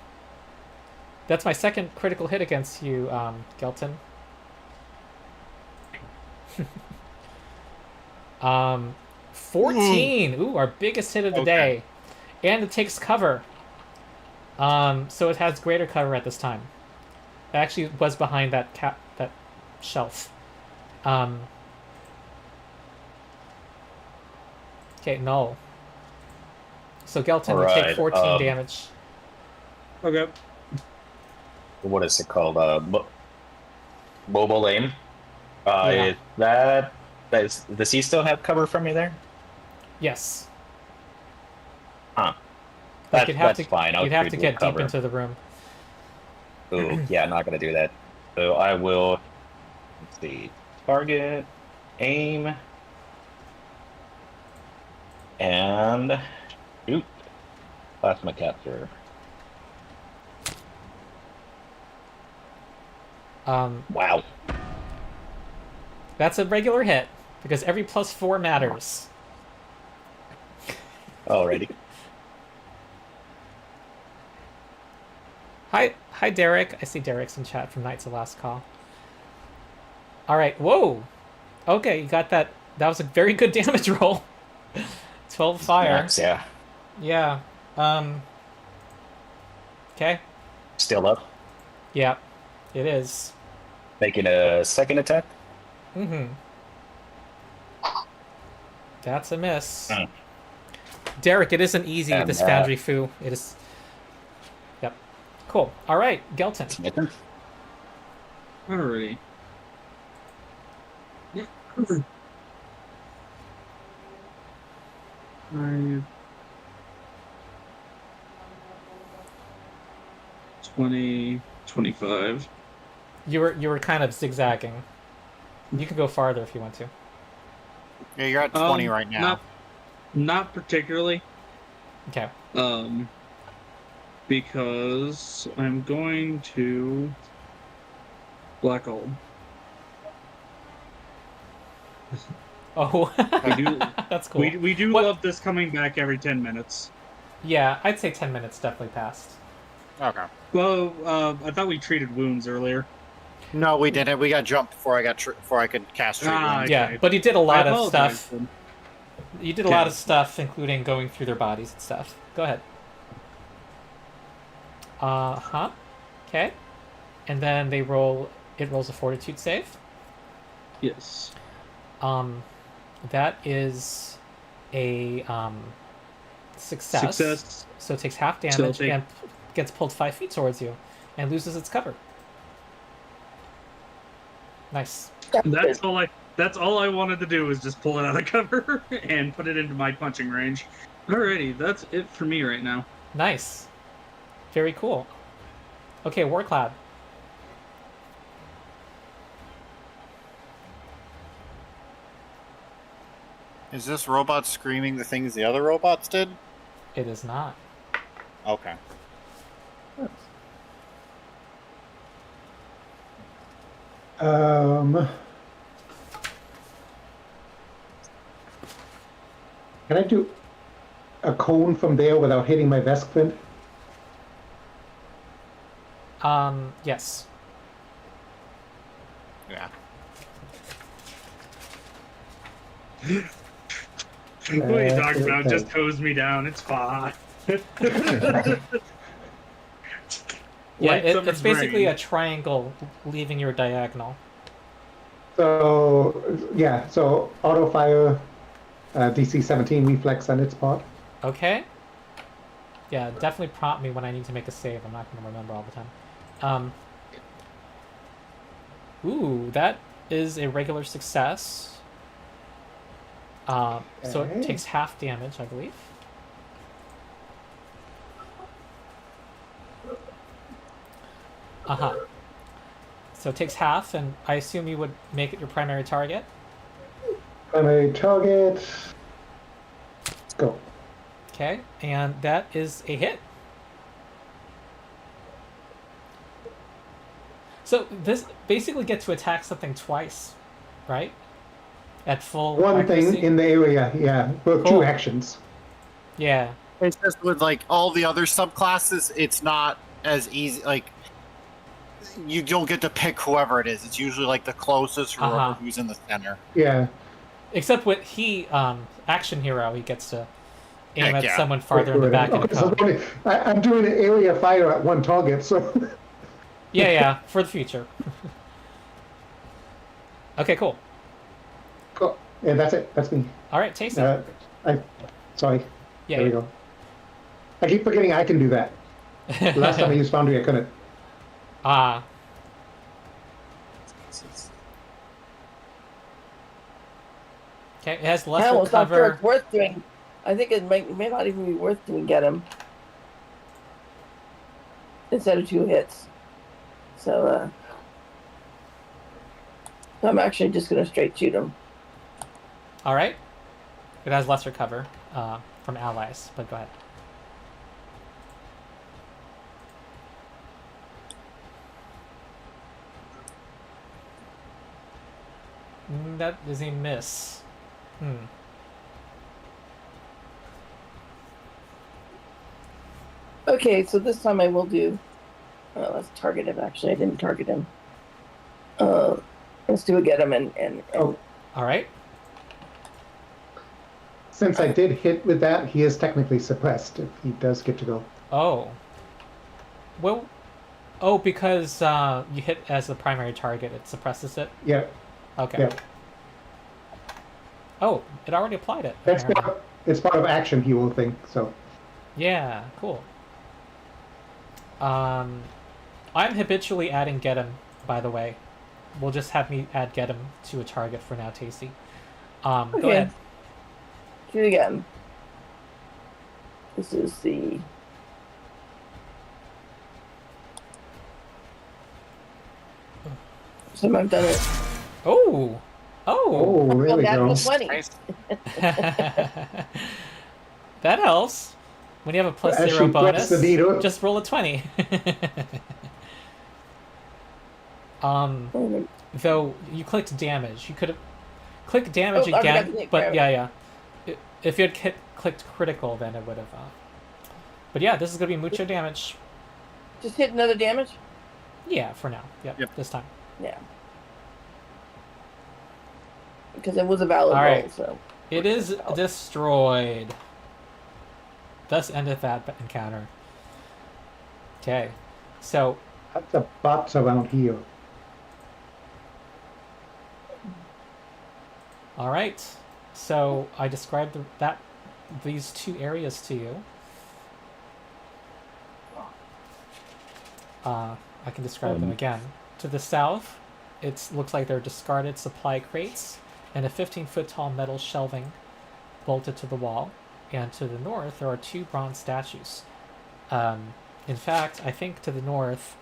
That's my second critical hit against you, Gelton. 14. Ooh, our biggest hit of the day. And it takes cover. So it has greater cover at this time. It actually was behind that that shelf. Okay, null. So Gelton will take 14 damage. Okay. What is it called? Mobile aim. Yeah. Does he still have cover from me there? Yes. Huh. Like That's fine. You'd have to treat get with deep cover. into the room. Ooh, yeah, not gonna do that. So I will. Let's see. Target, aim, and shoot. Plasma capture. Wow. That's a regular hit because every +4 matters. Alrighty. Hi, Derek. I see Derek's in chat from Knights of Last Call. All right. Whoa. Okay, you got that. That was a very good damage roll. 12 fire. Max, yeah. Yeah. Okay. Still up. Yeah, it is. Making a second attack. That's a miss. Mm. Derek, it isn't easy, And this Foundry Foo. It is... Yep. Cool. All right, Gelton. Alrighty. 5, 20, 25. You were kind of zigzagging. You can go farther if you want to. yeah, you're at 20 right now. Not particularly. Okay. Because I'm going to black hole. Oh, I do. that's cool. We do What- love this coming back every 10 minutes. Yeah, I'd say 10 minutes definitely passed. Okay. Well, I thought we treated wounds earlier. No, we didn't. We got jumped before I could cast treat Ah, wounds. Yeah, Okay. but you did a lot I of apologize, stuff. then. You did a lot Okay. of stuff, including going through their bodies and stuff. Go ahead. Okay. And then it rolls a fortitude save. Yes. That is a success. Success. So it takes half So damage take- and gets pulled 5 feet towards you and loses its cover. Nice. That's all I wanted to do was just pull it out of cover and put it into my punching range. Alrighty, that's it for me right now. Nice. Very cool. Okay, Warclad. Is this robot screaming the things the other robots did? It is not. Okay. Can I do a cone from there without hitting my Veskfin? Yes. Yeah. What are you talking okay. about? Just hose me down. It's fine. Yeah, Light it's summer's basically rain. a triangle leaving your diagonal. So, yeah, so auto fire, DC 17 reflex on its part. Okay. Yeah, definitely prompt me when I need to make a save. I'm not going to remember all the time. Ooh, that is a regular success. So it Okay. takes half damage, I believe. Uh-huh. So it takes half, and I assume you would make it your primary target. Primary target. Let's go. Okay, and that is a hit. So this basically gets to attack something twice, right? At full One accuracy. thing in the area, yeah. Well, Cool. 2 actions. Yeah. It's just with like all the other subclasses, it's not as easy. Like you don't get to pick whoever it is. It's usually like the closest, whoever Uh-huh. who's in the center. Yeah. Except with action hero, he gets to aim Heck at yeah. someone farther in the back of the Okay, so cone. I'm doing an area fire at one target, so Yeah, for the future. Okay, cool. cool. Yeah, that's it. That's me. All right, Tayson. Sorry. Yeah, There we go. I keep forgetting I can do that. The last time I used Foundry, I couldn't. Ah. Okay, it has lesser Hell, it's not sure cover. it's worth doing. I think it may not even be worth doing get him instead of 2 hits. So I'm actually just gonna straight shoot him. All right. It has lesser cover from allies, but go ahead. That is a miss. Okay, so this time I will do. Let's target him. Actually, I didn't target him. Let's do a get him and Oh. All right. Since I did hit with that, he is technically suppressed if he does get to go. Oh. Well. Oh, because you hit as the primary target, it suppresses it. Yeah. Okay. Yeah. Oh, it already applied it. That's apparently. it's part of action hero thing, so. Yeah, cool. I'm habitually adding get him, by the way. We'll just have me add get him to a target for now, Tasty. Go Okay. ahead. shoot again. This is the. So I've done it. Oh! Oh, Oh! there we That go. was 20. Nice. That helps. When you have a plus As 0 she threads bonus, the needle. just roll a 20. Though you clicked damage. You could have clicked damage Oh, I forgot again, to hit but grab. yeah. If you had clicked critical, then it would have. But yeah, this is gonna be mucho damage. Just hit another damage? Yeah, for now. Yep. Yep. This time. Yeah. Because it was a valid All roll, right. so. It is destroyed. Thus endeth that encounter. Okay, so That's the bots around here. all right. So I described these 2 areas to you. I can describe them again. To the south, it looks like they're discarded supply crates and a 15-foot tall metal shelving bolted to the wall. And to the north, there are 2 bronze statues. In fact, I think to the north,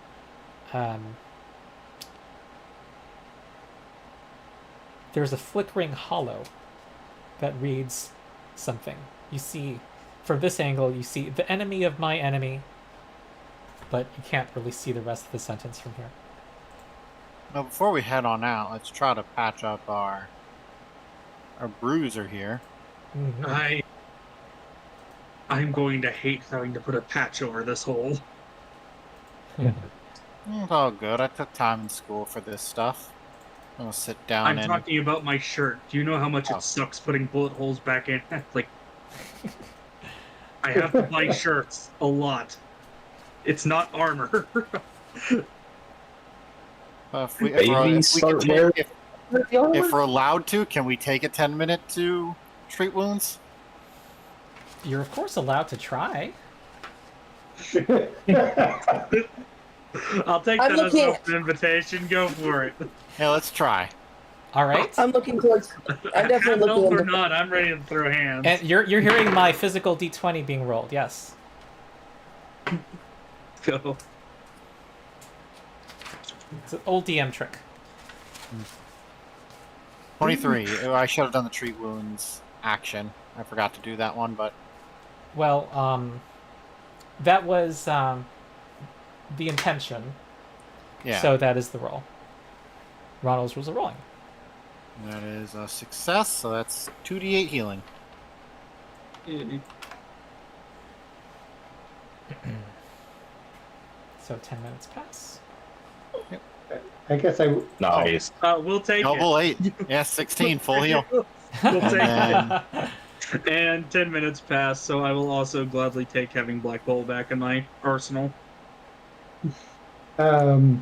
there's a flickering hollow that reads something. You see, from this angle, you see the enemy of my enemy, but you can't really see the rest of the sentence from here. Now, before we head on out, let's try to patch up our bruiser here. Mhm. I'm going to hate having to put a patch over this hole. It's all good. I took time in school for this stuff. I'm gonna sit down I'm and talking about my shirt. Do you know how much Oh. it sucks putting bullet holes back in? Like, I have to buy shirts a lot. It's not armor. if we Babies can start take, wearing- if we're allowed to, can we take a 10-minute to treat wounds? You're of course allowed to try. I'll take I'm that as looking an at- open invitation. Go for it. Yeah, let's try. All right. I'm looking towards. I'm definitely Help looking or into. not, I'm ready to throw hands. And you're hearing my physical d20 being rolled. Yes. Go. It's an old DM trick. 23. I should have done the treat wounds action. I forgot to do that one, but Well, that was the intention. yeah. So that is the roll. Ronald's rules of rolling. That is a success, so that's 2d8 healing. So 10 minutes pass. I guess I. Nice. We'll take Double 8. Yeah, 16, full heal. We'll take And it. And 10 minutes pass, so I will also gladly take having Black Bolt back in my arsenal. Mhm.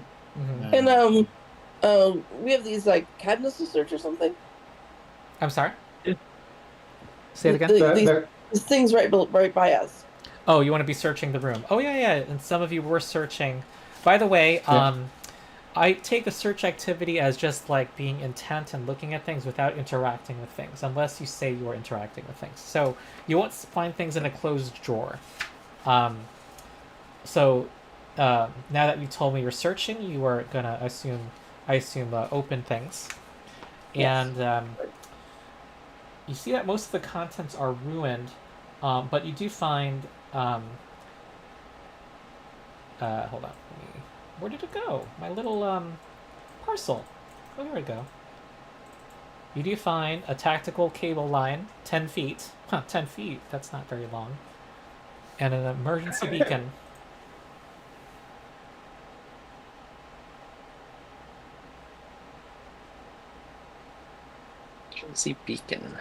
And we have these like cabinets to search or something. I'm sorry? Yeah. Say it again? These things right by us. Oh, you want to be searching the room. Oh, yeah. And some of you were searching. By the way, I take a search activity as just like being intent and looking at things without interacting with things, unless you say you're interacting with things. So you won't find things in a closed drawer. Now that you told me you're searching, you are gonna I assume open things. Yes. And you see that most of the contents are ruined, but you do find hold on. Where did it go? My little parcel. Oh, here we go. You do find a tactical cable line, 10 feet. 10 feet. That's not very long. And an emergency beacon. See beacon.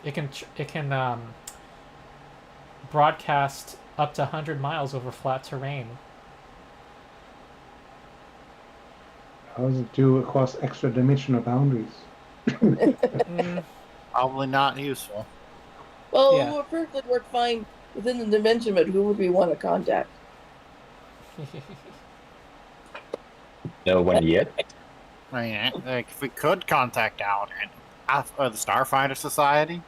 It can broadcast up to 100 miles over flat terrain. How does it do across extra-dimensional boundaries? probably not useful. Well, Yeah. it would perfectly work fine within the dimension, but who would we want to contact? No one yet. I mean, like, if we could contact out and the Starfinder Society,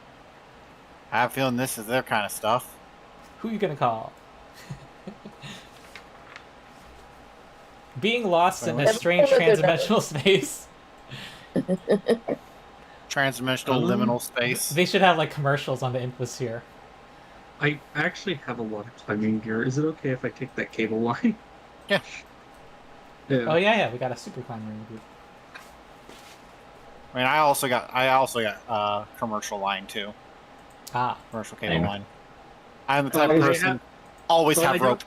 I have a feeling this is their kind of stuff. Who you gonna call? Being lost in a Well, strange transdimensional space. Transdimensional liminal space. They should have like commercials on the infosphere. I actually have a lot of climbing gear. Is it okay if I take that cable line? Yeah. Oh yeah, we got a super climber in the group. I mean, I also got commercial line too. Ah, Commercial cable Dang. line. I'm the type of I person always Well, have I rope.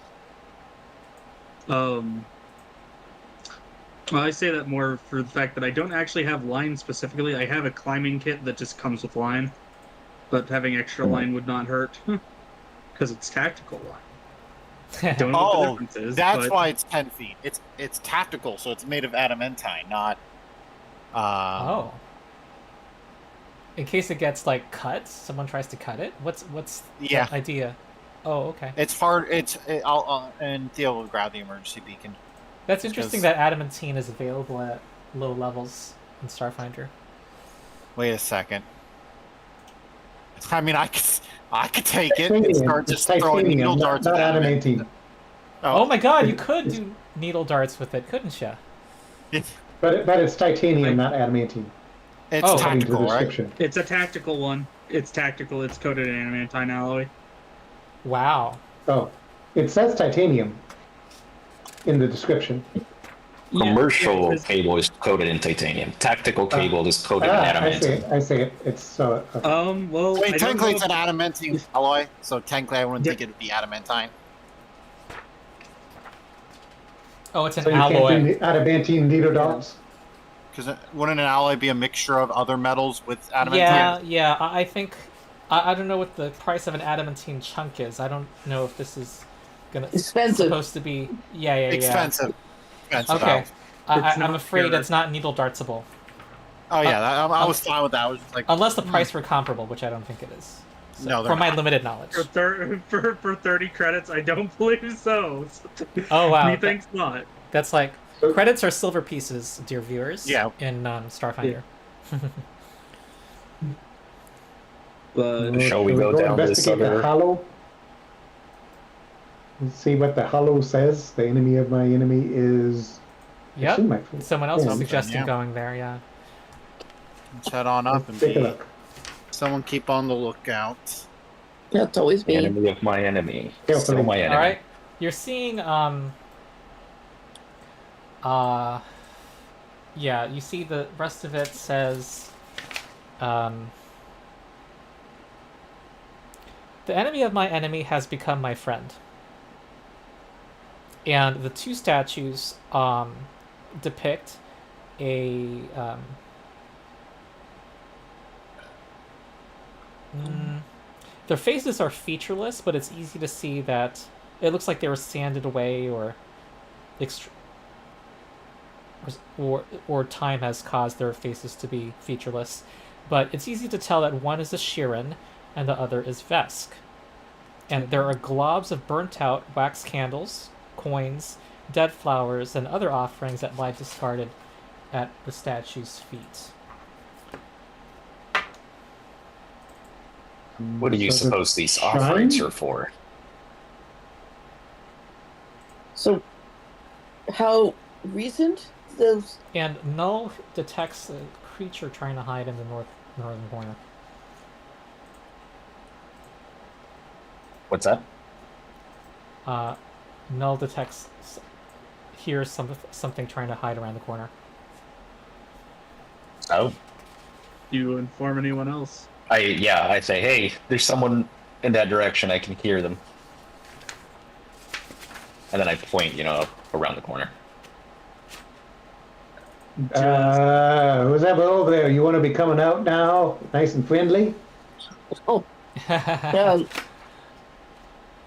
Well, I say that more for the fact that I don't actually have line specifically. I have a climbing kit that just comes with line, but having extra line would not hurt because it's tactical line. Don't know what the Oh, difference is. that's but why it's 10 feet. It's tactical, so it's made of adamantine, not. oh. In case it gets like cut, someone tries to cut it. What's Yeah. the idea? Oh, okay. It's hard. And Theo will grab the emergency beacon. That's interesting because- that adamantine is available at low levels in Starfinder. Wait a second. I mean, I could take it and Titanium. start It's just throwing titanium, needle not darts at adamantine. Oh my god, you could do needle darts with it, couldn't you? But it's titanium, not adamantine. It's Oh. according to the tactical, right? description. It's a tactical one. It's tactical. It's coated in adamantine alloy. Wow. Oh, it says titanium in the description. Commercial Yeah, cable is coated in titanium. Tactical cable is coated in I see adamantine. it. I see it. It's well, I I mean, don't technically know it's an adamantine alloy, so technically I wouldn't Yeah. think it would be adamantine. Oh, it's an so you alloy. can't do adamantine needle dots. Because wouldn't an alloy be a mixture of other metals with adamantine? Yeah. I think I don't know what the price of an adamantine chunk is. I don't know if this is Expensive. supposed to be. Yeah. Expensive. Expensive. Okay. It's I'm not afraid pure. it's not needle dartsable. Oh yeah, I was fine with that. I was just like, Unless the price were comparable, which I don't think it is. So, No, they're from my not. limited knowledge. For 30 credits, I don't believe so. Oh wow. Methinks not. That's like So- credits are silver pieces, dear viewers. Yeah. In Starfinder. But Shall we go down this investigate the other- hollow? Let's see what the hollow says. The enemy of my enemy is. I Yep. assume I- Someone else Yeah. suggested Yeah. going there. Yeah. let's head on up and Take a be. look. Someone keep on the lookout. That's always me. Enemy of my enemy. Carefully. Still my enemy. All right. You're seeing yeah, you see the rest of it says the enemy of my enemy has become my friend. And the two statues depict a their faces are featureless, but it's easy to see that it looks like they were sanded away or or time has caused their faces to be featureless. But it's easy to tell that one is a Shirin and the other is Vesk. And there are globs of burnt out wax candles, coins, dead flowers, and other offerings that lie discarded at the statue's feet. What do you So the suppose these shrine? offerings are for? So, how recent those? And Null detects a creature trying to hide in the northern corner. What's that? Null hears something trying to hide around the corner. Oh, do you inform anyone else? I say, hey, there's someone in that direction. I can hear them. And then I point, around the corner. Who's that over there? You want to be coming out now? Nice and friendly? Oh, yeah.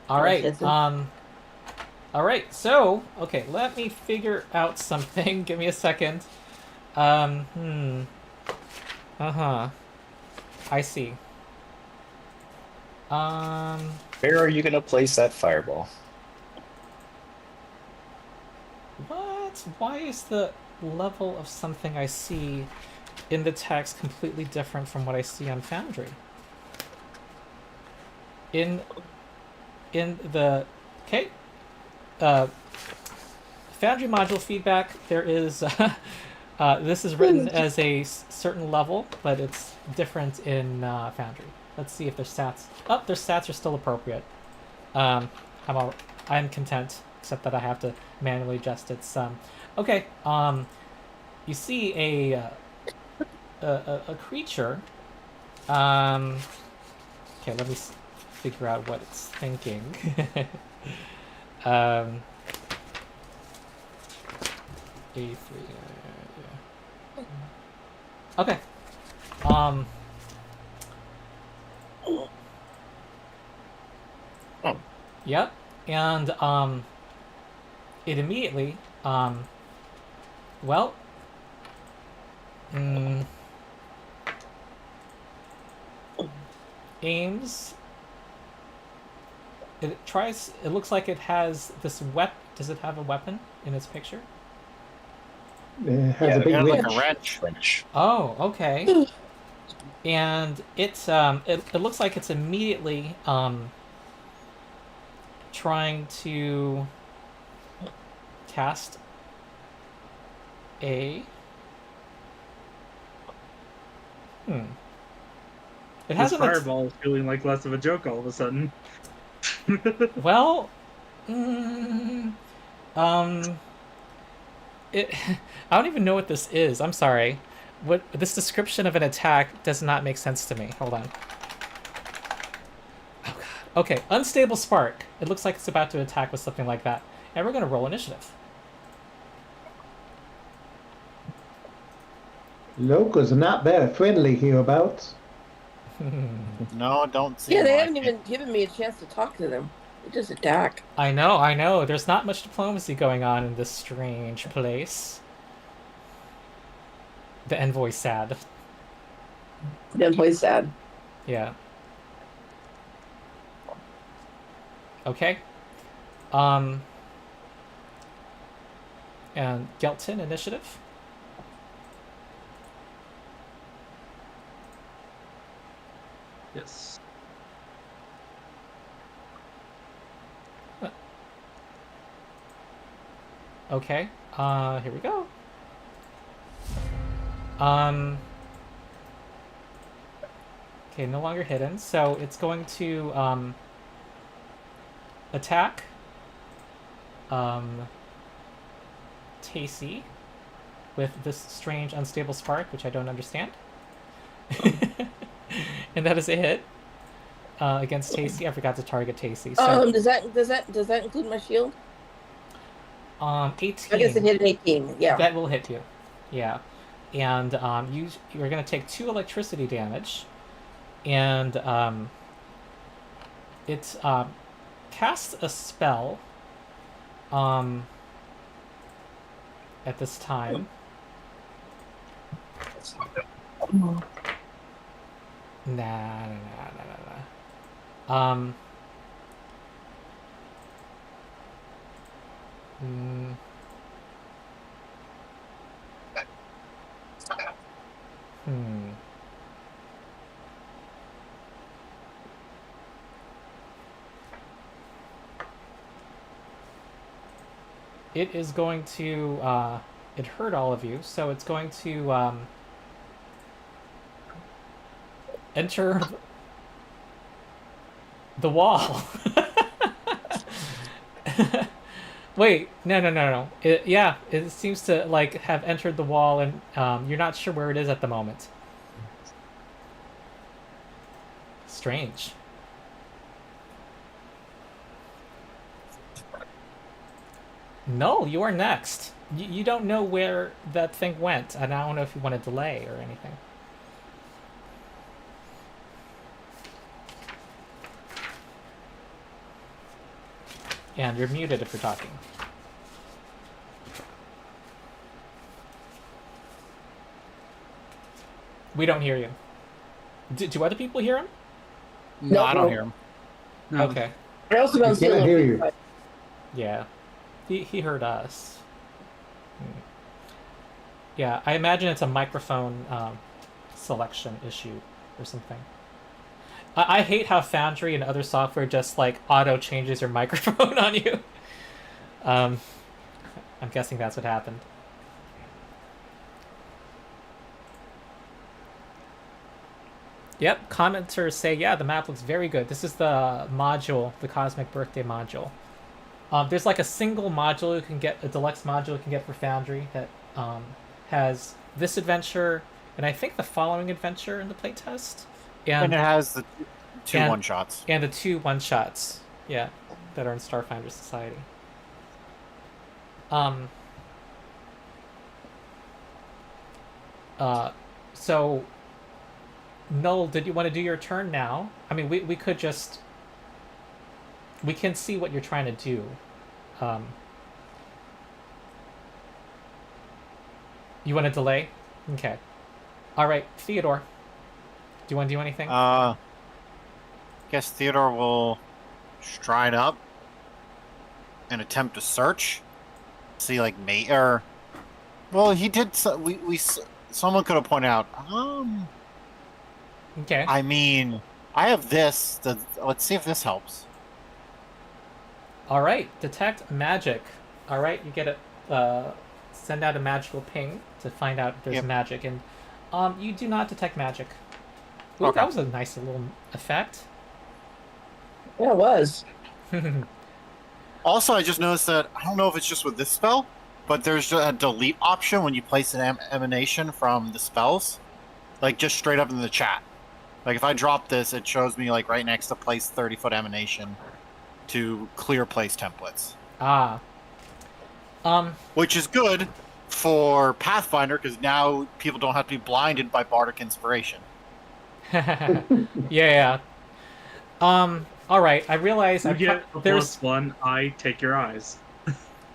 All right. That's it. All right. So, okay, let me figure out something. Give me a second. I see. Where are you gonna place that fireball? What? Why is the level of something I see in the text completely different from what I see on Foundry? In the Foundry module feedback, there is this is written as a certain level, but it's different in Foundry. Let's see if their stats. Oh, their stats are still appropriate. I'm content, except that I have to manually adjust its Okay. You see a creature. Okay, let me figure out what it's thinking. A3. Okay. Yep. And it immediately well aims. It looks like it has this weapon. Does it have a weapon in its picture? It has a big Kind of like wrench. a wrench. French. Oh, okay. And it looks like it's immediately trying to cast a Hmm. It This hasn't. fireball is feeling like less of a joke all of a sudden. Well, mm, um, it. I don't even know what this is. I'm sorry. What this description of an attack does not make sense to me. Hold on. Oh god. Okay, unstable spark. It looks like it's about to attack with something like that, and we're gonna roll initiative. Locals are not very friendly hereabouts. No, don't seem Yeah, they like haven't it. even given me a chance to talk to them. They just attack. I know. There's not much diplomacy going on in this strange place. The envoy's sad. Then play sad. Yeah. Okay. And Gelton initiative. Yes. Okay. Here we go. Okay, no longer hidden, so it's going to attack Tacy with this strange unstable spark, which I don't understand. And that is a hit against Tacy. I forgot to target Tacy. So Does that include my shield? 18. I guess it hit an 18. Yeah. That will hit you. Yeah. And you're going to take 2 electricity damage. And it casts a spell at this time. Nah. Mm, hmm. It is going to it hurt all of you, so it's going to enter the wall. Wait, no. It seems to like have entered the wall, and you're not sure where it is at the moment. Strange. No, you are next. You don't know where that thing went, and I don't know if you want to delay or anything. And you're muted if you're talking. We don't hear you. Do other people hear him? No, No, I don't no. hear him. No. Okay. I also don't see can't hear you. Yeah. He heard us. Yeah, I imagine it's a microphone selection issue or something. I hate how Foundry and other software just like auto changes your microphone on you. I'm guessing that's what happened. Yep, commenters say, yeah, the map looks very good. This is the module, the Cosmic Birthday module. There's like a single module you can get, a deluxe module you can get for Foundry that has this adventure, and I think the following adventure in the playtest. And it has the 2 and- one-shots. And the 2 one-shots, yeah, that are in Starfinder Society. So, Null, did you want to do your turn now? I mean, we could just... We can see what you're trying to do. You want to delay? Okay. Alright, Theodore. Do you want to do anything? Guess Theodore will stride up and attempt to search. See, like, mate, or... Well, he did... Someone could have pointed out, Okay. I mean, I have this. Let's see if this helps. Alright, detect magic. Alright, you get a... send out a magical ping to find out if there's Yep. magic. And You do not detect magic. Ooh, Okay. that was a nice little effect. Yeah, it was. Also, I just noticed that I don't know if it's just with this spell, but there's a delete option when you place an emanation from the spells, like just straight up in the chat. Like if I drop this, it shows me like right next to place 30-foot emanation to clear place templates, Ah. which is good for Pathfinder because now people don't have to be blinded by bardic inspiration. Yeah. All right. I realize You get a there's. +1. I take your eyes.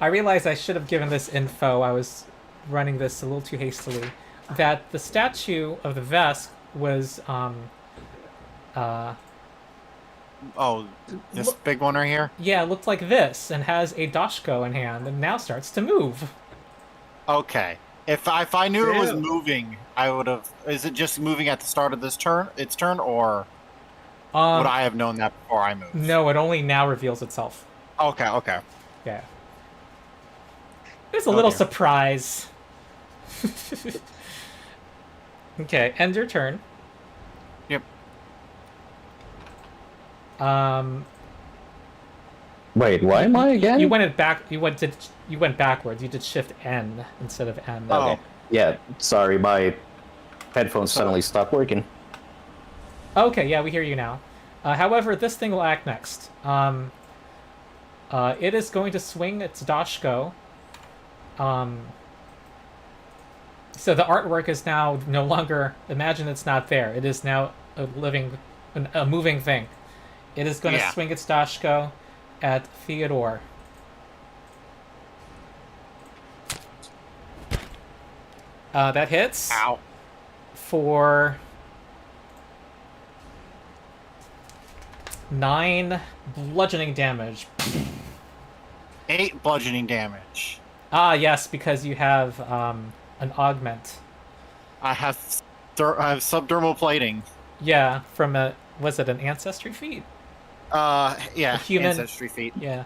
I realize I should have given this info. I was running this a little too hastily. That the statue of the Vesk was Oh, this big one right here? yeah, it looked like this and has a dashko in hand and now starts to move. Okay. If I knew it was Damn. moving, I would have. Is it just moving at the start of its turn, or would I have known that before I moved? No, it only now reveals itself. Okay. Yeah. There's a little dear. surprise. Okay, end your turn. Yep. Wait, why am I again? You went it back. You went backwards. You did Shift N instead of M. Oh. Okay. Yeah, sorry, my headphones suddenly stopped working. Okay, yeah, we hear you now. However, this thing will act next. It is going to swing its dashko. So the artwork is now no longer. Imagine it's not there. It is now a moving thing. It is going to swing its dashko at Theodore. That hits. Ow. For 9 bludgeoning damage. 8 bludgeoning damage. Ah, yes, because you have an augment. I have subdermal plating. Yeah, from was it an ancestry feat? Yeah, A human- ancestry feat. Yeah.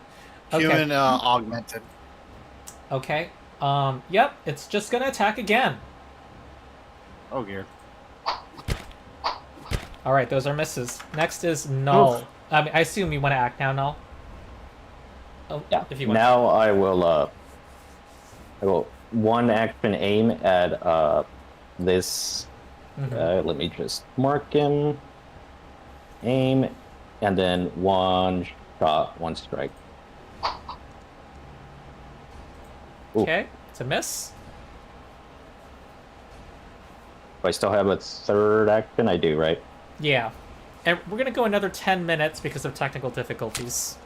Okay. Human augmented. Okay. Yep, it's just gonna attack again. Oh dear. All right, those are misses. Next is Null. I assume you want to act now, Null. Oh, Yeah. if you want. Now I will one action aim at this. Mhm. Let me just mark him. Aim, and then one shot, one strike. Ooh. Okay, it's a miss. Do I still have a third action? I do, right? Yeah. And we're going to go another 10 minutes because of technical difficulties.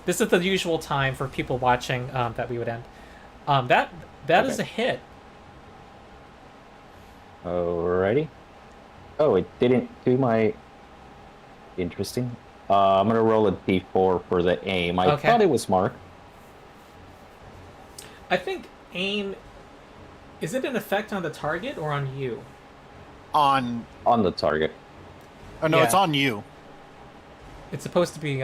This is the usual time for people watching that we would end. That is a hit. Alrighty. Oh, it didn't do my... Interesting. I'm gonna roll a d4 for the aim. I Okay. thought it was marked. I think aim... Is it an effect on the target or on you? On On the target. Oh no, Yeah. it's on you. It's supposed to be...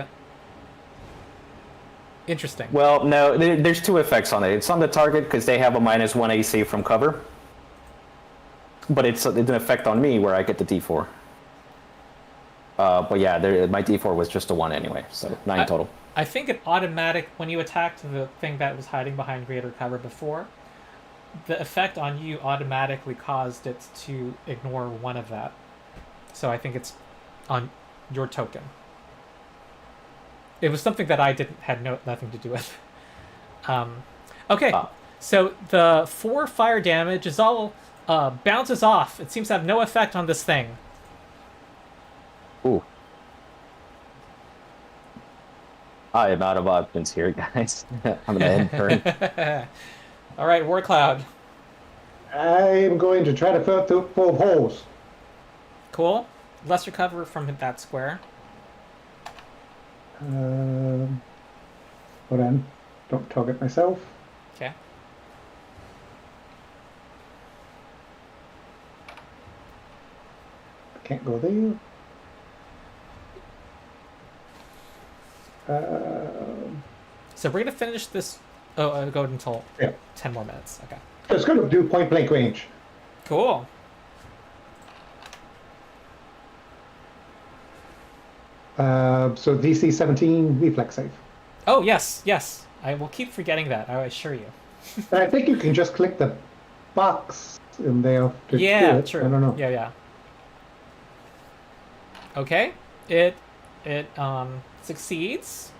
Interesting. Well, no, there's 2 effects on it. It's on the target because they have a -1 AC from cover. But it's an effect on me where I get the d4. But yeah, my d4 was just a 1 anyway, so 9 total. I think it when you attacked the thing that was hiding behind greater cover before, the effect on you automatically caused it to ignore 1 of that. So I think it's on your token. It was something that I had nothing to do with. Okay, so the 4 fire damage is all bounces off. It seems to have no effect on this thing. Ooh. I am out of options here, guys. I'm gonna end turn. All right, War Cloud. I'm going to try to fill holes. Cool. Lesser cover from that square. Hold on. Don't target myself. Okay. Can't go there. So we're gonna finish this. Oh, go until Yeah. 10 more minutes. Okay. It's going to do point blank range. Cool. So DC 17 reflex save. Oh, yes, yes. I will keep forgetting that, I assure you. I think you can just click the box in there to do Yeah, it. true. I don't know. Yeah. Okay. It succeeds.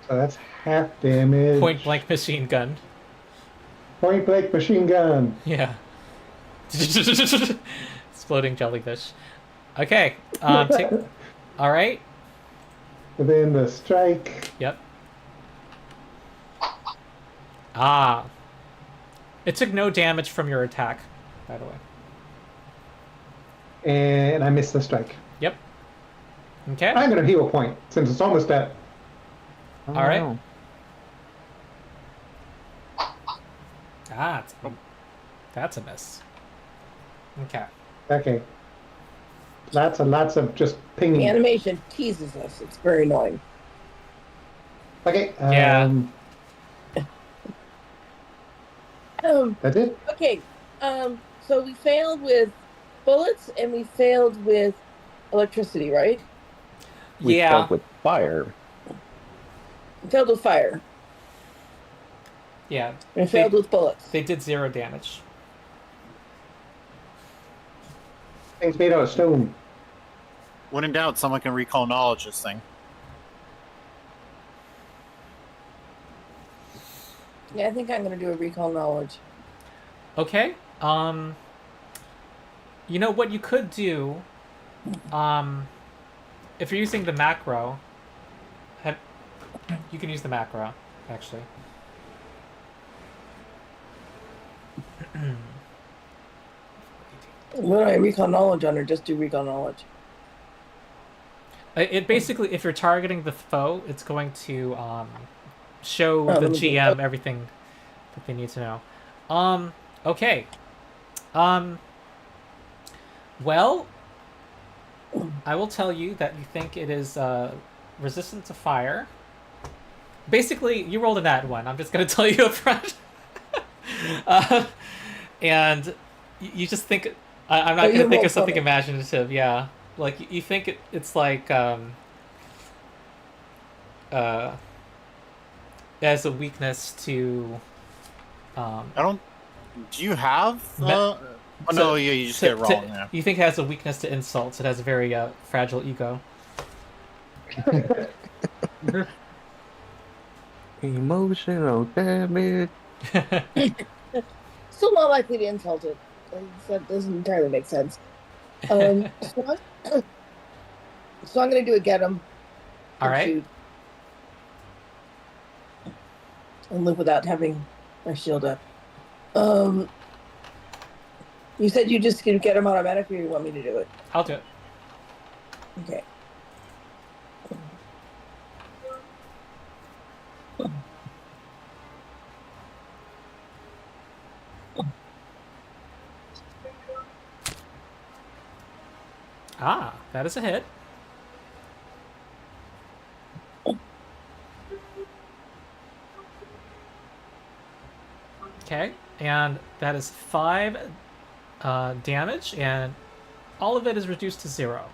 So that's half damage. Point blank machine gun. Point blank machine gun. Yeah. Exploding jellyfish. Okay. Take. All right. And then the strike. Yep. Ah. It took no damage from your attack, by the way. And I missed the strike. Yep. Okay. I'm going to heal a point since it's almost at. All right. Ah, that's a miss. Okay. Okay. Lots of just pinging. The animation teases us. It's very annoying. Okay. Yeah. That's it. Okay. So we failed with bullets and we failed with electricity, right? We Yeah. start with fire. We failed with fire. Yeah. And failed with bullets. They did 0 damage. Things made out of stone. When in doubt, someone can recall knowledge this thing. Yeah, I think I'm going to do a recall knowledge. Okay. You know what you could do, if you're using the macro, you can use the macro, actually. What do I recall knowledge on, or just do recall knowledge? It basically, if you're targeting the foe, it's going to show the let me do GM everything that they need to know. Okay. Well, I will tell you that you think it is resistant to fire. Basically, you rolled a nat 1. I'm just going to tell you up front. And you just think... I'm not going to think of something imaginative, yeah. Like, you think it's like... it has a weakness to... I don't. Do you have? So- no, yeah, you just get it wrong. Yeah. You think it has a weakness to insults. It has a very fragile ego. Emotional damage. Still not likely to insult it. That doesn't entirely make sense. So I'm going to do a get him. All right. Shoot. And live without having my shield up. You said you just can get him automatically, or you want me to do it? I'll do it. Okay. Ah, that is a hit. Okay, and that is 5 damage, and all of it is reduced to 0.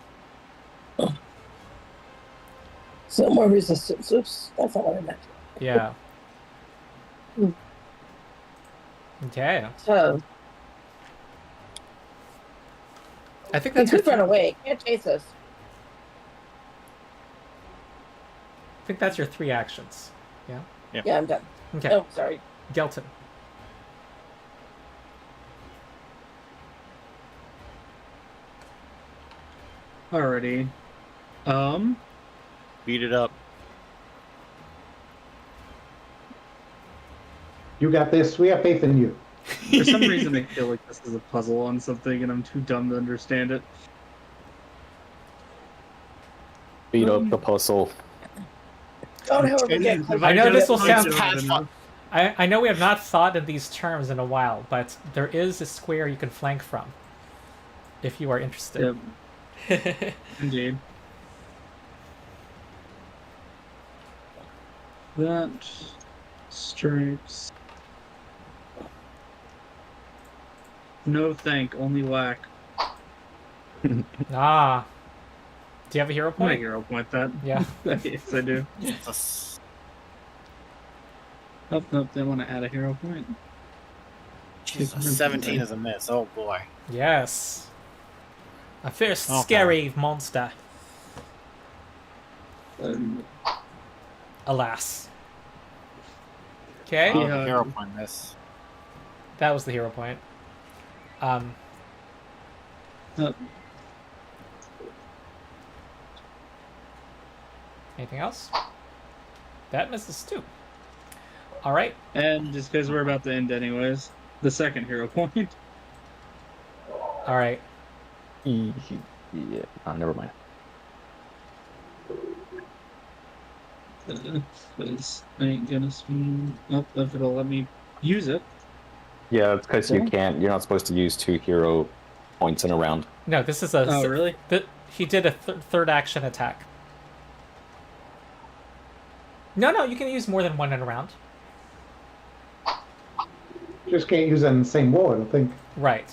So more resistance. Oops, that's not what I meant. Yeah. Okay. So I think he that's your could run away. Can't chase us. I think that's your 3 actions. Yeah. Yeah, I'm done. Okay. Oh, sorry. Gelton. Alrighty. Beat it up. You got this. We have faith in you. For some reason, I feel like this is a puzzle on something, and I'm too dumb to understand it. Beat up the puzzle. Don't ever forget. I know this will sound Painful. I know we have not thought in these terms in a while, but there is a square you can flank from, if you are interested. Yep, indeed. That strikes. No thank, only whack. Ah. Do you have a hero I'm gonna point? hero point that. Yeah. Yes, I do. That's- Oh, nope, they want to add a hero point. Jesus, 17 is a miss. Oh boy. Yes. A fierce, Okay. scary monster. Um, Alas. Okay. Oh, Yeah. the hero point miss. That was the hero point. uh, Anything else? That misses too. All right. and just because we're about to end anyways, the second hero point. All right. Yeah. Never mind. Because I ain't gonna swing. Oh, if it'll let me use it. Yeah, it's because you can't. You're not supposed to use 2 hero points in a round. No, this is a. Oh, really? He did a third action attack. No, you can use more than one in a round. Just can't use it in the same wall, I don't think. Right.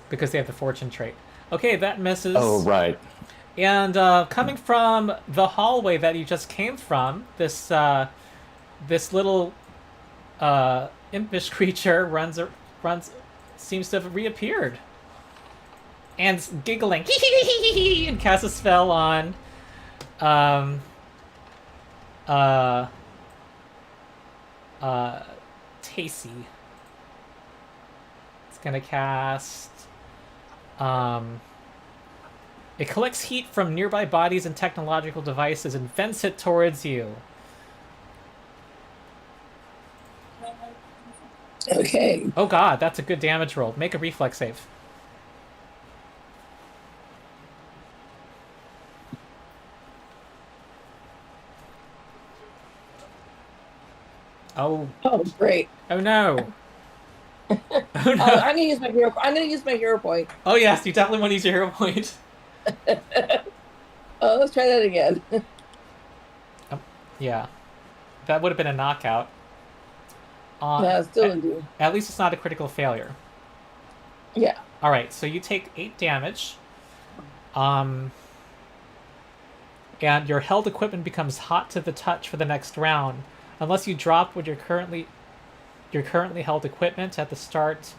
Because they have the fortune trait. Okay, that misses. Oh, right. And coming from the hallway that you just came from, this little impish creature runs, seems to have reappeared, and giggling and casts a spell on Tacy. It's gonna cast it collects heat from nearby bodies and technological devices and vents it towards you. Okay. Oh god, that's a good damage roll. Make a reflex save. Oh. Oh, great. Oh no. Oh no. I'm gonna use my hero. I'm gonna use my hero point. Oh yes, you definitely want to use your hero point. Oh, let's try that again. Yeah. That would have been a knockout. Still didn't do. At least it's not a critical failure. Yeah. Alright, so you take 8 damage. And your held equipment becomes hot to the touch for the next round. Unless you drop with your currently held equipment at the start.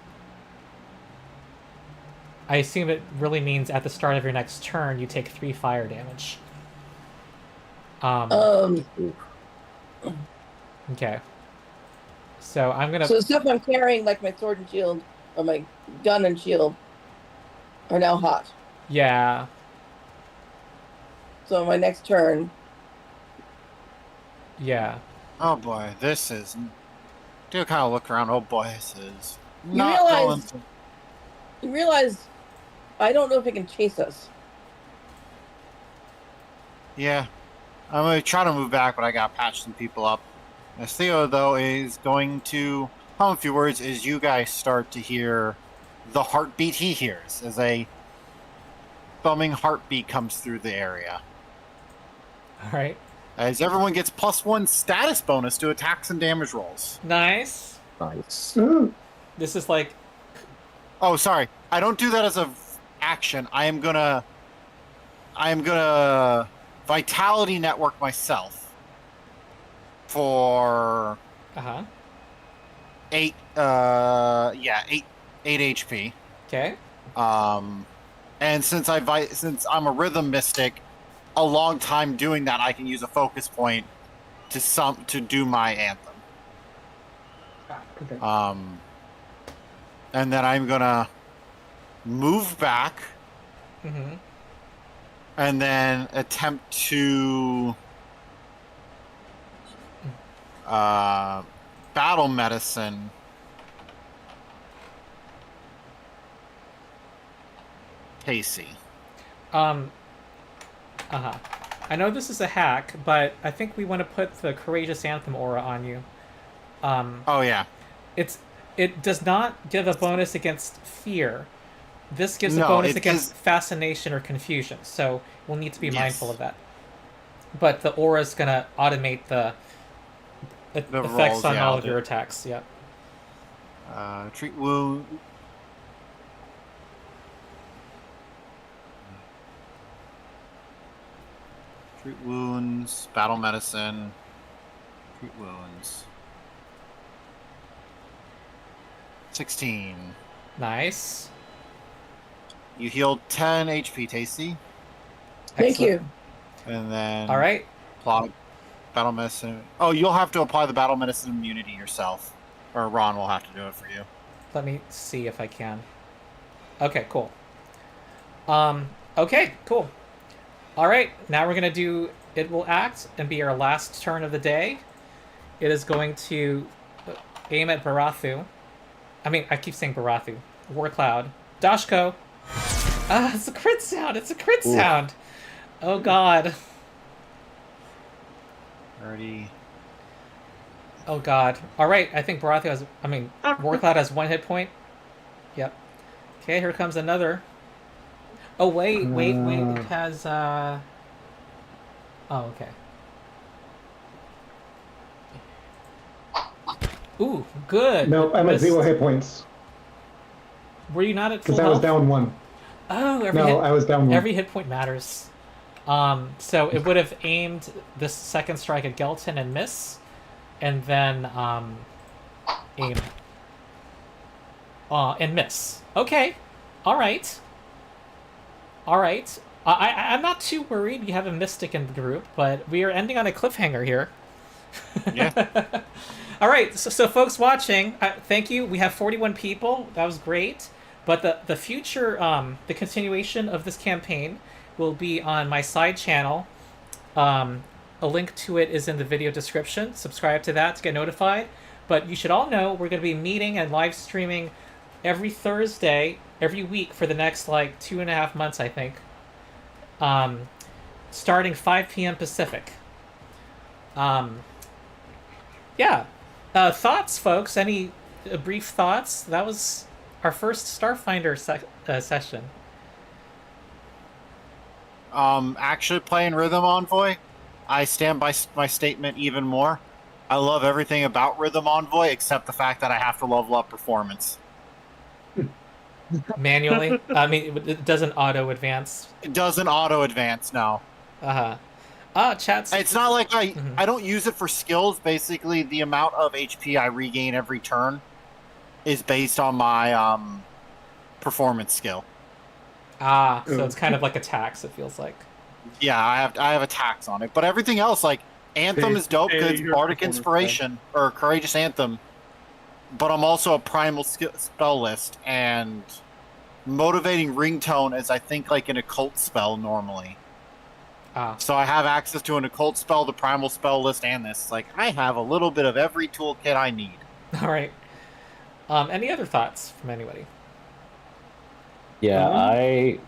I assume it really means at the start of your next turn you take 3 fire damage. Okay. So I'm gonna. So the stuff I'm carrying, like my sword and shield, or my gun and shield, are now hot. Yeah. So my next turn. Yeah. Oh boy, this is. Do kind of look around. Oh boy, this is. You Not realize- going to- You realize, I don't know if it can chase us. Yeah. I'm going to try to move back, but I got to patch some people up. As Theo, though, is going to hum a few words as you guys start to hear the heartbeat he hears as a thumbing heartbeat comes through the area. Alright. As everyone gets +1 status bonus to attacks and damage rolls. Nice. Nice. Ooh, This is like. Oh, sorry. I don't do that as a action. I am gonna vitality network myself for Uh-huh. 8 HP. Okay. And since I'm a rhythm mystic, a long time doing that, I can use a focus point to do my anthem. okay. And then I'm gonna move back Mm-hmm. and then attempt to battle medicine Casey. Uh-huh. I know this is a hack, but I think we want to put the Courageous Anthem aura on you. Oh yeah. It does not give a bonus against fear. This gives a No, bonus it against does- fascination or confusion, so we'll need to be Yes. mindful of that. But the aura's gonna automate the effects rolls, on yeah, all I'll of do your it. attacks. Yeah. Treat wound. Treat wounds, battle medicine, treat wounds. 16. Nice. You healed 10 HP, Tasty. Thank Excellent. you. And then All right. apply battle medicine. Oh, you'll have to apply the battle medicine immunity yourself. Or Ron will have to do it for you. Let me see if I can. Okay, cool. Okay, cool. All right, now we're gonna do it will act and be our last turn of the day. It is going to aim at Barathu. I mean, I keep saying Barathu. Warcloud. Dashko. Ah, it's a crit sound. It's a crit sound. Oh God. 30. Oh God. All right, I think Barathu has. I mean, Warcloud has 1 hit point. Yep. Okay, here comes another. Oh wait. It has. Oh, okay. Ooh, good. No, I'm at Missed. 0 hit points Were you not at full because I was health? down 1. Oh, I was down 1. every hit point matters. So it would have aimed this second strike at Gelton and miss, and then aim. And miss. Okay. All right. I'm not too worried. You have a mystic in the group, but we are ending on a cliffhanger here. Yeah. All right, so folks watching, thank you. We have 41 people. That was great. But the future, the continuation of this campaign will be on my side channel. A link to it is in the video description. Subscribe to that to get notified. But you should all know we're going to be meeting and live streaming every Thursday, every week for the next, 2.5 months, I think. Starting 5 p.m. Pacific. Yeah. Thoughts, folks? Any brief thoughts? That was our first Starfinder session. Actually playing Rhythm Envoy, I stand by my statement even more. I love everything about Rhythm Envoy except the fact that I have to level up performance. Manually? I mean, it doesn't auto advance. It doesn't auto advance now. Chat's. It's not like I don't use it for skills. Basically, the amount of HP I regain every turn is based on my performance skill. So it's kind of like a tax, it feels like. Yeah, I have a tax on it, but everything else, like Anthem is dope because it's Bardic Inspiration or Courageous Anthem. But I'm also a primal spell list, and Motivating Ringtone is, I think, like an occult spell normally. So I have access to an occult spell, the primal spell list, and this. Like, I have a little bit of every toolkit I need. All right. Any other thoughts from anybody? Yeah, I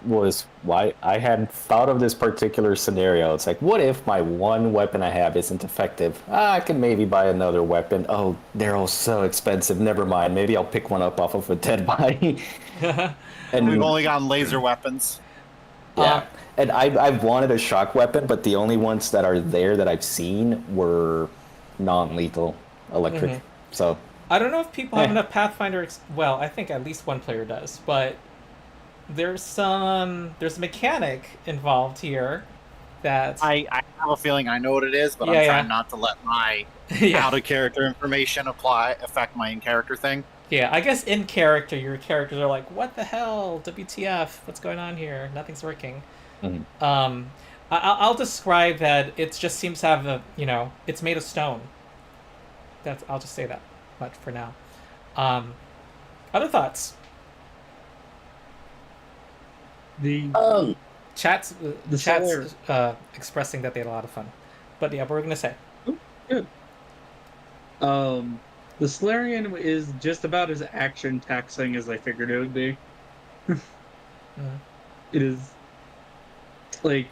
hadn't thought of this particular scenario. It's like, what if my one weapon I have isn't effective? I can maybe buy another weapon. Oh, they're all so expensive. Never mind. Maybe I'll pick one up off of a dead body. And we've only gotten laser weapons. Yeah, and I've wanted a shock weapon, but the only ones that are there that I've seen were non-lethal electric. So I don't know if people have enough Pathfinder. Well, I think at least one player does, but there's a mechanic involved here that I have a feeling I know what it is, but I'm trying not to let my out of character information affect my in character thing. Yeah, I guess in character, your characters are like, what the hell? WTF? What's going on here? Nothing's working. I'll describe that it just seems to have it's made of stone. I'll just say that much for now. Other thoughts? The Chat's expressing that they had a lot of fun. But yeah, what we're going to say. Good. The Solarian is just about as action taxing as I figured it would be. It is like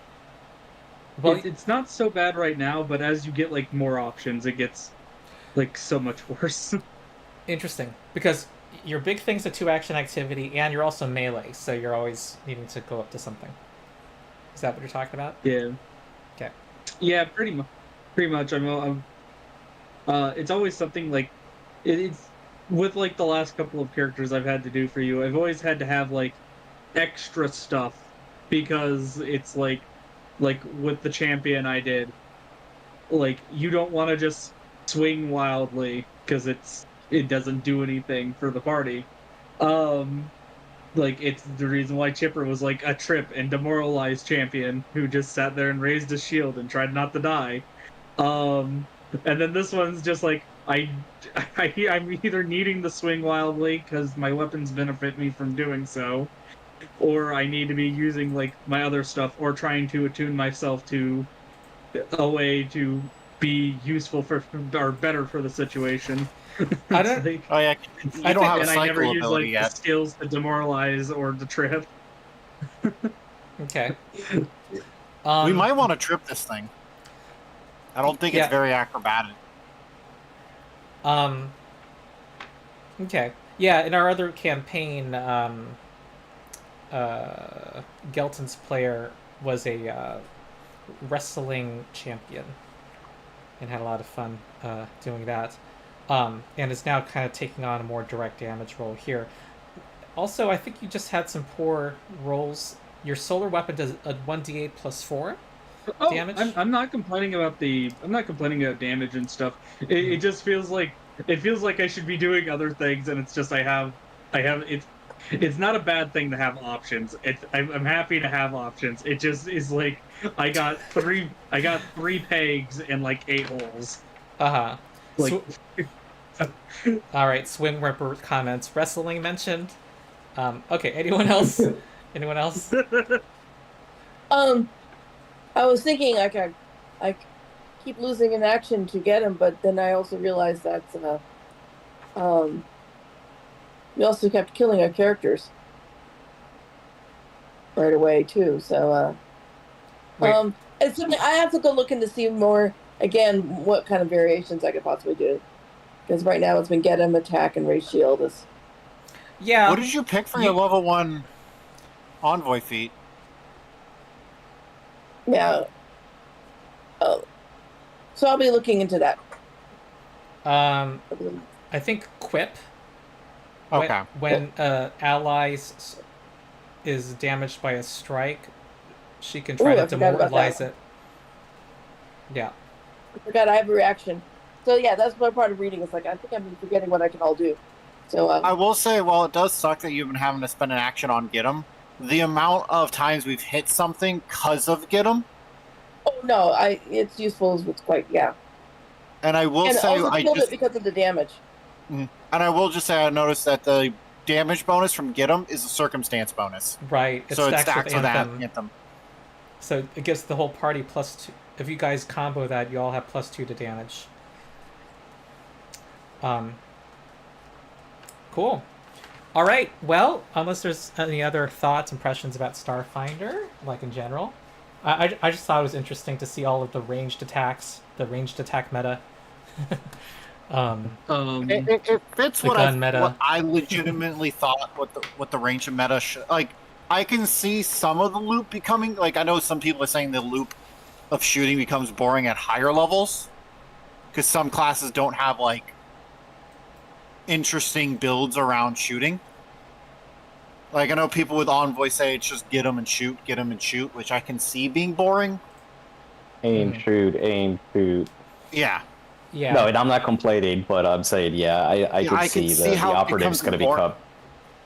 it's not so bad right now, but as you get more options, it gets so much worse. Interesting, because your big thing's a 2-action activity, and you're also melee, so you're always needing to go up to something. Is that what you're talking about? Yeah. Okay. Yeah, pretty much. I'm it's always something it's with the last couple of characters I've had to do for you. I've always had to have extra stuff because it's like with the champion I did, like you don't want to just swing wildly because it doesn't do anything for the party. Like it's the reason why Chipper was like a trip and demoralized champion who just sat there and raised his shield and tried not to die. And then this one's just like I'm either needing to swing wildly because my weapons benefit me from doing so, or I need to be using like my other stuff or trying to attune myself to a way to be useful for or better for the situation. I don't. Like, Oh yeah, you I don't think- have a and I never cycle use ability like yet. the skills to demoralize or to trip. Okay. We might want to trip this thing. I don't think Yeah. it's very acrobatic. Okay. Yeah, in our other campaign, Gelton's player was a wrestling champion and had a lot of fun doing that. And is now kind of taking on a more direct damage role here. Also, I think you just had some poor rolls. Your solar weapon does a 1d8 plus 4 damage. I'm not complaining about damage and stuff. It just feels like I should be doing other things, and it's just I have it's not a bad thing to have options. I'm happy to have options. It just is like I got three pegs and like 8 holes. Uh-huh. Like All right, Swing Ripper comments. Wrestling mentioned. Okay, anyone else? Anyone else? I was thinking I keep losing an action to get him, but then I also realized that we also kept killing our characters right away too. So Wait. it's something I have to go look into see more again what kind of variations I could possibly do. Because right now it's been get him, attack, and raise shield. Yeah. What did you pick for your level 1 envoy feat? Yeah. Oh. So I'll be looking into that. I think Quip. Okay. When allies is damaged by a strike, she can try Ooh, I to forgot about demoralize that. it. Yeah. I forgot I have a reaction. So yeah, that's my part of reading. It's like I think I'm forgetting what I can all do. So I will say, while it does suck that you've been having to spend an action on get 'em, the amount of times we've hit something because of get 'em. oh no, it's useful. It's quite And I will and say, also killed it because of the damage. and I will just say, I noticed that the damage bonus from get 'em is a circumstance bonus, Right. It so it stacks stacks with with Anthem. Anthem. So it gives the whole party +2. If you guys combo that, you all have +2 to damage. Cool. All right. Well, unless there's any other thoughts, impressions about Starfinder, like in general, I just thought it was interesting to see all of the ranged attacks, the ranged attack meta. It fits The what gun meta. what I legitimately thought what the range of meta should like. I can see some of the loop becoming like, I know some people are saying the loop of shooting becomes boring at higher levels because some classes don't have like interesting builds around shooting. Like I know people with Envoy say it's just get them and shoot, which I can see being boring. Aim, shoot, aim, shoot. Yeah. Yeah. No, and I'm not complaining, but I'm saying, yeah, I can see the how it operative's going to becomes become.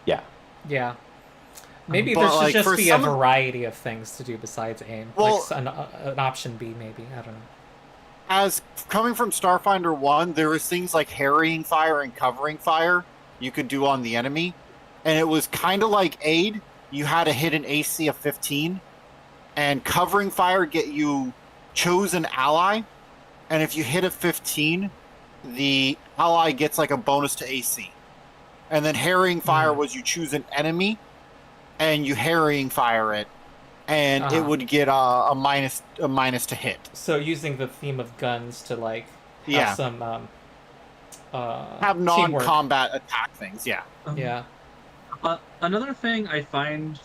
Yeah. Yeah. Maybe But, there should like, just for be a some of- variety of things to do besides aim. Well- Like an option B, maybe. I don't know. As coming from Starfinder 1, there was things like harrying fire and covering fire you could do on the enemy. And it was kind of like aid. You had to hit an AC of 15. And covering fire get you chosen ally. And if you hit a 15, the ally gets like a bonus to AC. And then harrying fire was you choose an enemy and you harrying fire it. And it would get a minus to hit. So using the theme of guns to like have Yeah. some Have teamwork. non-combat attack things, yeah. Yeah. Another thing I find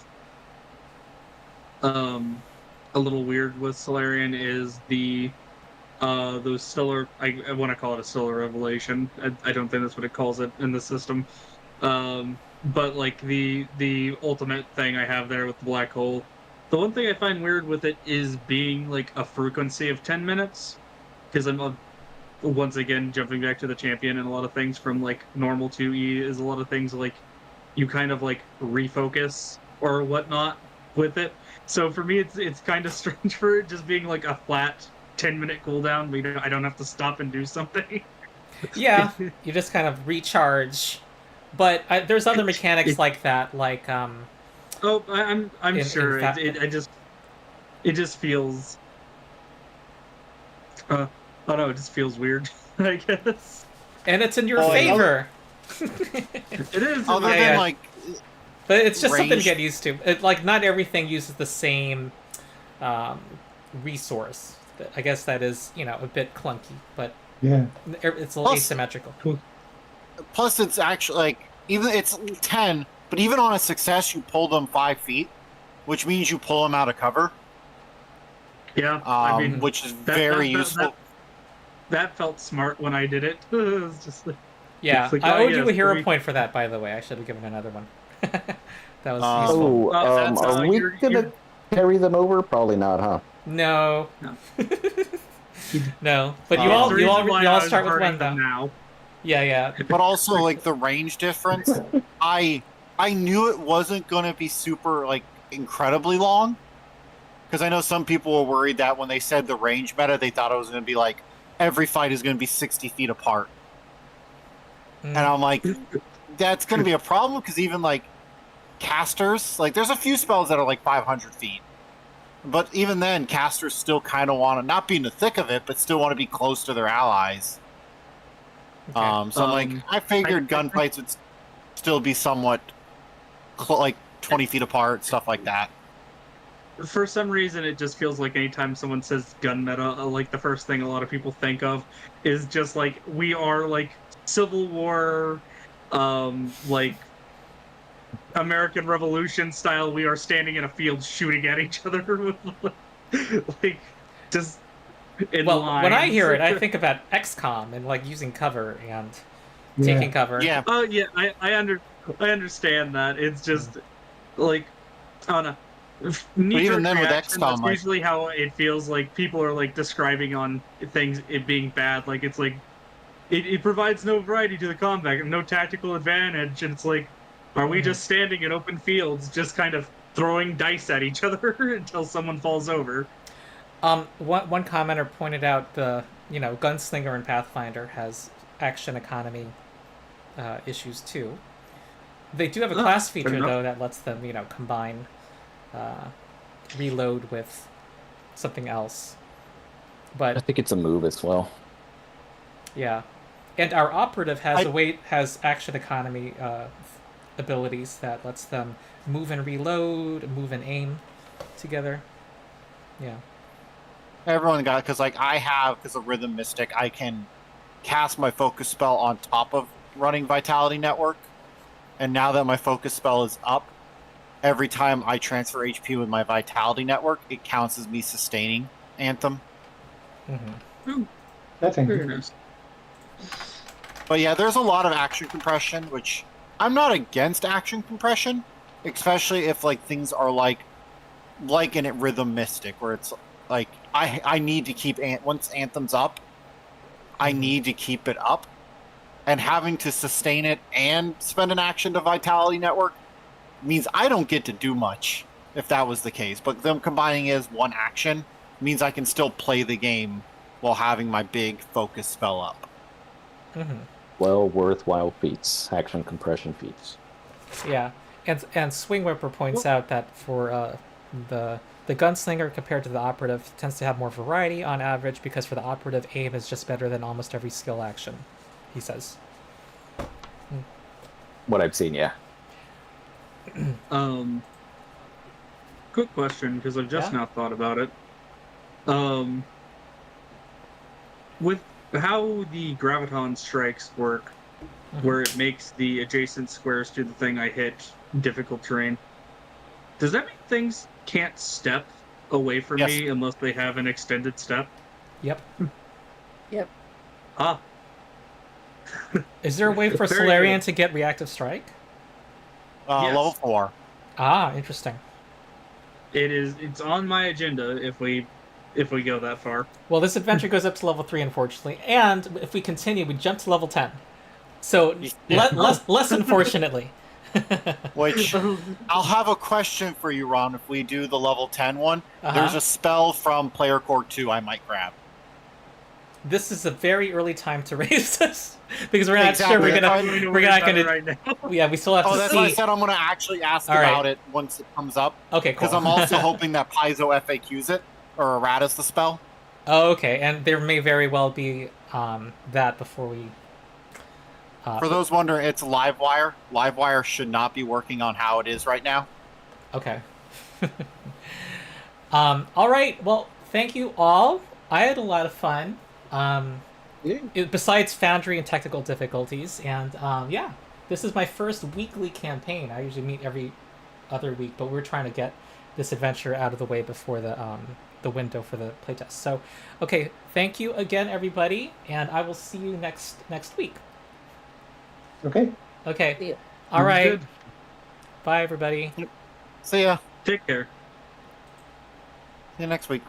a little weird with Solarian is the those stellar. I want to call it a stellar revelation. I don't think that's what it calls it in the system. But like the ultimate thing I have there with the black hole, The one thing I find weird with it is being like a frequency of 10 minutes, because once again jumping back to the champion, and a lot of things from like normal 2E is a lot of things like you kind of like refocus or whatnot with it. So for me, it's kind of strange for it just being like a flat 10-minute cooldown. I don't have to stop and do something. Yeah, you just kind of recharge. But there's other mechanics like that, like Oh, I'm sure. in It just feels. I don't know. It just feels weird. I guess. and it's in your Well, favor. It is. Other Yeah, than yeah. like, But it's just something to range- get used to. Like, not everything uses the same resource. I guess that is, a bit clunky, but Yeah. it's a little Plus- asymmetrical. plus it's actually like even it's 10, but even on a success, you pull them 5 feet, which means you pull them out of cover, Yeah, I mean, which is that- very that- useful. that felt smart when I did it. It was just like, Yeah, it's like, I oh, owed you yeah, a hero 3. point for that, by the way. I should have given another one. That was Oh, useful. that's, are we you're- gonna carry them over? Probably not, huh? No. No. No. But you That's all the you all reason why you I all was start with hurting one though. them now. Yeah, yeah. But also like the range difference. I knew it wasn't going to be super like incredibly long, because I know some people were worried that when they said the range meta, they thought it was going to be like every fight is going to be 60 feet apart. Mm. And I'm like, that's going to be a problem, because even like casters, like there's a few spells that are like 500 feet. But even then, casters still kind of want to not be in the thick of it, but still want to be close to their allies. Okay. So I'm like, I figured gunfights would still be somewhat like 20 feet apart, stuff like that. For some reason, it just feels like anytime someone says gun meta, like the first thing a lot of people think of is just like we are like Civil War, like American Revolution style. We are standing in a field shooting at each other with like just in Well, when I lines. hear it, I think about XCOM and like using cover and Yeah. taking cover. Yeah, Oh yeah, I understand that. It's just like on a even then with reaction, XCOM, that's like- usually how it feels like people are like describing on things it being bad. Like it's like it provides no variety to the combat, no tactical advantage, and it's like, are we just standing in open fields, just kind of throwing dice at each other until someone falls over? One commenter pointed out the Gunslinger and Pathfinder has action economy issues too. They do have a class fair feature enough. though that lets them combine reload with something else. I But think it's a move as well. yeah, and our operative has action economy abilities that lets them move and reload, move and aim together. Yeah. everyone got, because like I have, because of Rhythm Mystic, I can cast my focus spell on top of running Vitality Network. And now that my focus spell is up, every time I transfer HP with my Vitality Network, it counts as me sustaining Anthem. Mm-hmm. That's Very interesting. nice. But yeah, there's a lot of action compression, which I'm not against action compression, especially if like things are like in it Rhythm Mystic, where it's like I need to keep once Anthem's up, I need to keep it up, and having to sustain it and spend an action to Vitality Network means I don't get to do much if that was the case. But them combining it as one action means I can still play the game while having my big focus spell up. Mm-hmm. Well, worthwhile feats, action compression feats. Yeah, and Swing Whipper points out that for the gunslinger compared to the operative tends to have more variety on average because for the operative aim is just better than almost every skill action, he says. What I've seen, yeah. Quick question, because I've just Yeah? now thought about it. With how the graviton strikes work, where it makes the adjacent squares to the thing I hit difficult terrain, does that mean things can't step away from Yes. me unless they have an extended step? Yep. Ah, Is there a way for Very Solarian good. to get reactive strike? Yes. Level 4. Ah, interesting. It's on my agenda if we go that far. Well, this adventure goes up to level 3, unfortunately, and if we continue, we jump to level 10. So Yeah. less unfortunately. Which I'll have a question for you, Ron. If we do the level 10 one, there's a spell from Player Core 2 I might grab. This is a very early time to raise this because we're not Exactly. sure we're not gonna. right now. Yeah, we still have Oh, to that's see. why I said I'm going to actually ask All right. about it once it comes up. Okay, cool. Because I'm also hoping that Paizo FAQs it, or erratas the spell. Oh, okay, and there may very well be that before we. For those wondering, it's Livewire. Livewire should not be working on how it is right now. Okay. All right. Well, thank you all. I had a lot of fun. Besides Foundry and technical difficulties, and yeah, this is my first weekly campaign. I usually meet every other week, but we're trying to get this adventure out of the way before the window for the playtest. So, okay, thank you again, everybody, and I will see you next week. Okay. Okay. See ya. All right. Good. Bye, everybody. See ya. Take care. See you next week.